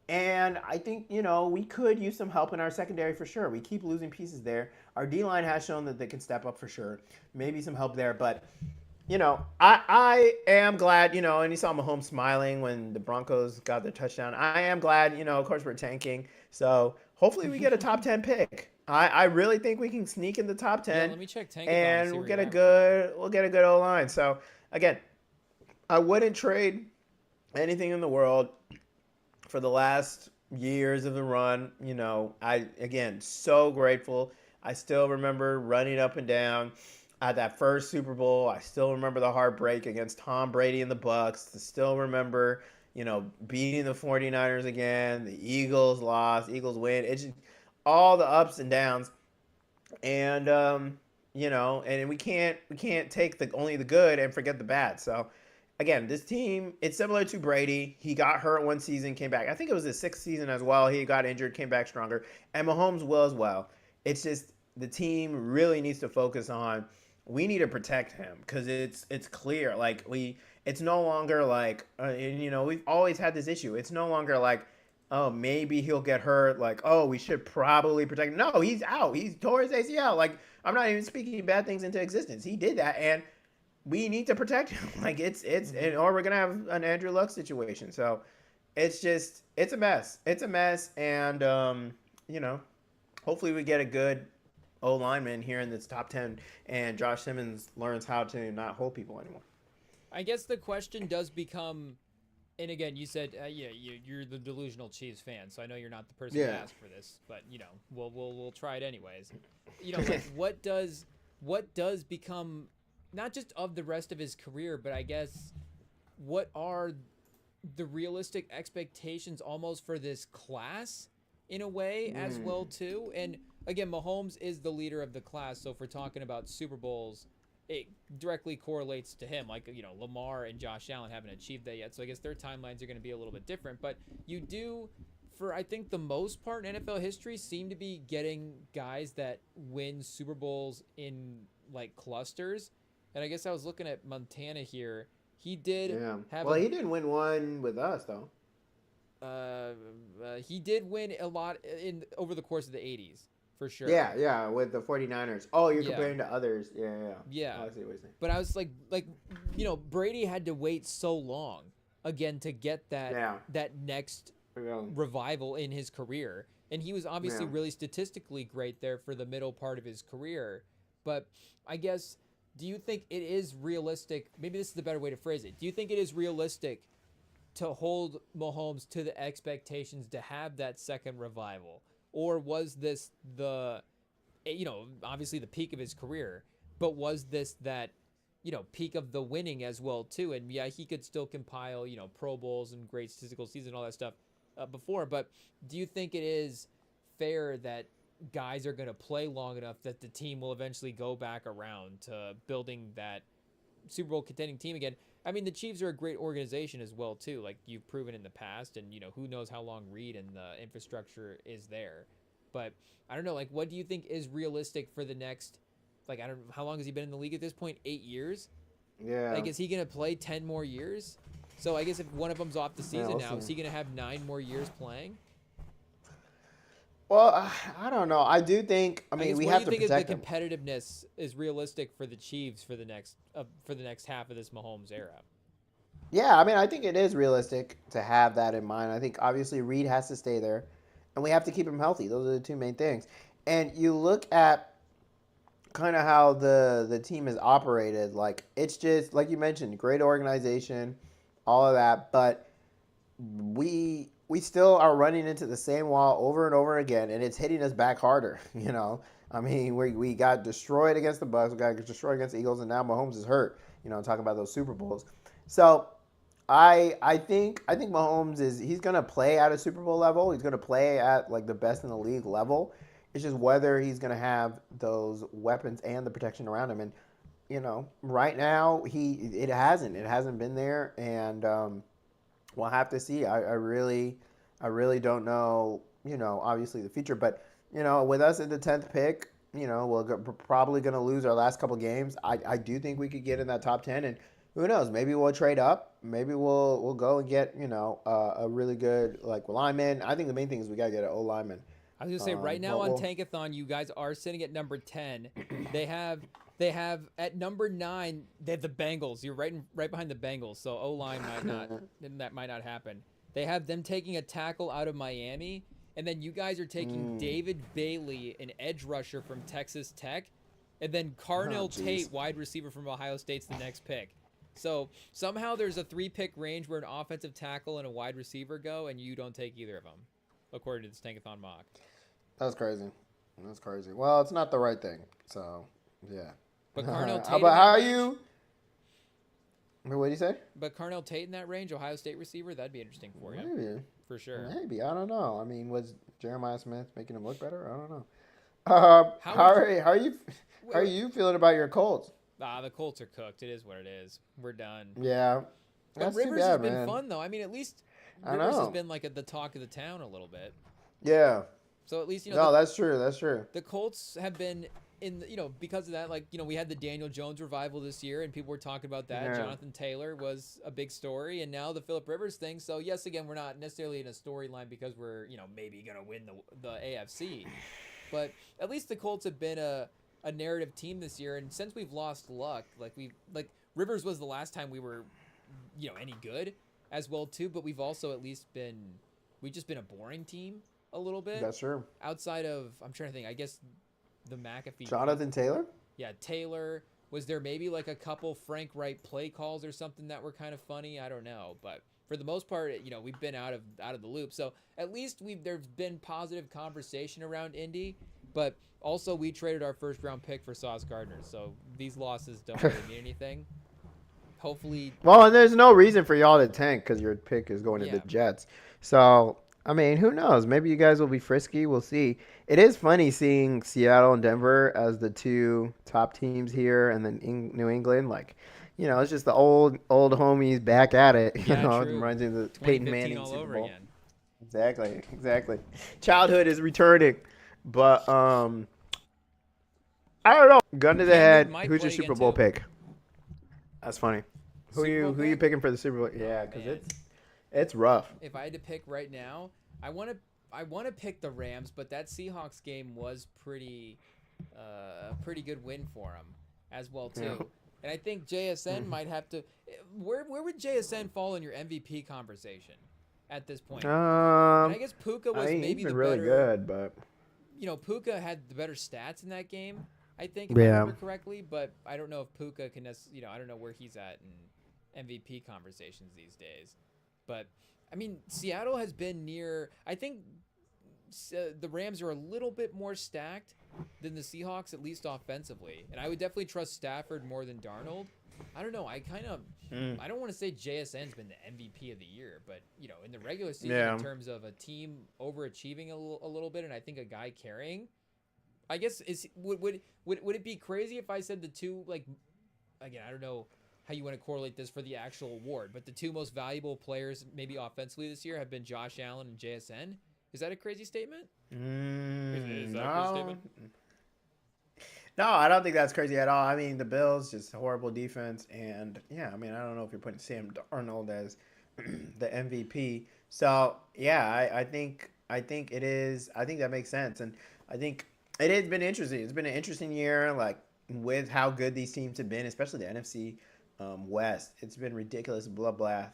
And I think, we could use some help in our secondary for sure. We keep losing pieces there. Our D-line has shown that they can step up for sure. Maybe some help there. But, I am glad, and you saw Mahomes smiling when the Broncos got their touchdown. I am glad, of course, we're tanking. So hopefully we get a top 10 pick. I really think we can sneak in the top 10. Yeah, let me check tank and we'll get a good O-line. So again, I wouldn't trade anything in the world for the last, years of the run. I again so grateful. I still remember running up and down at that first Super Bowl. I still remember the heartbreak against Tom Brady and the Bucks. I still remember, beating the 49ers again. The Eagles lost, Eagles win. It's just all the ups and downs. And and we can't take the only the good and forget the bad. So again, this team, it's similar to Brady. He got hurt one season, came back. I think it was his sixth season as well. He got injured, came back stronger. And Mahomes will as well. It's just the team really needs to focus on, we need to protect him, because it's clear. Like, it's no longer like, we've always had this issue. It's no longer like, oh, maybe he'll get hurt. Like, oh, we should probably protect him. No, he's out. He's tore his ACL. Like, I'm not even speaking bad things into existence. He did that, and we need to protect him. Like, or we're gonna have an Andrew Luck situation. So it's a mess. It's a mess, and hopefully we get a good O lineman here in this top 10, and Josh Simmons learns how to not hold people anymore. I guess the question does become, and again, you said, you're the delusional Chiefs fan, so I know you're not the person to ask for this, but we'll try it anyways. Like, what does become, not just of the rest of his career, but I guess what are the realistic expectations almost for this class in a way as well too? And again, Mahomes is the leader of the class, so if we're talking about Super Bowls, it directly correlates to him. Like, Lamar and Josh Allen haven't achieved that yet, so I guess their timelines are going to be a little bit different. But you do, for I think the most part in NFL history, seem to be getting guys that win Super Bowls in like clusters. And I guess I was looking at Montana here. He did have. Well, he didn't win one with us though. He did win a lot over the course of the 80s. For sure. Yeah, with the 49ers. Oh, you're comparing to others. Yeah. Oh, I see what you're saying. But I was like, Brady had to wait so long again to get that next revival in his career. And he was obviously really statistically great there for the middle part of his career. But I guess, do you think it is realistic? Maybe this is the better way to phrase it. Do you think it is realistic to hold Mahomes to the expectations to have that second revival? Or was this obviously the peak of his career, but was this that, peak of the winning as well too? And he could still compile, Pro Bowls and great statistical season, all that stuff before. But do you think it is fair that guys are going to play long enough that the team will eventually go back around to building that Super Bowl contending team again? I mean, the Chiefs are a great organization as well too, like you've proven in the past, and who knows how long Reed and the infrastructure is there. But I don't know, like, what do you think is realistic for the next, like, I don't know, how long has he been in the league at this point? 8 years? Yeah. Like, is he going to play 10 more years? So I guess if one of them's off the season now, is he going to have 9 more years playing? Well, I don't know. I do think. I mean, we have to protect him. What do you think the competitiveness is realistic for the Chiefs for the next half of this Mahomes era? Yeah, I mean, I think it is realistic to have that in mind. I think obviously Reed has to stay there, and we have to keep him healthy. Those are the two main things. And you look at kind of how the team is operated. Like, it's just like you mentioned, great organization, all of that, but we still are running into the same wall over and over again, and it's hitting us back harder. I mean, we got destroyed against the Bucks, we got destroyed against the Eagles, and now Mahomes is hurt. Talking about those Super Bowls. So I think Mahomes he's gonna play at a Super Bowl level. He's gonna play at like the best in the league level. It's just whether he's gonna have those weapons and the protection around him. And right now it hasn't been there, and we'll have to see. I really don't know, obviously the future. But, with us at the 10th pick, we're probably going to lose our last couple games. I do think we could get in that top 10. And who knows? Maybe we'll trade up. Maybe we'll go and get, a really good, like, lineman. I think the main thing is we got to get an O-lineman. I was going to say, right now on Tankathon, you guys are sitting at number 10. They have at number 9, they have the Bengals. You're right behind the Bengals, so O-line might not happen. They have them taking a tackle out of Miami, and then you guys are taking David Bailey, an edge rusher from Texas Tech, and then Carnell Tate, wide receiver from Ohio State's the next pick. So somehow there's a 3-pick range where an offensive tackle and a wide receiver go, and you don't take either of them. according to the Stankathon mock. That's crazy. That's crazy. Well, it's not the right thing. So, yeah. But Carnell Tate. How are you? What do you say? But Carnell Tate in that range, Ohio State receiver, that'd be interesting for you. Maybe. For sure. Maybe. I don't know. I mean, was Jeremiah Smith making him look better? I don't know. How are you feeling about your Colts? The Colts are cooked. It is what it is. We're done. Yeah. But Rivers has been fun, though. I mean, at least Rivers has been like the talk of the town a little bit. Yeah. So at least, No, that's true. That's true. The Colts have been because of that, we had the Daniel Jones revival this year, and people were talking about that. Yeah. Jonathan Taylor was a big story, and now the Phillip Rivers thing. So yes, again, we're not necessarily in a storyline because we're maybe gonna win the AFC, but at least the Colts have been a narrative team this year. And since we've lost Luck, Rivers was the last time we were any good as well too. But we've also at least we've just been a boring team a little bit. That's true. Outside of, I'm trying to think, I guess the McAfee. Jonathan Taylor? Yeah, Taylor. Was there maybe like a couple Frank Wright play calls or something that were kind of funny? I don't know, but for the most part, we've been out of the loop. So at least there's been positive conversation around Indy, but also we traded our first round pick for Sauce Gardner. So these losses don't really mean anything. Hopefully. Well, and there's no reason for y'all to tank because your pick is going to the Jets. So I mean, who knows? Maybe you guys will be frisky. We'll see. It is funny seeing Seattle and Denver as the two top teams here, and then New England. It's just the old homies back at it. It reminds me of the Peyton Manning Super Bowl. Exactly. Childhood is returning, but I don't know. Gun to the head. Who's your Super Bowl pick? That's funny. Who are you picking for the Super Bowl? Yeah, because it's rough. If I had to pick right now, I want to pick the Rams, but that Seahawks game was pretty good win for them as well too. Yeah. And I think JSN might have to. Where would JSN fall in your MVP conversation at this point? And I guess Puka was maybe the really better. Good, but Puka had the better stats in that game. I think if I remember correctly, but I don't know if Puka can. I don't know where he's at in MVP conversations these days. But, I mean, Seattle has been near – I think the Rams are a little bit more stacked than the Seahawks, at least offensively. And I would definitely trust Stafford more than Darnold. I don't know. I kind of I don't want to say JSN's been the MVP of the year, but, in the regular season in terms of a team overachieving a little bit and I think a guy carrying, I guess would it be crazy if I said the two, again, I don't know – how you want to correlate this for the actual award, but the two most valuable players maybe offensively this year have been Josh Allen and JSN. Is that a crazy statement? Is that a crazy statement? No, I don't think that's crazy at all. I mean, the Bills, just horrible defense, and I don't know if you're putting Sam Darnold as the MVP. So I think it is. I think that makes sense, and I think it has been interesting. It's been an interesting year, with how good these teams have been, especially the NFC. West. It's been ridiculous bloodbath.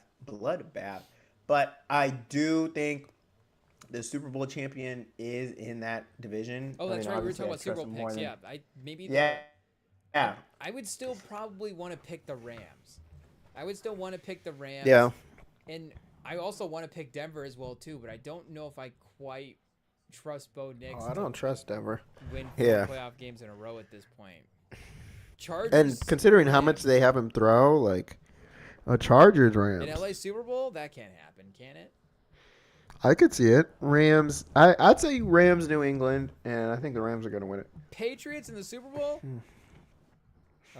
But I do think the Super Bowl champion is in that division. Oh, that's right. We were talking about Super Bowl picks. I would still probably want to pick the Rams. Yeah. And I also want to pick Denver as well too, but I don't know if I quite trust Bo Nix. I don't trust Denver. Win 4 playoff games in a row at this point. Chargers, and considering how much they have him throw, a Chargers Rams. In LA Super Bowl, that can't happen, can it? I could see it. Rams. I'd say Rams, New England, and I think the Rams are going to win it. Patriots in the Super Bowl?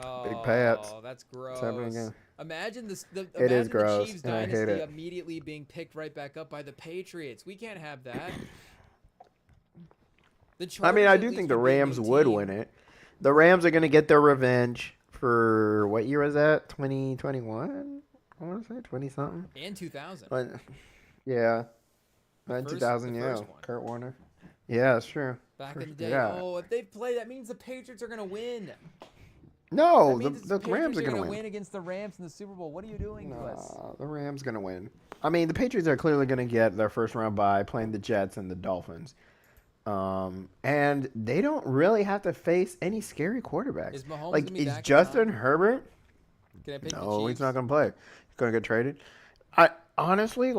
Oh, Big Pats. That's gross. Imagine the Chiefs dynasty immediately being picked right back up by the Patriots. We can't have that. I do think the Rams would win it. The Rams are going to get their revenge for what year was that? 2021? I want to say 20-something. And 2000. Yeah. 2000, Kurt Warner. Yeah, that's true. Back in the day. Yeah. Oh, if they play, that means the Patriots are going to win. No, the Rams are going to win against the Rams in the Super Bowl. What are you doing to us? The Rams going to win. I mean, the Patriots are clearly going to get their first round bye playing the Jets and the Dolphins. And they don't really have to face any scary quarterbacks. Is Mahomes is Justin Herbert? Can I pick no, he's not going to play. He's going to get traded. I honestly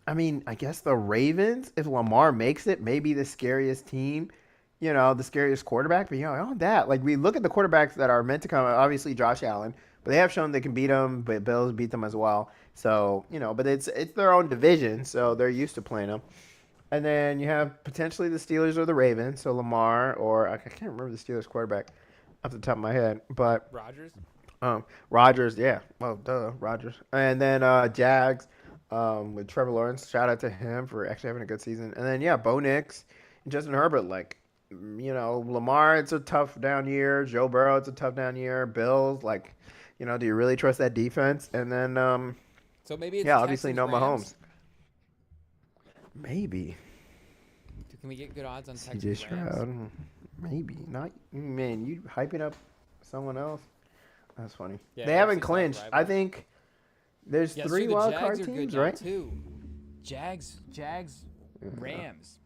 I mean, I guess the Ravens, if Lamar makes it, may be the scariest team, the scariest quarterback. But, on that, like, we look at the quarterbacks that are meant to come, obviously Josh Allen, but they have shown they can beat them, but Bills beat them as well. So, but it's their own division, so they're used to playing them. And then you have potentially the Steelers or the Ravens, so Lamar or I can't remember the Steelers quarterback off the top of my head, but Rodgers. Rodgers, yeah, well, duh, Rodgers, and then Jags with Trevor Lawrence. Shout out to him for actually having a good season. And then Bo Nix and Justin Herbert. Like, Lamar, it's a tough down year. Joe Burrow, it's a tough down year. Bills, like, do you really trust that defense? And then so maybe it's obviously Texans, no Rams. Mahomes. Maybe. Can we get good odds on CJ Texans Stroud? Rams? Maybe not. Man, you hyping up someone else? That's funny. Yeah, they haven't AFC South clinched. rival. I think there's Yeah, 3 the wild Jags card are good teams, now, right? Too. Jags, Rams.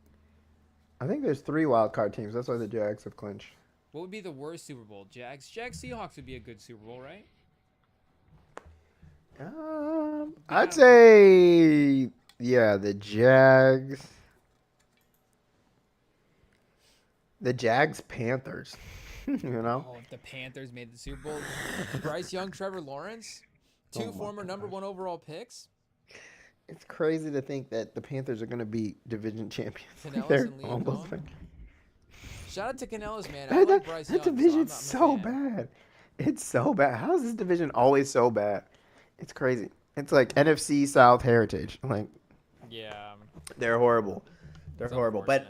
I think there's 3 wild card teams. That's why the Jags have clinched. What would be the worst Super Bowl? Jags Seahawks would be a good Super Bowl, right? I'd say the Jags. The Jags Panthers. Oh, if the Panthers made the Super Bowl, Bryce Young, Trevor Lawrence, 2 former number 1 overall picks. It's crazy to think that the Panthers are going to be division champions. Canellis They're and Liam almost Cohn. like Shout out to Canellis, man. I like Bryce Young. that division's so bad. It's so bad. How is this division always so bad? It's crazy. It's like NFC South heritage. Like, yeah, they're horrible. They're horrible. But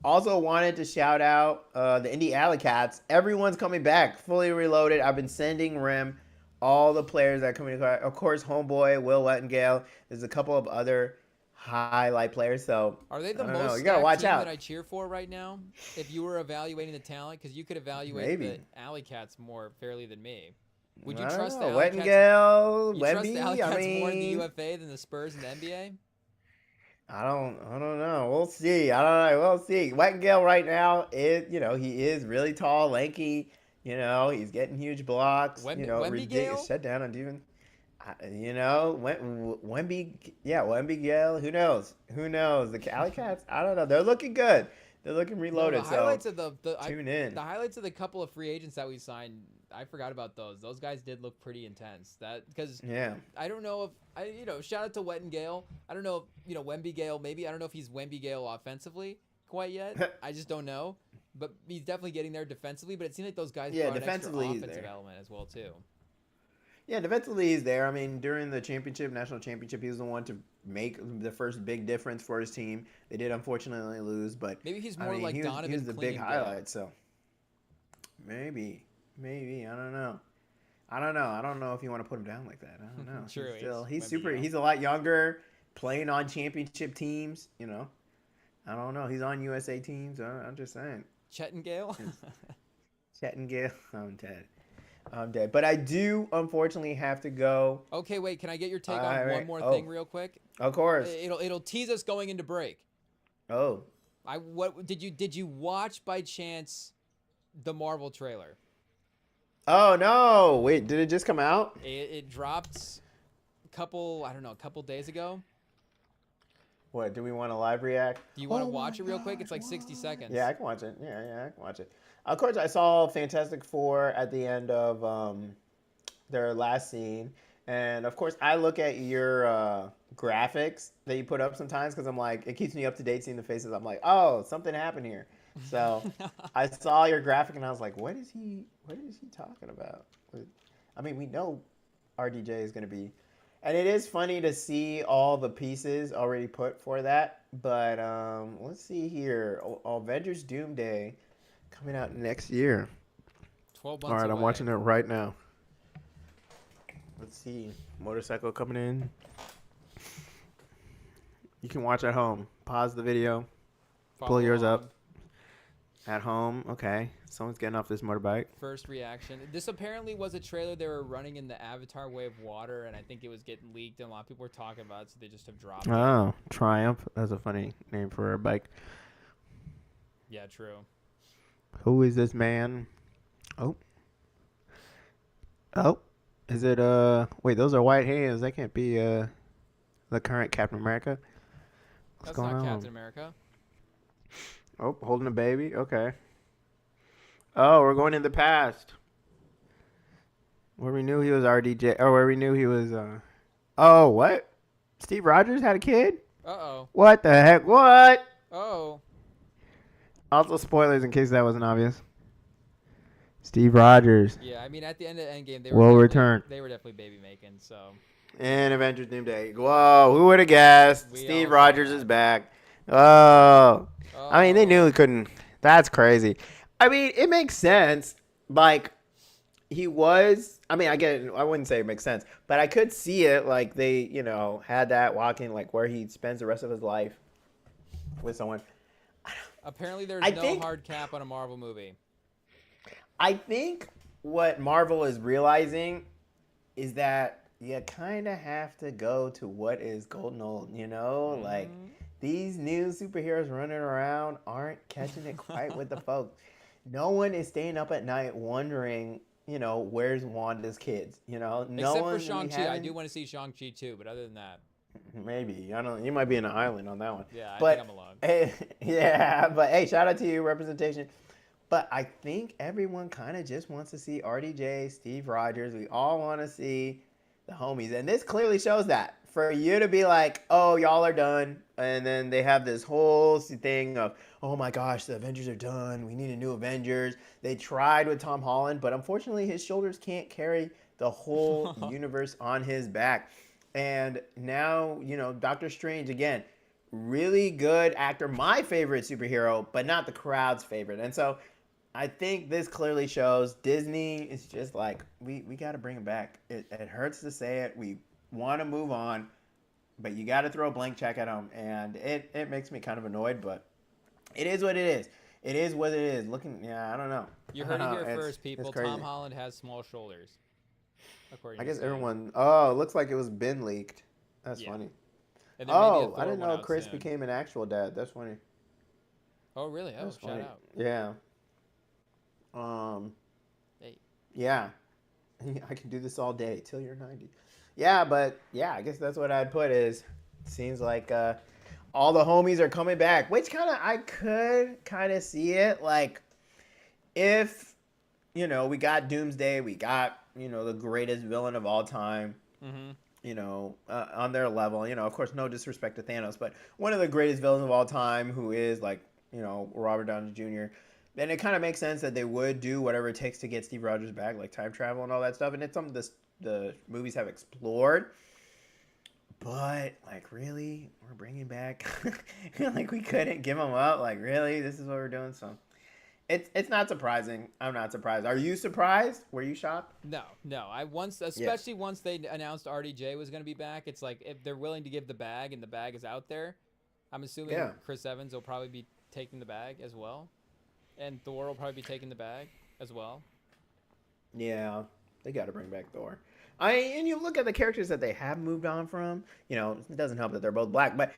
also wanted to shout out the Indy Alley Cats. Everyone's coming back, fully reloaded. I've been sending Rem all the players that are coming. Of course, homeboy Will Wettengale. There's a couple of other highlight players. So are they the I don't most know. You gotta watch team out. that I cheer for right now? If you were evaluating the talent, because you could evaluate the Alley Cats more fairly than me. Would you trust the Alley Cats? Wettengale, You trust the Alley Cats I mean, more in the UFA than the Spurs in the NBA? I don't know. We'll see. We'll see. Wettengale right now is, he is really tall, lanky. He's getting huge blocks. Ridiculous shut down on defense. Wemby Gale. Who knows? The Alley Cats. I don't know. They're looking good. They're looking reloaded. The highlights of tune in. The highlights of the couple of free agents that we signed, I forgot about those. Those guys did look pretty intense. I don't know if shout out to Wettengale. I don't know if Wemby Gale. Maybe I don't know if he's Wemby Gale offensively quite yet. I just don't know. But he's definitely getting there defensively. But it seemed like those guys brought an extra offensive element as well too. Yeah, defensively he's there. I mean, during the national championship, he was the one to make the first big difference for his team. They did unfortunately lose, but maybe he's more like Donovan. He was the big highlight. So maybe I don't know. I don't know if you want to put him down like that. I don't know. True. He's a lot younger, playing on championship teams. I don't know. He's on USA teams. I'm just saying. Chet and Gale. I'm dead. But I do, unfortunately, have to go. Okay, wait. Can I get your take on one more thing real quick? Of course. It'll tease us going into break. Oh. What did you watch by chance the Marvel trailer? Oh no! Wait, did it just come out? It dropped a couple days ago. What, do we want to live react? Do you want to watch it real quick? It's like 60 seconds. Yeah, I can watch it. Yeah, I can watch it. Of course, I saw Fantastic Four at the end of their last scene. And, of course, I look at your graphics that you put up sometimes because I'm like, it keeps me up to date seeing the faces. I'm like, oh, something happened here. So I saw your graphic and I was like, what is he talking about? I mean, we know RDJ is going to be. And it is funny to see all the pieces already put for that. But let's see here. Avengers Doomsday coming out next year. 12 months All right, away. I'm watching it right now. Let's see. Motorcycle coming in. You can watch at home. Pause the video. Pull yours up. At home. Okay. Someone's getting off this motorbike. First reaction. This apparently was a trailer they were running in the Avatar Way of Water, and I think it was getting leaked, and a lot of people were talking about it, so they just have dropped it. Oh, Triumph. That's a funny name for a bike. Yeah, true. Who is this man? Oh. Is it wait, those are white hands. That can't be the current Captain America. What's That's going not on? Captain America. Oh, holding a baby. Okay. Oh, we're going in the past where we knew he was RDJ, or where we knew he was. Oh, what? Steve Rogers had a kid? Uh-oh. What the heck? What? Oh. Also, spoilers in case that wasn't obvious. Steve Rogers Yeah, I mean, at the end of Endgame, will return. they were definitely baby making, so. And Avengers Doomsday. Whoa, who would have guessed? We Steve all saw Rogers that. is back. Oh. I mean, they knew Oh. he couldn't. That's crazy. I mean, it makes sense. Like, he was. I mean, I get it. I wouldn't say it makes sense, but I could see it. Like, they, had that walking, like, where he spends the rest of his life with someone. Apparently, there's I no think- hard cap on a Marvel movie. I think what Marvel is realizing is that you kind of have to go to what is golden old, Like, these new superheroes running around aren't catching it quite with the folks. No one is staying up at night wondering, where's Wanda's kids, No Except one, for Shang-Chi. I do want to see Shang-Chi too, but other than that. Maybe. I don't. You might be in an island on that one. Yeah, I but, think I'm alone. Hey, yeah, but hey, shout out to you, representation. But I think everyone kind of just wants to see RDJ, Steve Rogers. We all want to see the homies. And this clearly shows that. For you to be like, oh, y'all are done. And then they have this whole thing of, oh my gosh, the Avengers are done. We need a new Avengers. They tried with Tom Holland, but unfortunately his shoulders can't carry the whole universe on his back. And now, Doctor Strange, again, really good actor. My favorite superhero, but not the crowd's favorite. And so I think this clearly shows Disney is just like, we got to bring him back. It hurts to say it. We want to move on, but you got to throw a blank check at him. And it makes me kind of annoyed, but it is what it is. It is what it is. I don't know. You heard it here first, people. Tom Holland has small shoulders. I guess everyone. Oh, it looks like it was been leaked. That's funny. And then maybe a Oh, I Thor didn't one know out Chris soon. became an actual dad. That's funny. Oh, really? Oh, That's shout funny. out. Yeah. Hey. Yeah. I can do this all day till you're 90. Yeah, but yeah, I guess that's what I'd put is seems like all the homies are coming back, which I could kind of see it. Like if, we got Doomsday, we got, the greatest villain of all time, on their level, of course, no disrespect to Thanos, but one of the greatest villains of all time who is like, Robert Downey Jr., then it kind of makes sense that they would do whatever it takes to get Steve Rogers back, like time travel and all that stuff. And it's something the movies have explored. But, like, really? We're bringing back... like, we couldn't give him up? Like, really? This is what we're doing? So, it's not surprising. I'm not surprised. Are you surprised? Were you shocked? No. Especially once they announced RDJ was going to be back, it's like if they're willing to give the bag and the bag is out there, I'm assuming Chris Evans will probably be taking the bag as well. And Thor will probably be taking the bag as well. Yeah, they got to bring back Thor. And you look at the characters that they have moved on from. It doesn't help that they're both black, but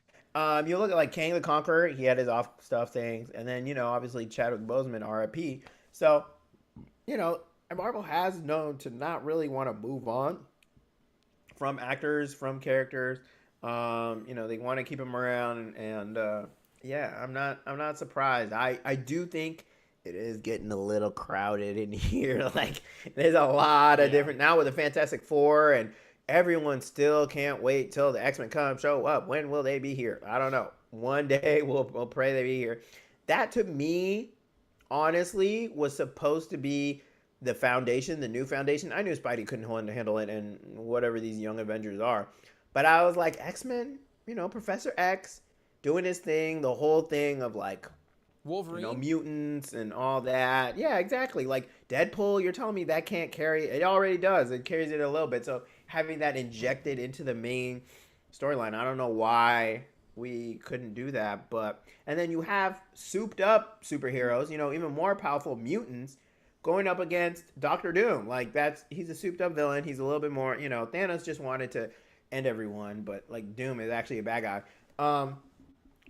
you look at like Kang the Conqueror. He had his off stuff things, and then obviously Chadwick Boseman, R.I.P. So, Marvel has known to not really want to move on from actors, from characters. They want to keep them around, and yeah, I'm not surprised. I do think it is getting a little crowded in here. Like, there's a lot of different... Now with the Fantastic Four, and everyone still can't wait till the X-Men show up. When will they be here? I don't know. One day we'll pray they be here. That, to me, honestly, was supposed to be the foundation, the new foundation. I knew Spidey couldn't handle it, and whatever these young Avengers are. But I was like, X-Men, Professor X doing his thing, the whole thing of, like... Wolverine, mutants and all that. Yeah, exactly. Like Deadpool, you're telling me that can't carry it? Already does. It carries it a little bit. So having that injected into the main storyline, I don't know why we couldn't do that. But and then you have souped up superheroes, even more powerful mutants going up against Doctor Doom. Like he's a souped up villain. He's a little bit more, Thanos just wanted to end everyone, but like Doom is actually a bad guy.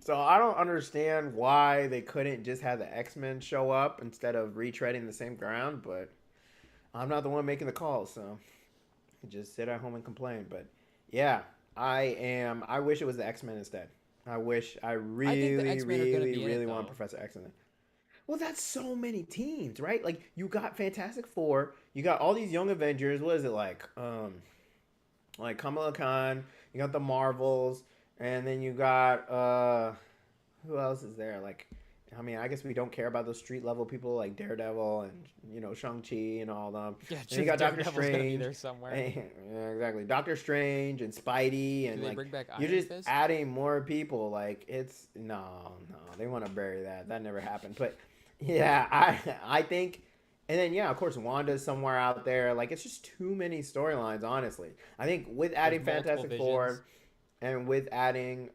So I don't understand why they couldn't just have the X-Men show up instead of retreading the same ground, but I'm not the one making the calls, so I just sit at home and complain. But yeah, I wish it was the X-Men instead. I wish. I I think the really, X-Men are gonna really, be in really it, want though. Professor X in it. Well, that's so many teams, right? Like you got Fantastic Four, you got all these young Avengers. What is it like Kamala Khan? You got the Marvels, and then you got who else is there? Like, I mean, I guess we don't care about those street level people like Daredevil and Shang-Chi and all them. Yeah, And true. you got Doctor Daredevil's gonna be Strange. there somewhere. Yeah, exactly. Doctor Strange and Spidey Do and they like bring back you're Iron just Fist? adding more people. Like it's no, they want to bury that. That never happened. But yeah, I think, and then yeah, of course Wanda's somewhere out there. Like it's just too many storylines. Honestly, I think with adding There's multiple Fantastic visions. Four and with adding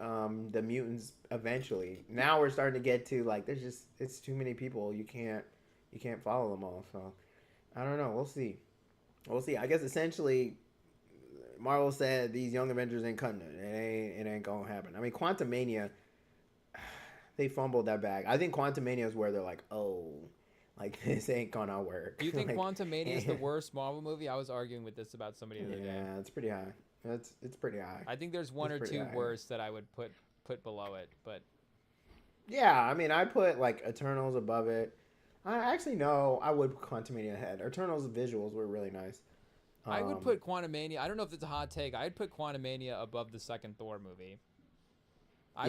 the mutants eventually, now we're starting to get to like there's just it's too many people. You can't follow them all. So I don't know. We'll see. We'll see. I guess essentially, Marvel said these young Avengers ain't cutting it. It ain't gonna happen. I mean, Quantumania, they fumbled that bag. I think Quantumania is where they're like, oh, like this ain't gonna work. Do you think like, Quantumania is the worst Marvel movie? I was arguing with this about somebody the other day. Yeah, it's pretty high. It's pretty high. I think there's one It's or pretty two high. worse that I would put below it, but Yeah, I mean, I put like Eternals above it. I actually know I would put Quantumania ahead. Eternals visuals were really nice. I would put Quantumania. I don't know if it's a hot take. I'd put Quantumania above the second Thor movie. I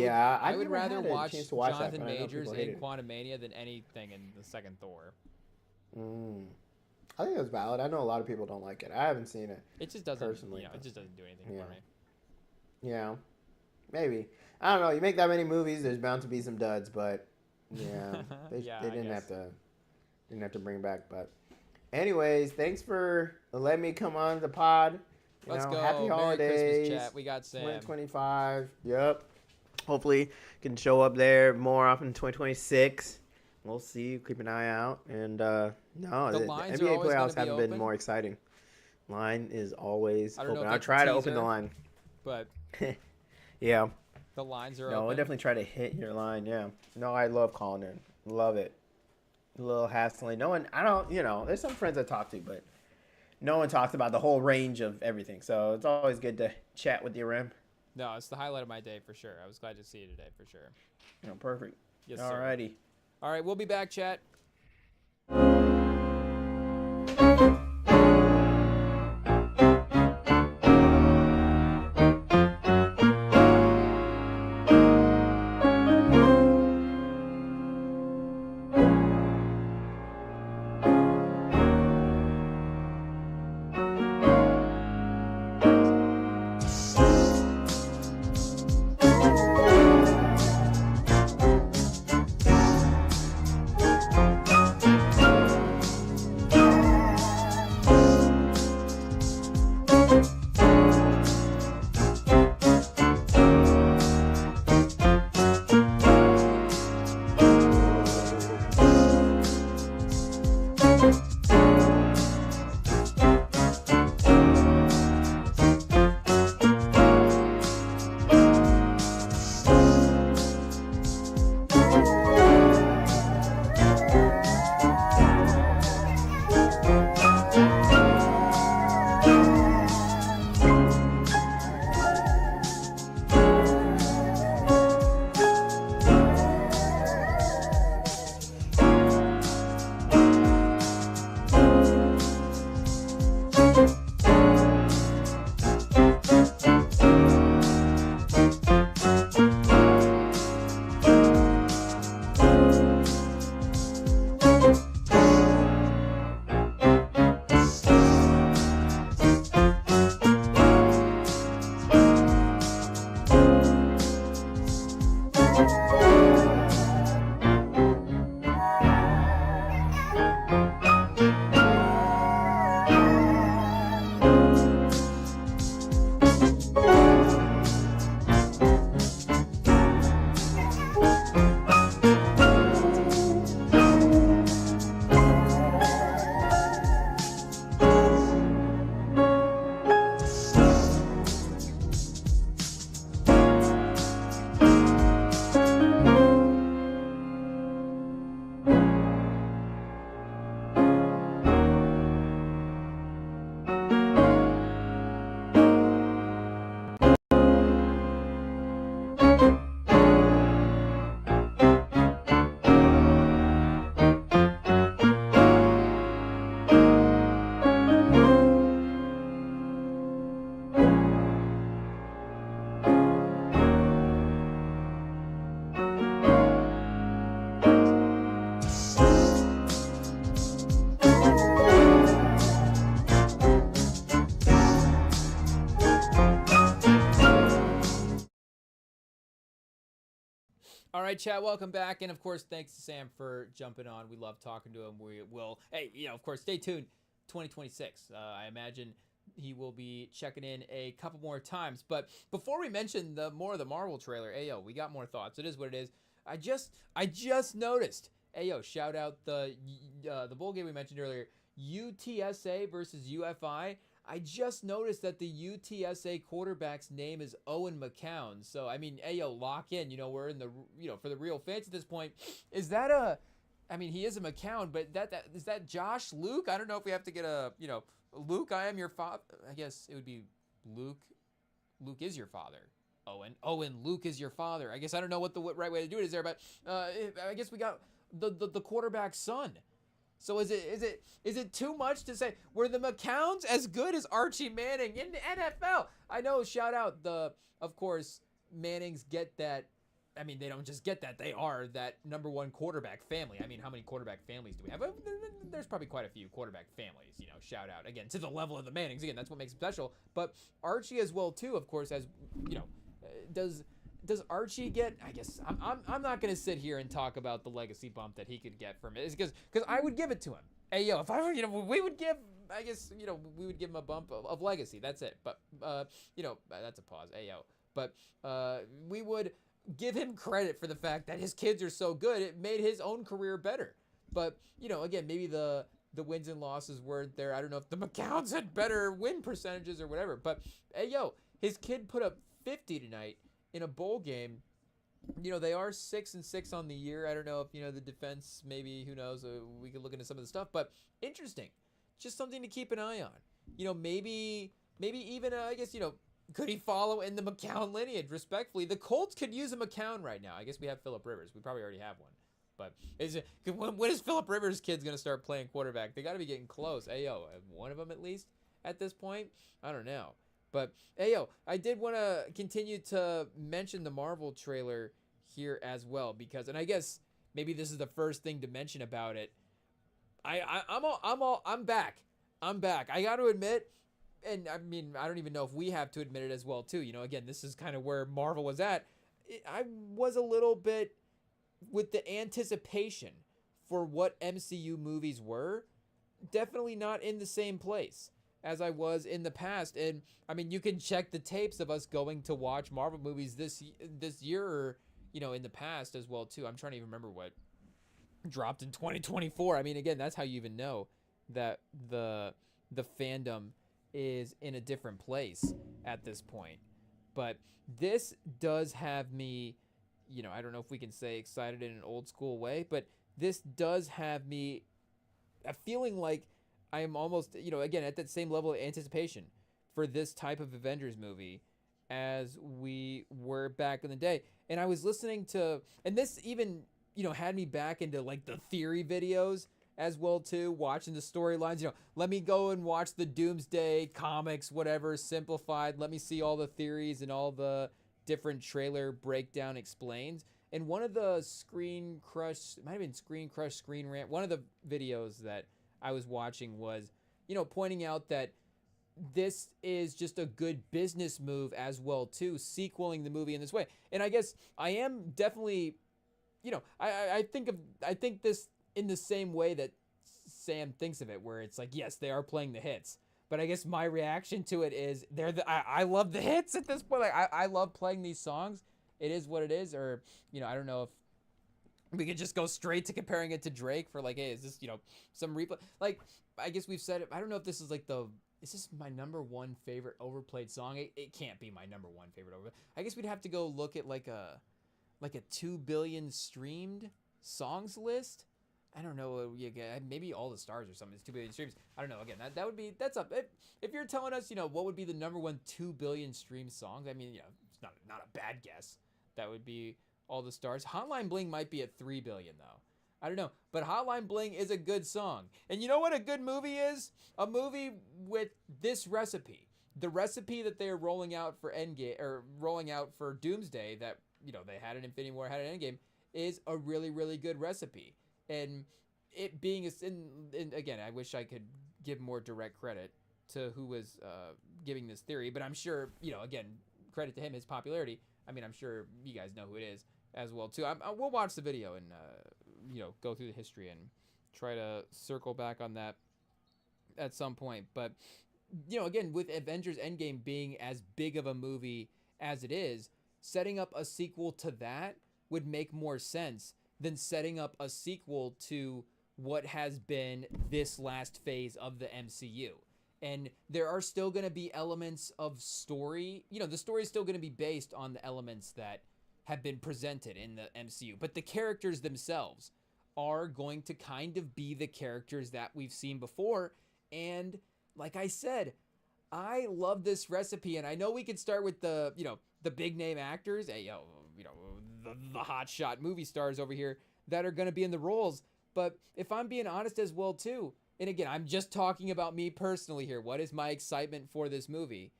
would never rather had a watch chance to watch that, Jonathan but I know Majors people hate in it. Quantumania than anything in the second Thor. I think that's valid. I know a lot of people don't like it. I haven't seen it. It just doesn't. Personally, It just doesn't do anything yeah. for me. Yeah, maybe. I don't know. You make that many movies, there's bound to be some duds, but yeah, Yeah, they I didn't guess. have to bring back. But anyways, thanks for letting me come on the pod. Let's go. Happy Merry holidays. Christmas, chat. We got Sam. 2025. Yep. Hopefully, can show up there more often in 2026. We'll see. Keep an eye out. And no, the lines are NBA always gonna playoffs be haven't open. been more exciting. Line is always I don't know open. if I'll that's a try to open the teaser. line. But Yeah. the lines are No, I'll open. definitely try to hit your line. Yeah. No, I love calling in. Love it. A little hassling. No one, I don't, there's some friends I talk to, but no one talks about the whole range of everything. So it's always good to chat with you, Rem. No, it's the highlight of my day for sure. I was glad to see you today for sure. Perfect. Yes, sir. Alrighty. All right, we'll be back, chat. All right, chat, welcome back. And of course, thanks to Sam for jumping on. We love talking to him. We will, hey, of course, stay tuned. 2026. I imagine he will be checking in a couple more times. But before we mention more of the Marvel trailer, Ayo, we got more thoughts. It is what it is. I just noticed. Ayo, shout out the bowl game we mentioned earlier. UTSA versus UFI. I just noticed that the UTSA quarterback's name is Owen McCown. So, I mean, Ayo, lock in. We're in the, for the real fans at this point. Is that he is a McCown, but is that Josh Luke? I don't know if we have to get Luke, I am your father. I guess it would be Luke. Luke is your father. Owen, Luke is your father. I guess I don't know what the right way to do it is there, but I guess we got the quarterback's son. So is it too much to say were the McCowns as good as Archie Manning in the NFL? I know. Shout out of course, Mannings get that. I mean, they don't just get that; they are that number one quarterback family. I mean, how many quarterback families do we have? There's probably quite a few quarterback families. Shout out again to the level of the Mannings. Again, that's what makes it special. But Archie as well too, of course, as does Archie get? I guess I'm not gonna sit here and talk about the legacy bump that he could get from it, because I would give it to him. Hey yo, if I were, we would give. I guess we would give him a bump of legacy. That's it. But that's a pause. Hey yo, but we would give him credit for the fact that his kids are so good. It made his own career better. But again, maybe the wins and losses weren't there. I don't know if the McCowns had better win percentages or whatever. But hey yo, his kid put up 50 tonight in a bowl game. They are 6-6 on the year. I don't know if the defense, maybe, who knows, we could look into some of the stuff, but interesting, just something to keep an eye on. Maybe even I guess could he follow in the McCown lineage? Respectfully, the Colts could use a McCown right now. I guess we have Phillip Rivers. We probably already have one, but when is Phillip Rivers' kids gonna start playing quarterback? They got to be getting close. One of them at least at this point. I don't know. But, I did want to continue to mention the Marvel trailer here as well, because, and I guess maybe this is the first thing to mention about it. I'm back. I got to admit, and I mean, I don't even know if we have to admit it as well, too. Again, this is kind of where Marvel was at. I was a little bit with the anticipation for what MCU movies were, definitely not in the same place as I was in the past. And I mean, you can check the tapes of us going to watch Marvel movies this year, or in the past as well too. I'm trying to even remember what dropped in 2024. I mean, again, that's how you even know that the fandom is in a different place at this point. But this does have me, I don't know if we can say excited in an old school way, but this does have me feeling like I am almost, again, at that same level of anticipation for this type of Avengers movie as we were back in the day. And I was listening to, and this even, had me back into like the theory videos as well too, watching the storylines. Let me go and watch the Doomsday comics, whatever, simplified. Let me see all the theories and all the different trailer breakdown explains. And one of the Screen Crush, it might have been Screen Crush, Screen Rant, one of the videos that I was watching was, pointing out that this is just a good business move as well too, sequeling the movie in this way. And I guess I am definitely, I think this in the same way that Sam thinks of it, where it's like, yes, they are playing the hits, but I guess my reaction to it is I love the hits at this point. Like I love playing these songs. It is what it is. Or, I don't know if we could just go straight to comparing it to Drake for like, hey, is this, some replay? Like, I guess we've said it. I don't know if this is like is this my number one favorite overplayed song? It can't be my number one favorite overplayed. I guess we'd have to go look at like a 2 billion streamed songs list. I don't know. Maybe All the Stars or something. It's 2 billion streams. I don't know. Again, that's up. If you're telling us, what would be the number one 2 billion stream songs? I mean, it's not a bad guess. That would be All the Stars. Hotline Bling might be at 3 billion though. I don't know, but Hotline Bling is a good song. And you know what a good movie is? A movie with this recipe. The recipe that they are rolling out for Endgame, or rolling out for Doomsday, that they had in Infinity War, had in Endgame, is a really, really good recipe. And it being and again, I wish I could give more direct credit to who was giving this theory, but I'm sure, again, credit to him, his popularity. I mean, I'm sure you guys know who it is. as well too. We'll watch the video and go through the history and try to circle back on that at some point. But again, with Avengers Endgame being as big of a movie as it is, setting up a sequel to that would make more sense than setting up a sequel to what has been this last phase of the MCU. And there are still going to be elements of story. The story is still going to be based on the elements that have been presented in the MCU. But the characters themselves are going to kind of be the characters that we've seen before. And like I said, I love this recipe. And I know we could start with the big name actors, the hotshot movie stars over here that are going to be in the roles. But if I'm being honest as well too, and again, I'm just talking about me personally here. What is my excitement for this movie?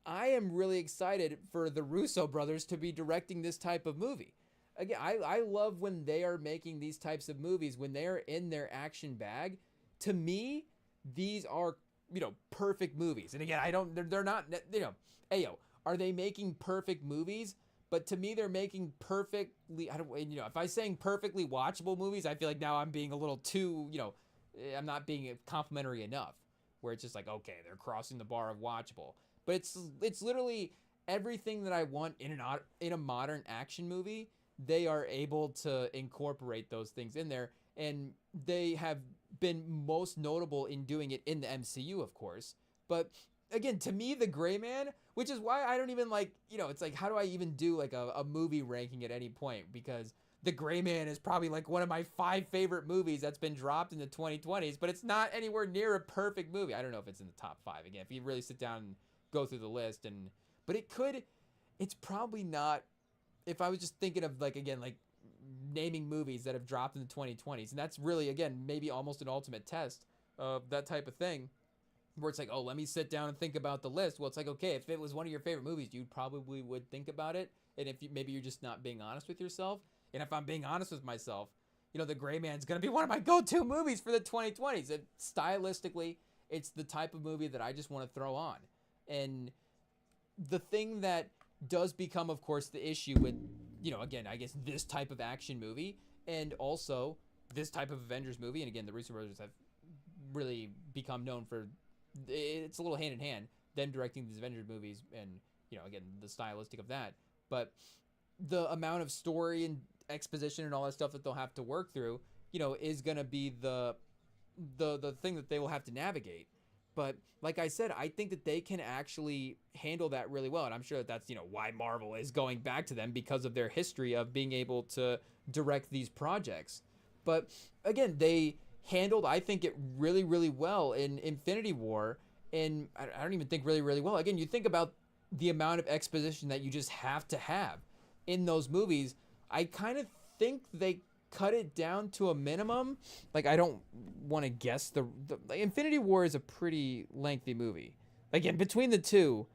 I am really excited for the Russo brothers to be directing this type of movie. Again, I love when they are making these types of movies, when they are in their action bag. To me, these are, perfect movies. And again, they're not, are they making perfect movies? But to me, they're making perfectly, if I'm saying perfectly watchable movies, I feel like now I'm being a little too, I'm not being complimentary enough, where it's just like, okay, they're crossing the bar of watchable. But it's literally everything that I want in a modern action movie. They are able to incorporate those things in there, and they have been most notable in doing it in the MCU, of course. But again, to me, The Gray Man, which is why I don't even it's like, how do I even do like a movie ranking at any point? Because The Gray Man is probably like one of my 5 favorite movies that's been dropped in the 2020s, but it's not anywhere near a perfect movie. I don't know if it's in the top 5 again, if you really sit down and go through the list, but it's probably not. If I was just thinking of naming movies that have dropped in the 2020s, and that's really, again, maybe almost an ultimate test of that type of thing, where it's like, oh, let me sit down and think about the list. Well, it's like, okay, if it was one of your favorite movies, you probably would think about it. And if maybe you're just not being honest with yourself. And if I'm being honest with myself, The Gray Man's going to be one of my go-to movies for the 2020s. Stylistically, it's the type of movie that I just want to throw on. And the thing that does become, of course, the issue with, again, I guess this type of action movie and also this type of Avengers movie. And again, the Russo brothers have really become known for, it's a little hand in hand, them directing these Avengers movies and, again, the stylistic of that. But the amount of story and exposition and all that stuff that they'll have to work through, is going to be the thing that they will have to navigate. But like I said, I think that they can actually handle that really well. And I'm sure that's, why Marvel is going back to them, because of their history of being able to direct these projects. But again, they handled, I think, it really, really well in Infinity War. And I don't even think really, really well. Again, you think about the amount of exposition that you just have to have in those movies. I kind of think they cut it down to a minimum. Like, I don't want to guess Infinity War is a pretty lengthy movie. Again, between the two,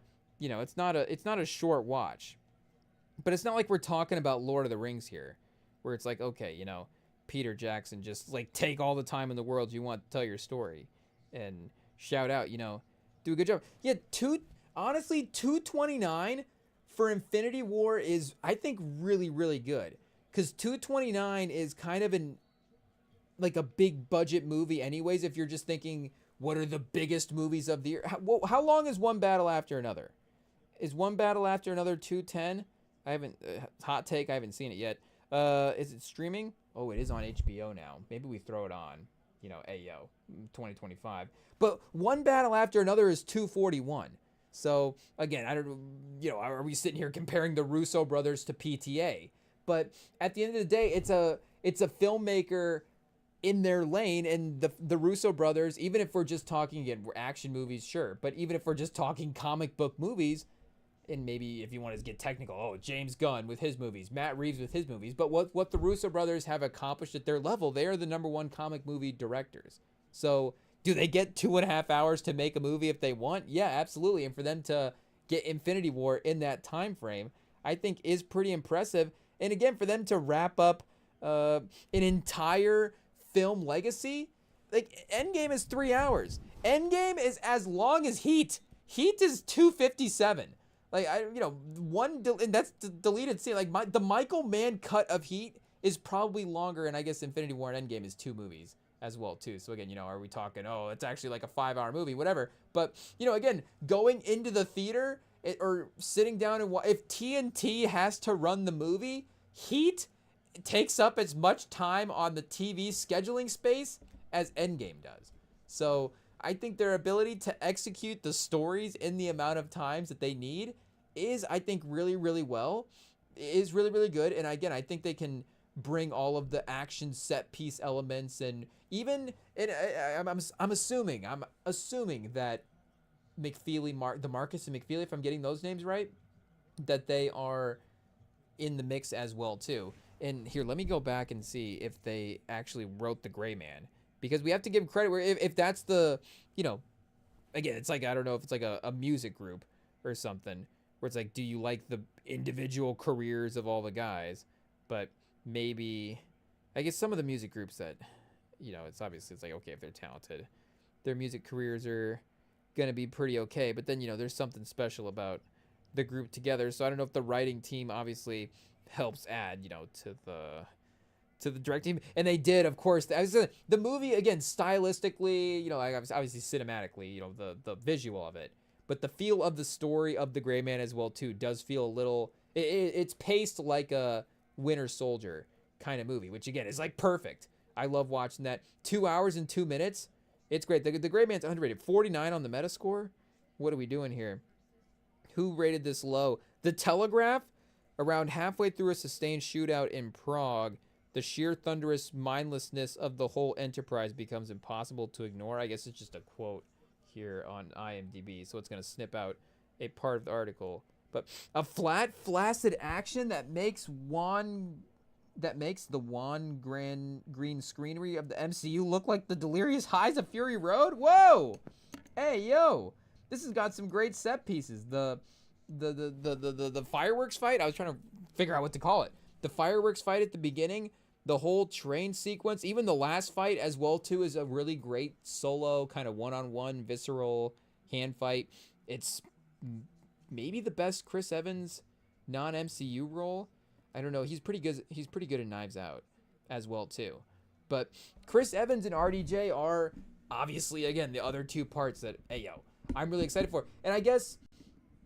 it's not a short watch. But it's not like we're talking about Lord of the Rings here, where it's like, okay, Peter Jackson, just take all the time in the world you want to tell your story and shout out, do a good job. Yeah, 229 for Infinity War is, I think, really, really good. Because 229 is kind of a big budget movie anyways, if you're just thinking, what are the biggest movies of the year? How long is One Battle After Another? Is One Battle After Another 210? I haven't, hot take, I haven't seen it yet. Is it streaming? Oh, it is on HBO now. Maybe we throw it on, 2025. But One Battle After Another is 241. So, again, I don't, are we sitting here comparing the Russo brothers to PTA? But at the end of the day, it's a filmmaker in their lane, and the Russo brothers, even if we're just talking, again, we're action movies, sure, but even if we're just talking comic book movies, and maybe if you want to get technical, James Gunn with his movies, Matt Reeves with his movies, but what the Russo brothers have accomplished at their level, they are the #1 comic movie directors. So do they get 2.5 hours to make a movie if they want? Yeah, absolutely. And for them to get Infinity War in that time frame, I think is pretty impressive. And again, for them to wrap up an entire film legacy, Endgame is 3 hours. Endgame is as long as Heat. Heat is 257. Like and that's deleted scene. Like the Michael Mann cut of Heat is probably longer, and I guess Infinity War and Endgame is 2 movies as well too. So again, are we talking? Oh, it's actually like a 5-hour movie, whatever. But again, going into the theater or sitting down and if TNT has to run the movie, Heat takes up as much time on the TV scheduling space as Endgame does. So I think their ability to execute the stories in the amount of times that they need is, I think, really, really really good. And again, I think they can bring all of the action set piece elements, and even I'm assuming that the Marcus and McFeely, if I'm getting those names right, that they are in the mix as well too. And here, let me go back and see if they actually wrote the Gray Man, because we have to give credit where if that's the, again, it's like, I don't know if it's like a music group or something where it's like, do you like the individual careers of all the guys? But maybe, I guess some of the music groups that, it's obviously, it's like, okay, if they're talented, their music careers are going to be pretty okay. But then, there's something special about the group together. So I don't know if the writing team obviously helps add, to the direct team. And they did, of course. The movie, again, stylistically, obviously cinematically, the visual of it. But the feel of the story of the Gray Man as well, too, does feel a little, it's paced like a Winter Soldier kind of movie, which again is like perfect. I love watching that. 2 hours and 2 minutes. It's great. The Gray Man's underrated. 49 on the Metascore. What are we doing here? Who rated this low? The Telegraph. Around halfway through a sustained shootout in Prague, the sheer thunderous mindlessness of the whole enterprise becomes impossible to ignore. I guess it's just a quote here on IMDb, so it's going to snip out a part of the article. But a flat, flaccid action that makes the wan green screenery of the MCU look like the delirious highs of Fury Road. Whoa, hey yo, this has got some great set pieces. The fireworks fight. I was trying to figure out what to call it. The fireworks fight at the beginning, the whole train sequence, even the last fight as well too, is a really great solo kind of one-on-one visceral hand fight. It's maybe the best Chris Evans non-MCU role. I don't know. He's pretty good. He's pretty good in Knives Out as well too. But Chris Evans and RDJ are obviously, again, the other two parts that, hey yo, I'm really excited for. And I guess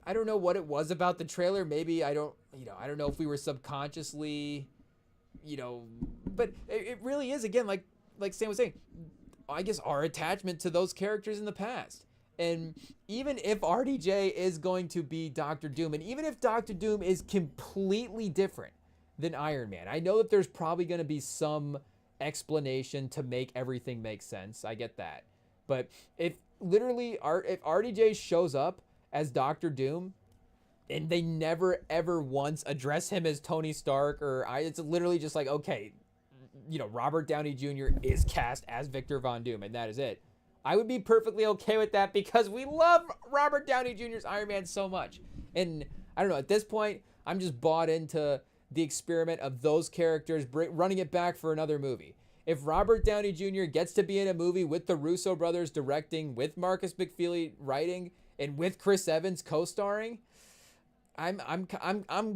I don't know what it was about the trailer. Maybe I don't know if we were subconsciously, but it really is, again, like Sam was saying, I guess our attachment to those characters in the past. And even if RDJ is going to be Doctor Doom, and even if Doctor Doom is completely different than Iron Man, I know that there's probably going to be some explanation to make everything make sense. I get that. But if RDJ shows up as Doctor Doom, and they never ever once address him as Tony Stark, it's literally just like, okay, Robert Downey Jr. is cast as Victor Von Doom, and that is it. I would be perfectly okay with that because we love Robert Downey Jr.'s Iron Man so much. And I don't know, at this point, I'm just bought into the experiment of those characters running it back for another movie. If Robert Downey Jr. gets to be in a movie with the Russo brothers directing, with Marcus McFeely writing, and with Chris Evans co-starring, I'm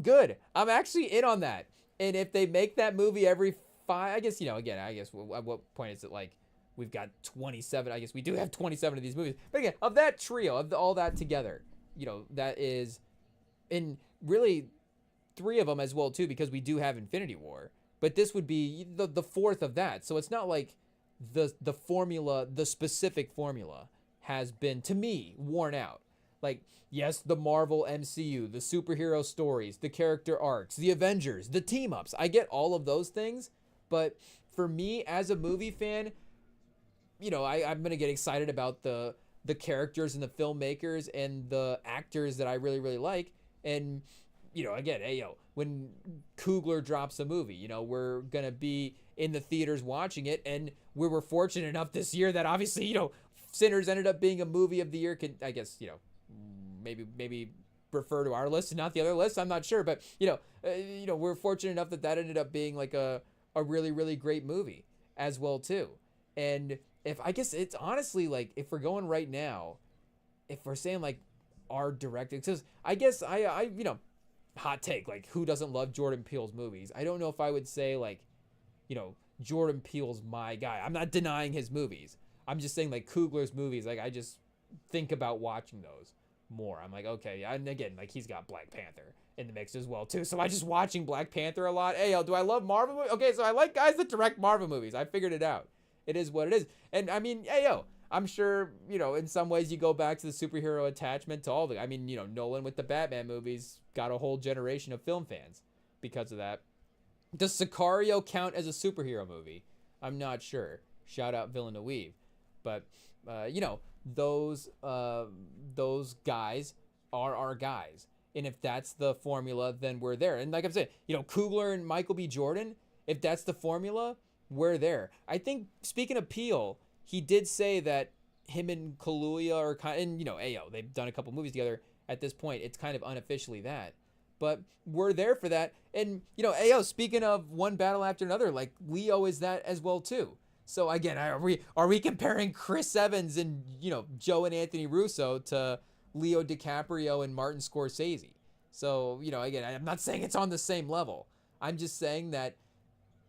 good. I'm actually in on that. And if they make that movie every 5, I guess, at what point is it like we've got 27? I guess we do have 27 of these movies. But again, of that trio, of all that together, that is, and really 3 of them as well too, because we do have Infinity War. But this would be the fourth of that. So it's not like the formula, the specific formula has been, to me, worn out. Like, yes, the Marvel MCU, the superhero stories, the character arcs, the Avengers, the team-ups. I get all of those things. But for me, as a movie fan, I'm going to get excited about the characters and the filmmakers and the actors that I really, really like. And, again, when Coogler drops a movie, we're going to be in the theaters watching it. And we were fortunate enough this year that obviously, Sinners ended up being a movie of the year. I guess, maybe refer to our list and not the other list. I'm not sure. But, we're fortunate enough that ended up being like a really, really great movie as well, too. And I guess it's honestly like, if we're going right now, if we're saying like are directed. Because I guess I hot take, like, who doesn't love Jordan Peele's movies? I don't know if I would say, like, Jordan Peele's my guy. I'm not denying his movies. I'm just saying, like, Coogler's movies, like, I just think about watching those more. I'm like, okay, and again, like, he's got Black Panther in the mix as well, too. So am I just watching Black Panther a lot? Hey, yo, do I love Marvel movies? Okay, so I like guys that direct Marvel movies. I figured it out. It is what it is. And, I mean, hey, yo, I'm sure, in some ways you go back to the superhero attachment to all the, I mean, Nolan with the Batman movies got a whole generation of film fans because of that. Does Sicario count as a superhero movie? I'm not sure. Shout out Villeneuve. But, those guys are our guys. And if that's the formula, then we're there. And like I'm saying, Coogler and Michael B. Jordan, if that's the formula, we're there. I think, speaking of Peele, he did say that him and Kaluuya are kind of, and, Ayo, they've done a couple movies together at this point. It's kind of unofficially that. But we're there for that. And, Ayo, speaking of one battle after another, like, Leo is that as well, too. So, again, are we comparing Chris Evans and, Joe and Anthony Russo to Leo DiCaprio and Martin Scorsese? So, again, I'm not saying it's on the same level. I'm just saying that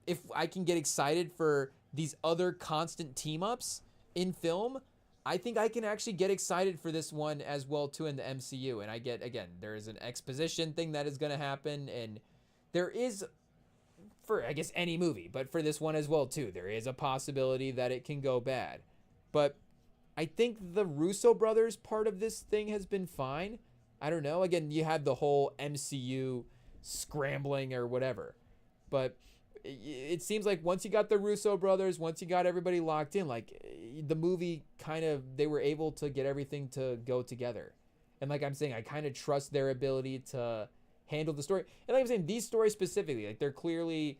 if I can get excited for these other constant team-ups in film, I think I can actually get excited for this one as well, too, in the MCU. And I get, again, there is an exposition thing that is going to happen, and there is, for, I guess, any movie, but for this one as well, too, there is a possibility that it can go bad. But I think the Russo brothers part of this thing has been fine. I don't know. Again, you had the whole MCU scrambling or whatever. But it seems like once you got the Russo brothers, once you got everybody locked in, like, the movie kind of, they were able to get everything to go together. And like I'm saying, I kind of trust their ability to handle the story. And like I'm saying, these stories specifically, like, they're clearly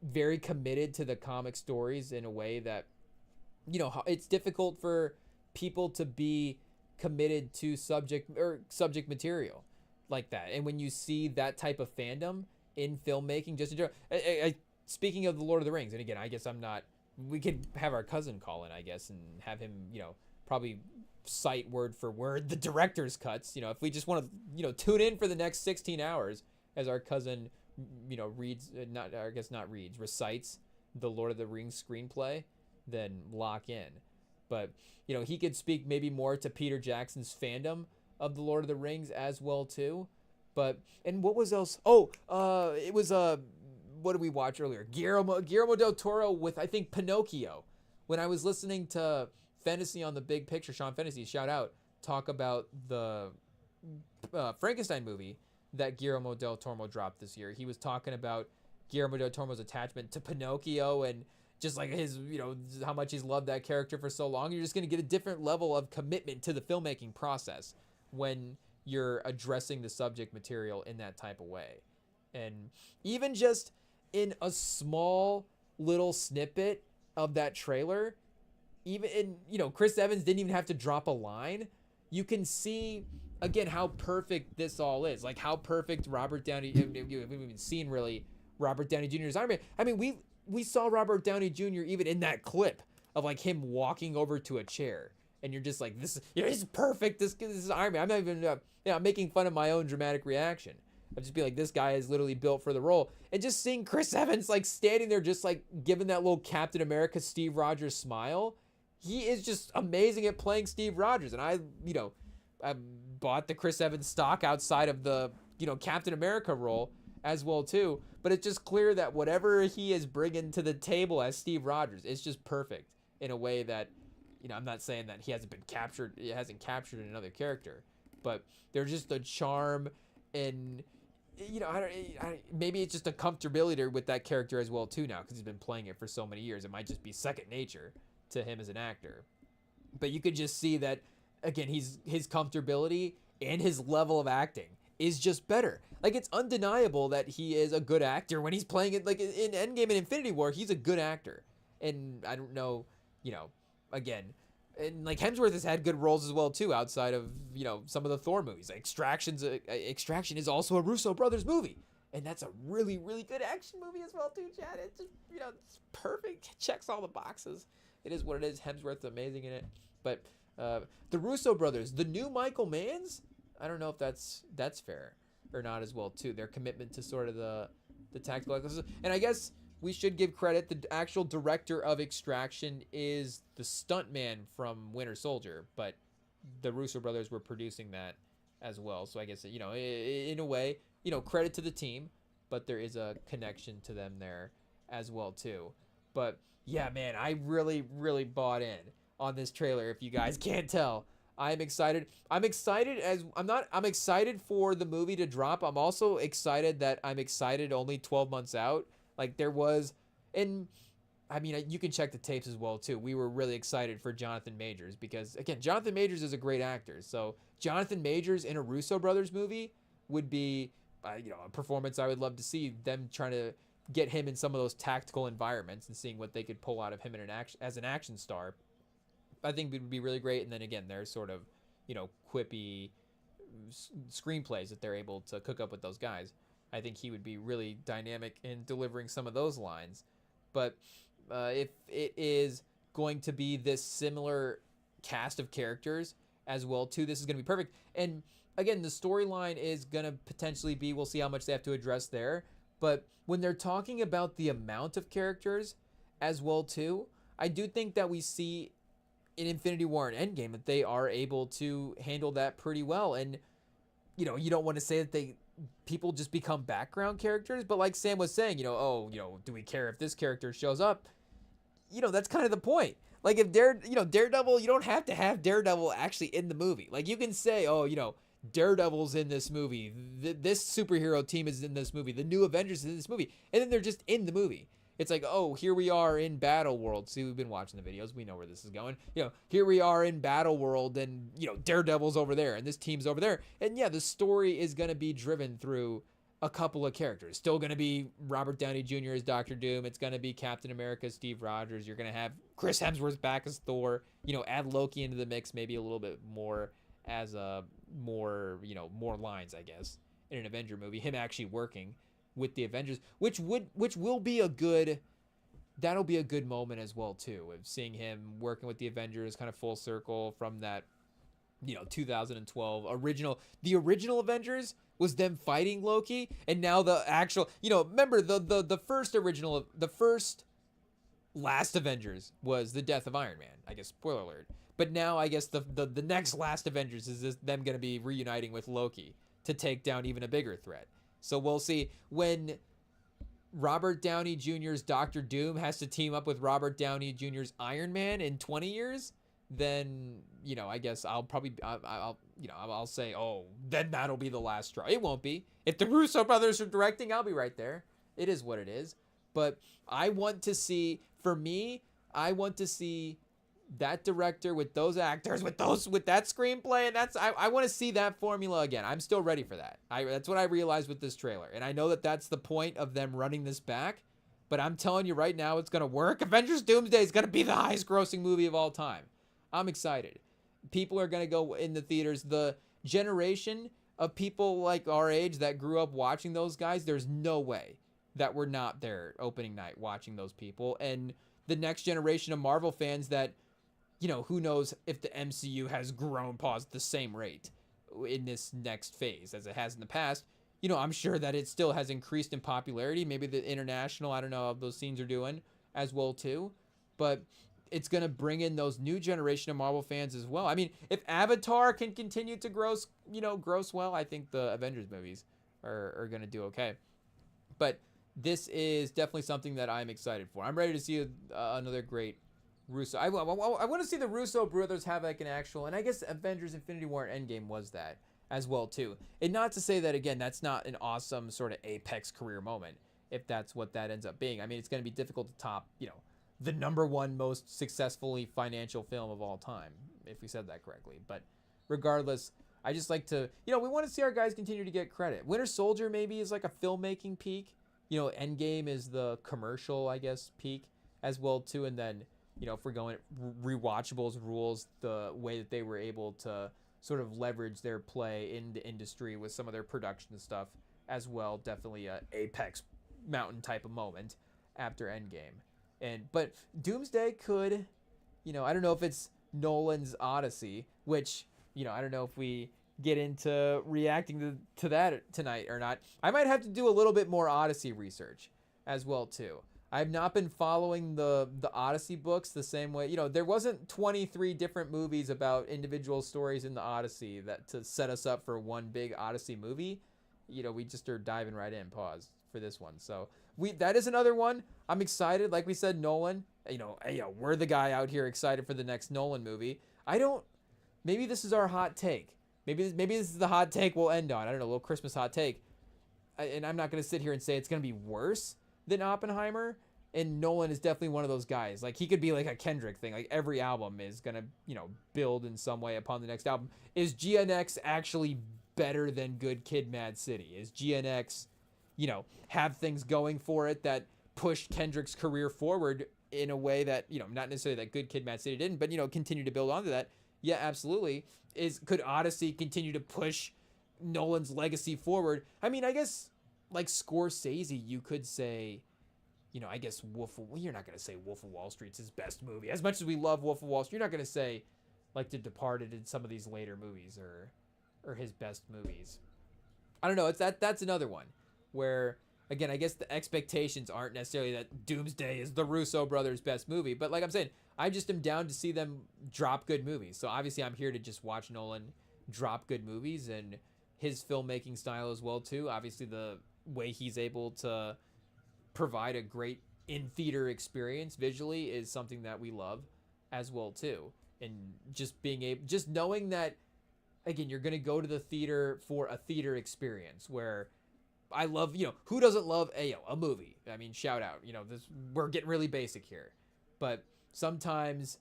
very committed to the comic stories in a way that, it's difficult for people to be committed to subject material like that. And when you see that type of fandom in filmmaking, just in general, speaking of the Lord of the Rings, and again, I guess we could have our cousin call in, I guess, and have him, probably cite word for word the director's cuts. If we just want to, tune in for the next 16 hours as our cousin, recites the Lord of the Rings screenplay, then lock in. But, he could speak maybe more to Peter Jackson's fandom of the Lord of the Rings as well, too. But, and what was else? It was, what did we watch earlier? Guillermo del Toro with, I think, Pinocchio. When I was listening to Fantasy on the Big Picture, Sean Fantasy, shout out, talk about the Frankenstein movie that Guillermo del Toro dropped this year. He was talking about Guillermo del Toro's attachment to Pinocchio and just like his, how much he's loved that character for so long. You're just going to get a different level of commitment to the filmmaking process when you're addressing the subject material in that type of way. And even just in a small little snippet of that trailer, even in, Chris Evans didn't even have to drop a line. You can see, again, how perfect this all is. Like, how perfect Robert Downey, we haven't even seen really Robert Downey Jr.'s Iron Man. I mean, we saw Robert Downey Jr. even in that clip of, like, him walking over to a chair. And you're just like, this is perfect. This is Iron Man. I'm not even, I'm making fun of my own dramatic reaction. I'm just being like, this guy is literally built for the role. And just seeing Chris Evans, like, standing there just, like, giving that little Captain America Steve Rogers smile. He is just amazing at playing Steve Rogers. And I bought the Chris Evans stock outside of the, Captain America role as well, too. But it's just clear that whatever he is bringing to the table as Steve Rogers, it's just perfect in a way that, I'm not saying that he hasn't captured another character, but there's just a charm and, maybe it's just a comfortability with that character as well, too, now, because he's been playing it for so many years. It might just be second nature to him as an actor. But you could just see that, again, his comfortability and his level of acting is just better. Like, it's undeniable that he is a good actor when he's playing it, like, in Endgame and Infinity War, he's a good actor. And I don't know, again, and like Hemsworth has had good roles as well too, outside of some of the Thor movies. Like Extraction is also a Russo brothers movie, and that's a really, really good action movie as well too, Chad. It's just it's perfect. It checks all the boxes. It is what it is. Hemsworth's amazing in it. But the Russo brothers, the new Michael Manns, I don't know if that's fair or not as well too. Their commitment to sort of the tactical excellence. And I guess we should give credit. The actual director of Extraction is the stuntman from Winter Soldier, but the Russo brothers were producing that as well. So I guess, you know, in a way, you know, credit to the team, but there is a connection to them there as well too. But yeah, man, I really, really bought in on this trailer. If you guys can't tell, I'm excited. I'm excited for the movie to drop. I'm also excited that I'm excited only 12 months out. Like there was, and I mean, you can check the tapes as well too. We were really excited for Jonathan Majors because again, Jonathan Majors is a great actor. So Jonathan Majors in a Russo brothers movie would be, you know, a performance I would love to see. Them trying to get him in some of those tactical environments and seeing what they could pull out of him in as an action star. I think it would be really great. And then again, there's sort of, you know, quippy screenplays that they're able to cook up with those guys. I think he would be really dynamic in delivering some of those lines. But if it is going to be this similar cast of characters as well too, this is going to be perfect. And again, the storyline is going to potentially be, we'll see how much they have to address there. But when they're talking about the amount of characters as well too, I do think that we see in Infinity War and Endgame that they are able to handle that pretty well. And, you know, you don't want to say that people just become background characters, but like Sam was saying, you know, oh, you know, do we care if this character shows up? You know, that's kind of the point. Like if Daredevil, you don't have to have Daredevil actually in the movie. Like you can say, oh, you know, Daredevil's in this movie. This superhero team is in this movie. The new Avengers is in this movie. And then they're just in the movie. It's like, oh, here we are in Battle World. See, we've been watching the videos. We know where this is going. You know, here we are in Battle World and, you know, Daredevil's over there and this team's over there. And yeah, the story is going to be driven through a couple of characters. Still going to be Robert Downey Jr. as Doctor Doom. It's going to be Captain America, Steve Rogers. You're going to have Chris Hemsworth back as Thor. You know, add Loki into the mix maybe a little bit more as more lines, I guess, in an Avenger movie. Him actually working with the Avengers, which will be that'll be a good moment as well too, of seeing him working with the Avengers kind of full circle from that, you know, 2012 the original Avengers was them fighting Loki, and now the actual, you know, remember the first last Avengers was the death of Iron Man, I guess, spoiler alert. But now I guess the next last Avengers is them going to be reuniting with Loki to take down even a bigger threat. So we'll see when Robert Downey Jr.'s Doctor Doom has to team up with Robert Downey Jr.'s Iron Man in 20 years, then, you know, I guess I'll say, oh, then that'll be the last straw. It won't be. If the Russo brothers are directing, I'll be right there. It is what it is. But I want to see that director with those actors with that screenplay, and I want to see that formula again. I'm still ready for that. That's what I realized with this trailer, and I know that that's the point of them running this back, but I'm telling you right now, it's gonna work. Avengers Doomsday is gonna be the highest grossing movie of all time. I'm excited. People are gonna go in the theaters. The generation of people like our age that grew up watching those guys, there's no way that we're not there opening night watching those people, and the next generation of Marvel fans that, you know, who knows if the MCU has grown past the same rate in this next phase as it has in the past. You know, I'm sure that it still has increased in popularity. Maybe the international, I don't know how those scenes are doing as well too. But it's going to bring in those new generation of Marvel fans as well. I mean, if Avatar can continue to gross well, I think the Avengers movies are going to do okay. But this is definitely something that I'm excited for. I'm ready to see another great Russo. I want to see the Russo brothers have like an actual, and I guess Avengers Infinity War and Endgame was that as well too. And not to say that, again, that's not an awesome sort of apex career moment if that's what that ends up being. I mean, it's going to be difficult to top, you know, the #1 most successfully financial film of all time, if we said that correctly. But regardless, I just like to, you know, we want to see our guys continue to get credit. Winter Soldier maybe is like a filmmaking peak. You know, Endgame is the commercial, I guess, peak as well too. And then, you know, if we're going rewatchables rules, the way that they were able to sort of leverage their play in the industry with some of their production stuff as well, definitely a apex mountain type of moment after Endgame. But Doomsday could, you know, I don't know if it's Nolan's Odyssey, which, you know, I don't know if we get into reacting to that tonight or not. I might have to do a little bit more Odyssey research as well too. I've not been following the Odyssey books the same way. There wasn't 23 different movies about individual stories in the Odyssey that to set us up for one big Odyssey movie. We just are diving right in. Pause for this one. So that is another one. I'm excited. Like we said, Nolan. We're the guy out here excited for the next Nolan movie. Maybe this is our hot take. Maybe this is the hot take we'll end on. I don't know, a little Christmas hot take. And I'm not going to sit here and say it's going to be worse than Oppenheimer. And Nolan is definitely one of those guys. Like, he could be like a Kendrick thing. Like, every album is going to, build in some way upon the next album. Is GNX actually better than Good Kid, Mad City? Is GNX, have things going for it that pushed Kendrick's career forward in a way that, not necessarily that Good Kid, Mad City didn't, but, continue to build onto that? Yeah, absolutely. Could Odyssey continue to push Nolan's legacy forward? I mean, I guess, like Scorsese, you could say, I guess you're not going to say Wolf of Wall Street's his best movie. As much as we love Wolf of Wall Street, you're not going to say, like, The Departed in some of these later movies or his best movies. I don't know. That's another one where, again, I guess the expectations aren't necessarily that Doomsday is the Russo brothers' best movie. But like I'm saying, I just am down to see them drop good movies. So obviously I'm here to just watch Nolan drop good movies and his filmmaking style as well, too. Obviously the way he's able to provide a great in-theater experience visually is something that we love as well, too. And just knowing that, again, you're going to go to the theater for a theater experience where I love, who doesn't love a movie? I mean, shout out, we're getting really basic here. But sometimes,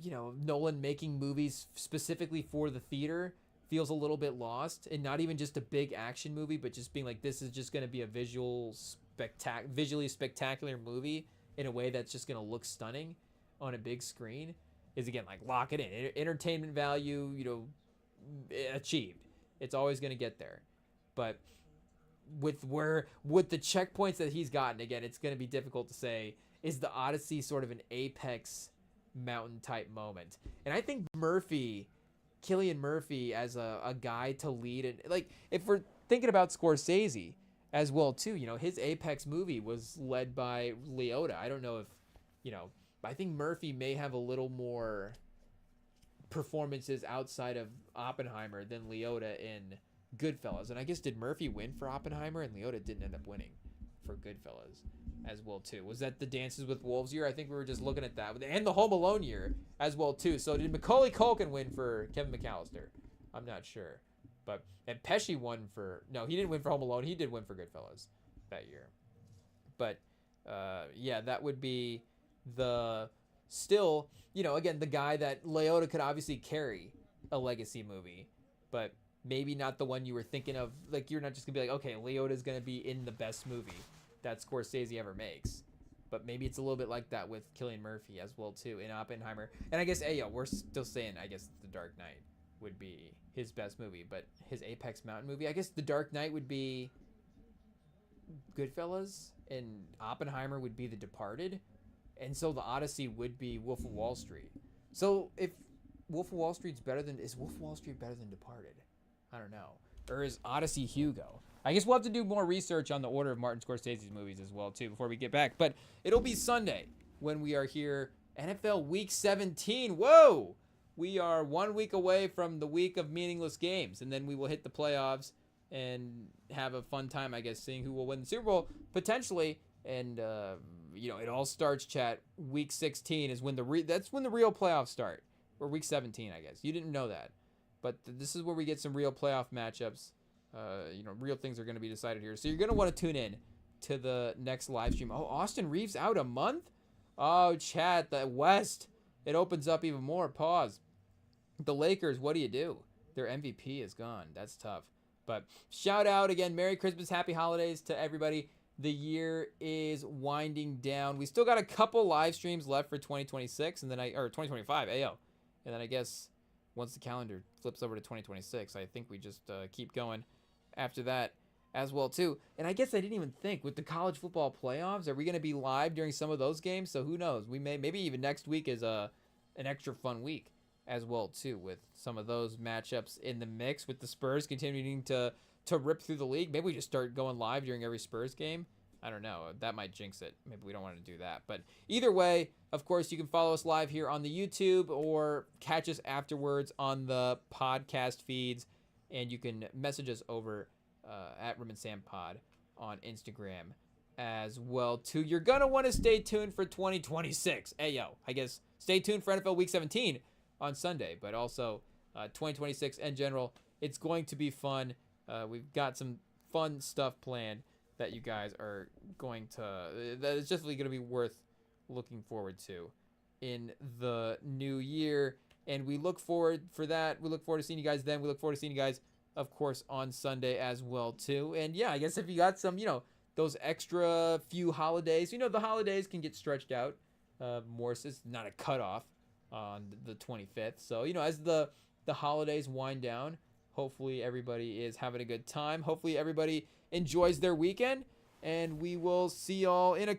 Nolan making movies specifically for the theater feels a little bit lost, and not even just a big action movie, but just being like, this is just going to be a visually spectacular movie in a way that's just going to look stunning on a big screen is, again, like, lock it in. Entertainment value, achieved. It's always going to get there. But with the checkpoints that he's gotten, again, it's going to be difficult to say, is the Odyssey sort of an apex mountain type moment? And I think Cillian Murphy as a guy to lead, and like, if we're thinking about Scorsese as well too, his apex movie was led by Liotta. I don't know if, I think Murphy may have a little more performances outside of Oppenheimer than Liotta in Goodfellas. And I guess, did Murphy win for Oppenheimer? And Liotta didn't end up winning for Goodfellas as well too. Was that the Dances with Wolves year? I think we were just looking at that. And the Home Alone year as well too. So did Macaulay Culkin win for Kevin McAllister? I'm not sure. And Pesci won for... No, he didn't win for Home Alone. He did win for Goodfellas that year. But, yeah, that would be the... Still, again, the guy that Liotta could obviously carry a legacy movie. But maybe not the one you were thinking of. Like, you're not just going to be like, okay, Liotta's going to be in the best movie that Scorsese ever makes. But maybe it's a little bit like that with Cillian Murphy as well, too, in Oppenheimer. And I guess, we're still saying, I guess, The Dark Knight would be his best movie, but his Apex Mountain movie, I guess The Dark Knight would be Goodfellas, and Oppenheimer would be The Departed, and so the Odyssey would be Wolf of Wall Street. So if Wolf of Wall Street's better than... Is Wolf of Wall Street better than Departed? I don't know. Or is Odyssey Hugo? I guess we'll have to do more research on the order of Martin Scorsese's movies as well, too, before we get back. But it'll be Sunday when we are here. NFL Week 17. Whoa! We are 1 week away from the week of meaningless games, and then we will hit the playoffs and have a fun time, I guess, seeing who will win the Super Bowl, potentially. And, it all starts, chat. Week 16 is when that's when the real playoffs start. Or week 17, I guess. You didn't know that. But this is where we get some real playoff matchups. Real things are going to be decided here. So you're going to want to tune in to the next live stream. Oh, Austin Reeves out a month? Oh, chat, the West. It opens up even more. Pause. The Lakers, what do you do? Their MVP is gone. That's tough. But shout out again. Merry Christmas. Happy holidays to everybody. The year is winding down. We still got a couple live streams left for 2026 and then or 2025. Ayo. And then I guess once the calendar flips over to 2026, I think we just keep going after that as well too. And I guess I didn't even think with the college football playoffs, are we going to be live during some of those games? So who knows? We maybe even next week is an extra fun week as well too, with some of those matchups in the mix, with the Spurs continuing to rip through the league. Maybe we just start going live during every Spurs game. I don't know. That might jinx it. Maybe we don't want to do that. But either way, of course, you can follow us live here on the YouTube or catch us afterwards on the podcast feeds. And you can message us over at REMINGTOM Pod on Instagram as well, too. You're going to want to stay tuned for 2026. Hey, yo, I guess stay tuned for NFL Week 17 on Sunday. But also 2026 in general. It's going to be fun. We've got some fun stuff planned that you guys are going to, that is definitely going to be worth looking forward to in the new year. And we look forward for that. We look forward to seeing you guys then. We look forward to seeing you guys, of course, on Sunday as well, too. And yeah, I guess if you got some, those extra few holidays, the holidays can get stretched out more. So it's not a cutoff on the 25th. So, as the holidays wind down, hopefully everybody is having a good time. Hopefully everybody enjoys their weekend, and we will see y'all in a